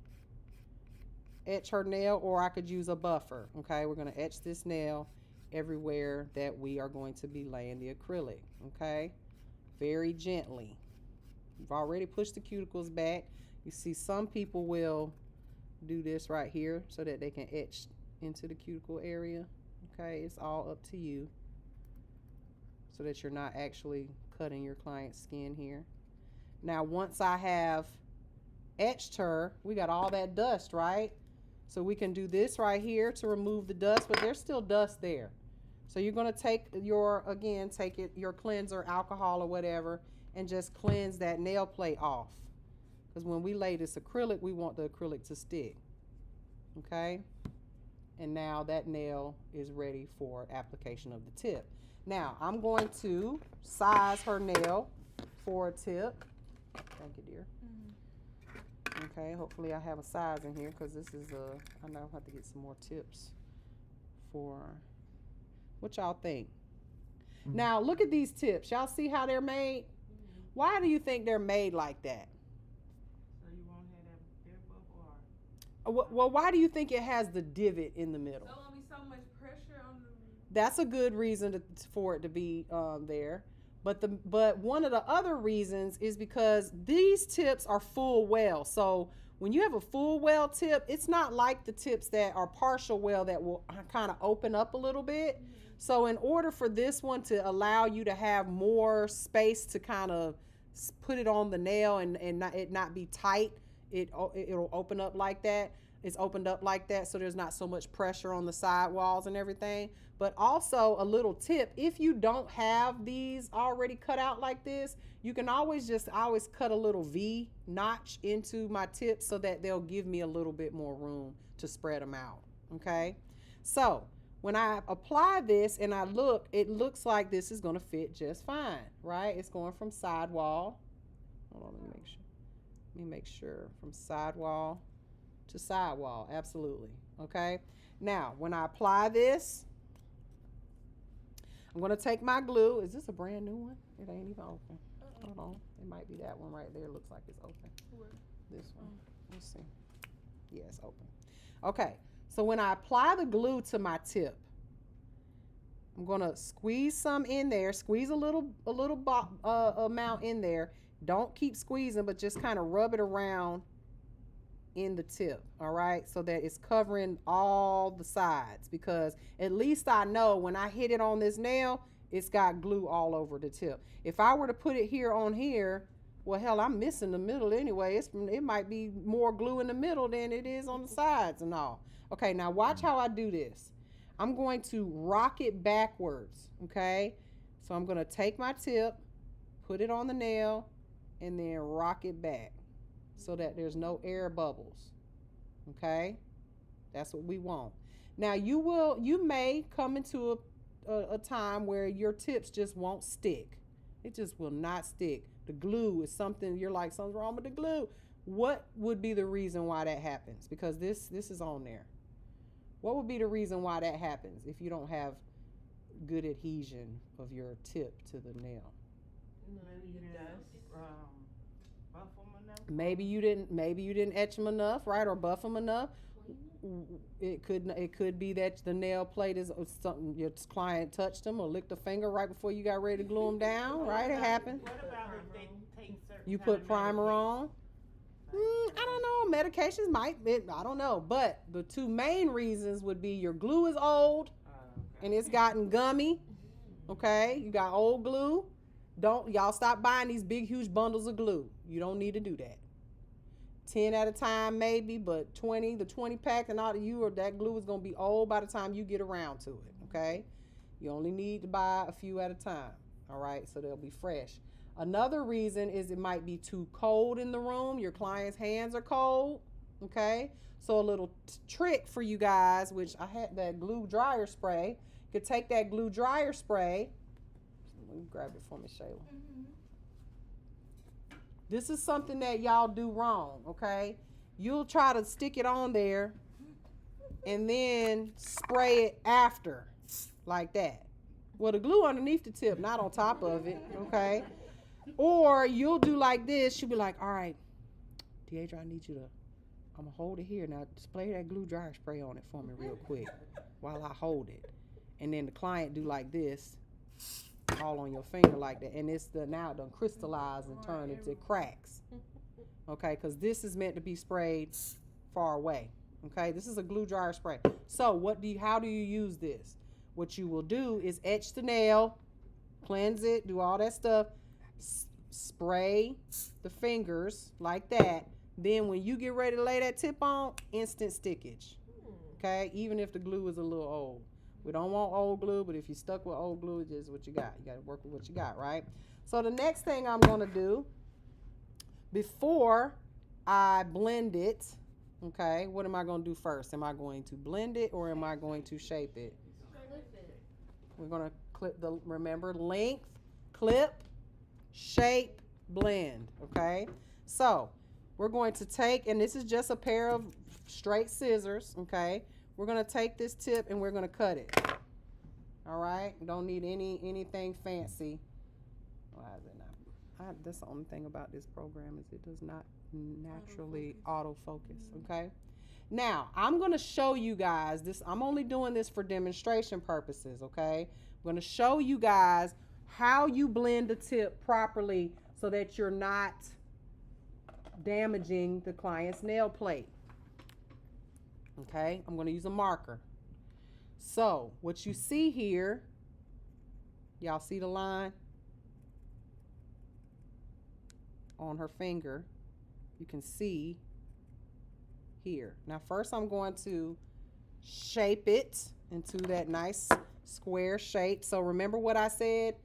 etch her nail, or I could use a buffer, okay? We're gonna etch this nail everywhere that we are going to be laying the acrylic, okay? Very gently. You've already pushed the cuticles back. You see some people will do this right here so that they can etch into the cuticle area, okay? It's all up to you so that you're not actually cutting your client's skin here. Now once I have etched her, we got all that dust, right? So we can do this right here to remove the dust, but there's still dust there. So you're gonna take your cleanser, alcohol or whatever, and just cleanse that nail plate off. Because when we lay this acrylic, we want the acrylic to stick, okay? And now that nail is ready for application of the tip. Now I'm going to size her nail for a tip. Thank you, dear. Okay, hopefully I have a size in here because this is I know I'll have to get some more tips for what y'all think. Now look at these tips. Y'all see how they're made? Why do you think they're made like that? So you won't have that air bubble or? Well, why do you think it has the divot in the middle? There won't be so much pressure on the. That's a good reason for it to be there. But one of the other reasons is because these tips are full well. So when you have a full well tip, it's not like the tips that are partial well that will kind of open up a little bit. So in order for this one to allow you to have more space to kind of put it on the nail and not be tight, it'll open up like that. It's opened up like that, so there's not so much pressure on the side walls and everything. But also a little tip, if you don't have these already cut out like this, you can always cut a little V notch into my tips so that they'll give me a little bit more room to spread them out, okay? So when I apply this and I look, it looks like this is gonna fit just fine, right? It's going from side wall Hold on, let me make sure. Let me make sure from sidewall to sidewall. Absolutely. Okay. Now, when I apply this, I'm going to take my glue. Is this a brand new one? It ain't even open. Hold on. It might be that one right there. Looks like it's open. This one. Let's see. Yeah, it's open. Okay. So when I apply the glue to my tip, I'm going to squeeze some in there. Squeeze a little amount in there. Don't keep squeezing, but just kind of rub it around in the tip, all right, so that it's covering all the sides, because at least I know when I hit it on this nail, it's got glue all over the tip. If I were to put it here on here, well, hell, I'm missing the middle anyway. It might be more glue in the middle than it is on the sides and all. Okay, now watch how I do this. I'm going to rock it backwards, okay? So I'm going to take my tip, put it on the nail, and then rock it back so that there's no air bubbles, okay? That's what we want. Now you may come into a time where your tips just won't stick. It just will not stick. The glue is something, you're like, something's wrong with the glue. What would be the reason why that happens? Because this is on there. What would be the reason why that happens if you don't have good adhesion of your tip to the nail? Maybe you didn't buff them enough. Maybe you didn't etch them enough, right, or buff them enough. It could be that the nail plate is something your client touched them or licked a finger right before you got ready to glue them down, right? It happens. What about if they take certain You kind put of primer medication? on. I don't know. Medications I don't know. But the two main reasons would be your glue is old and it's gotten gummy. Okay, you got old glue. Y'all stop buying these big huge bundles of glue. You don't need to do that. 10 at a time maybe, but the 20 pack and all of that glue is going to be old by the time you get around to it, okay? You only need to buy a few at a time, all right? So they'll be fresh. Another reason is it might be too cold in the room. Your client's hands are cold, okay? So a little trick for you guys, which I had that glue dryer spray. You could take that glue dryer spray. Let me grab it for me, Shayla. This is something that y'all do wrong, okay? You'll try to stick it on there and then spray it after, like that. Well, the glue underneath the tip, not on top of it, okay? Or you'll do like this. You'll be like, all right, Deidre, I'm going to hold it here. Now, spray that glue dryer spray on it for me real quick while I hold it. And then the client do like this, all on your finger like that, and it's now done crystallized and turned into cracks, okay, because this is meant to be sprayed far away, okay? This is a glue dryer spray. So how do you use this? What you will do is etch the nail, cleanse it, do all that stuff, spray the fingers like that. Then when you get ready to lay that tip on, instant stickage, okay, even if the glue is a little old. We don't want old glue, but if you're stuck with old glue, it's just what you got. You got to work with what you got, right? So the next thing I'm going to do, before I blend it, okay, what am I going to do first? Am I going to blend it or am I going to shape it? We're going to remember, length, clip, shape, blend, okay? So we're going to take, and this is just a pair of straight scissors, okay? We're going to take this tip and we're going to cut it. All right? Don't need anything fancy. Why is it not? That's the only thing about this program is it does not naturally autofocus, okay? Now, I'm going to show you guys this. I'm only doing this for demonstration purposes, okay? I'm going to show you guys how you blend the tip properly so that you're not damaging the client's nail plate. Okay, I'm going to use a marker. So what you see here, y'all see the line on her finger? You can see here. Now first I'm going to shape it into that nice square shape. So remember what I said,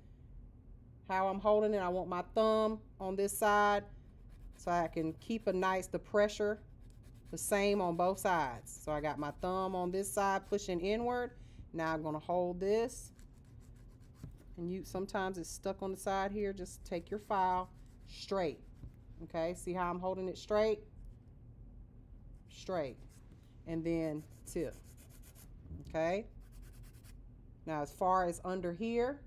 how I'm holding it. I want my thumb on this side so I can keep the pressure the same on both sides. So I got my thumb on this side pushing inward. Now I'm going to hold this, and sometimes it's stuck on the side here. Just take your file straight. Okay, see how I'm holding it straight? Straight. And then tip. Okay. Now as far as under here,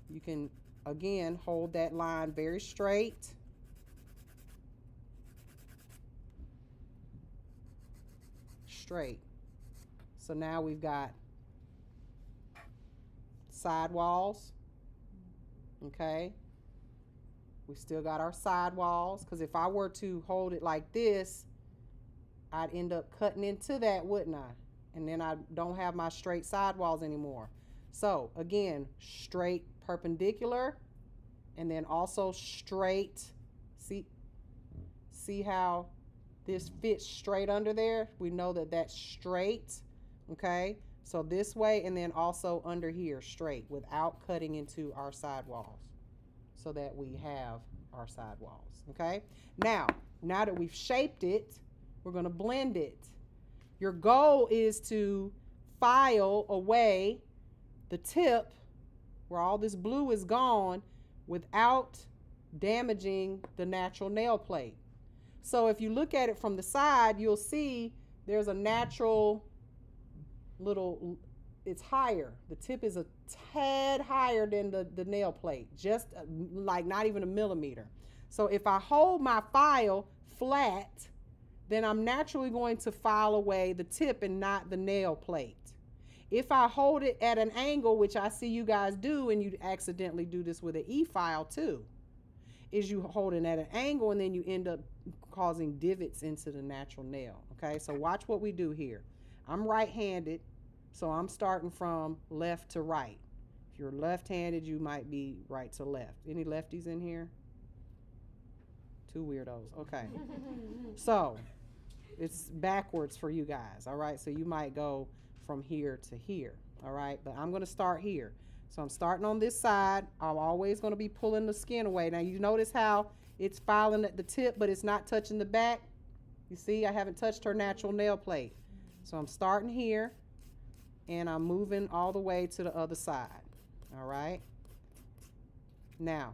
you can again hold that line very straight. Straight. So now we've got sidewalls. Okay. We still got our sidewalls, because if I were to hold it like this, I'd end up cutting into that, wouldn't I? And then I don't have my straight sidewalls anymore. So again, straight perpendicular, and then also straight. See how this fits straight under there? We know that that's straight. Okay, so this way, and then also under here straight without cutting into our sidewalls, so that we have our sidewalls. Okay, now that we've shaped it, we're going to blend it. Your goal is to file away the tip where all this blue is gone without damaging the natural nail plate. So if you look at it from the side, you'll see there's a natural little, it's higher. The tip is a tad higher than the nail plate, just like not even a millimeter. So if I hold my file flat, then I'm naturally going to file away the tip and not the nail plate. If I hold it at an angle, which I see you guys do, and you accidentally do this with an E-file too, is you hold it at an angle and then you end up causing divots into the natural nail. Okay, so watch what we do here. I'm right-handed, so I'm starting from left to right. If you're left-handed, you might be right to left. Any lefties in here? Two weirdos. Okay. So it's backwards for you guys. All right, so you might go from here to here. All right, but I'm going to start here. So I'm starting on this side. I'm always going to be pulling the skin away. Now you notice how it's filing at the tip, but it's not touching the back. You see, I haven't touched her natural nail plate. So I'm starting here, and I'm moving all the way to the other side. All right. Now,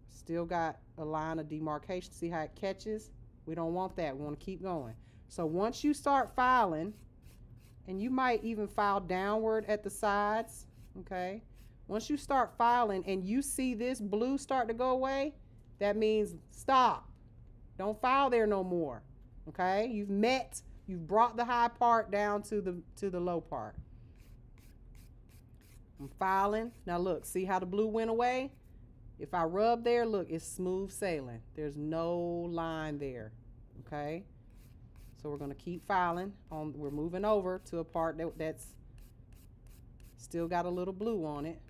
still got a line of demarcation. See how it catches? We don't want that. We want to keep going. So once you start filing, and you might even file downward at the sides, okay? Once you start filing and you see this blue start to go away, that means stop. Don't file there no more, okay? You've brought the high part down to the low part. I'm filing. Now look, see how the blue went away? If I rub there, look, it's smooth sailing. There's no line there, okay? So we're going to keep filing. We're moving over to a part that's still got a little blue on it.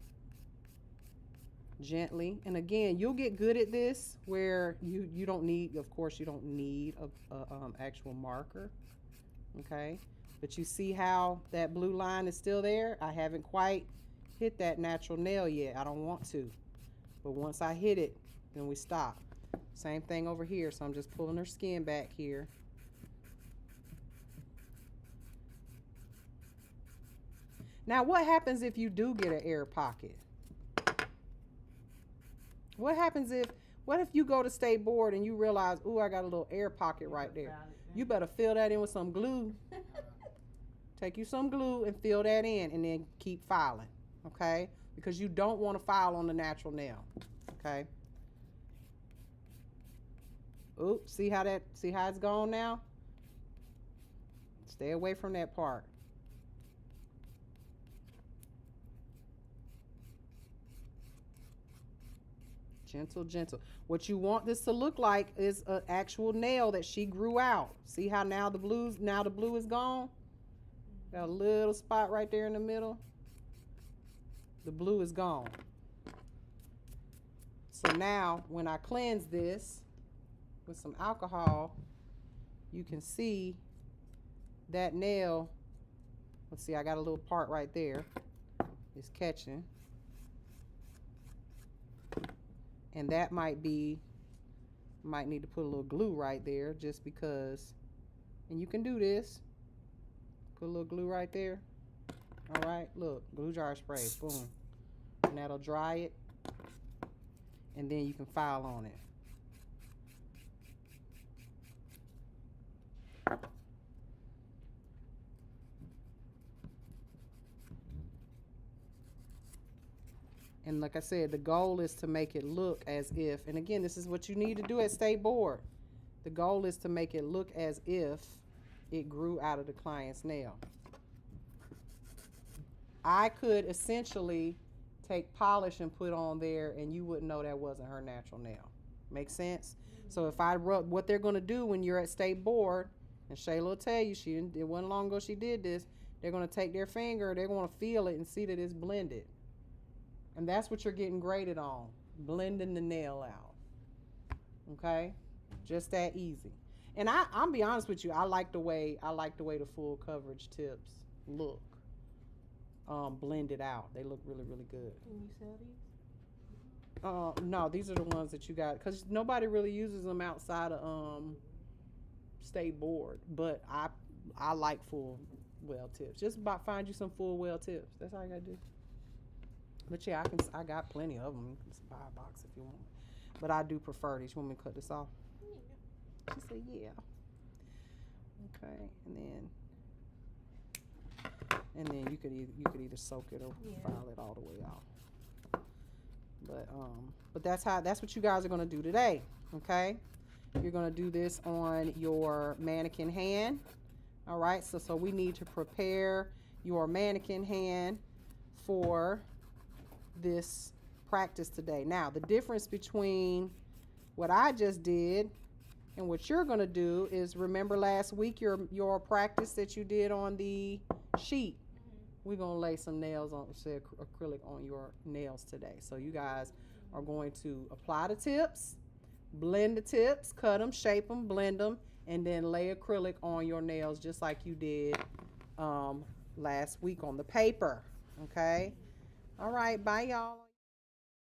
Gently. And again, you'll get good at this where you don't need, of course, you don't need a actual marker, okay? But you see how that blue line is still there? I haven't quite hit that natural nail yet. I don't want to. But once I hit it, then we stop. Same thing over here. So I'm just pulling her skin back here. Now, what happens if you do get an air pocket? What if you go to state board and you realize, ooh, I got a little air pocket right there. You better fill that in with some glue. Take you some glue and fill that in, and then keep filing, okay? Because you don't want to file on the natural nail, okay? Oops, see how it's gone now? Stay away from that part. Gentle, gentle. What you want this to look like is an actual nail that she grew out. See how now the blue is gone? Got a little spot right there in the middle. The blue is gone. So now when I cleanse this with some alcohol, you can see that nail. Let's see, I got a little part right there. It's catching. And that might need to put a little glue right there just because, and you can do this. Put a little glue right there. All right, look, glue jar spray, boom. And that'll dry it. And then you can file on it. And like I said, the goal is to make it look as if, and again, this is what you need to do at state board. The goal is to make it look as if it grew out of the client's nail. I could essentially take polish and put on there and you wouldn't know that wasn't her natural nail. Make sense? So if I rub, what they're going to do when you're at state board, and Shayla will tell you, it wasn't long ago she did this, they're going to take their finger, they're going to feel it and see that it's blended. And that's what you're getting graded on, blending the nail out. Okay? Just that easy. And I'll be honest with you, I like the way the full coverage tips look. Blended out. They look really, really good. Can you sell these? No, these are the ones that you got, because nobody really uses them outside of state board. But I like full well tips. Just about find you some full well tips. That's all you gotta do. But yeah, I got plenty of them. You can just buy a box if you want. But I do prefer these. You want me to cut this off? She said, yeah. Okay, and then you could either soak it or file it all the way off. But that's what you guys are gonna do today. Okay, you're gonna do this on your mannequin hand. All right, so we need to prepare your mannequin hand for this practice today. Now, the difference between what I just did and what you're gonna do is, remember last week your practice that you did on the sheet. We're gonna lay some nails on, say acrylic on your nails today. So you guys are going to apply the tips, blend the tips, cut them, shape them, blend them, and then lay acrylic on your nails just like you did last week on the paper. Okay? All right, bye y'all.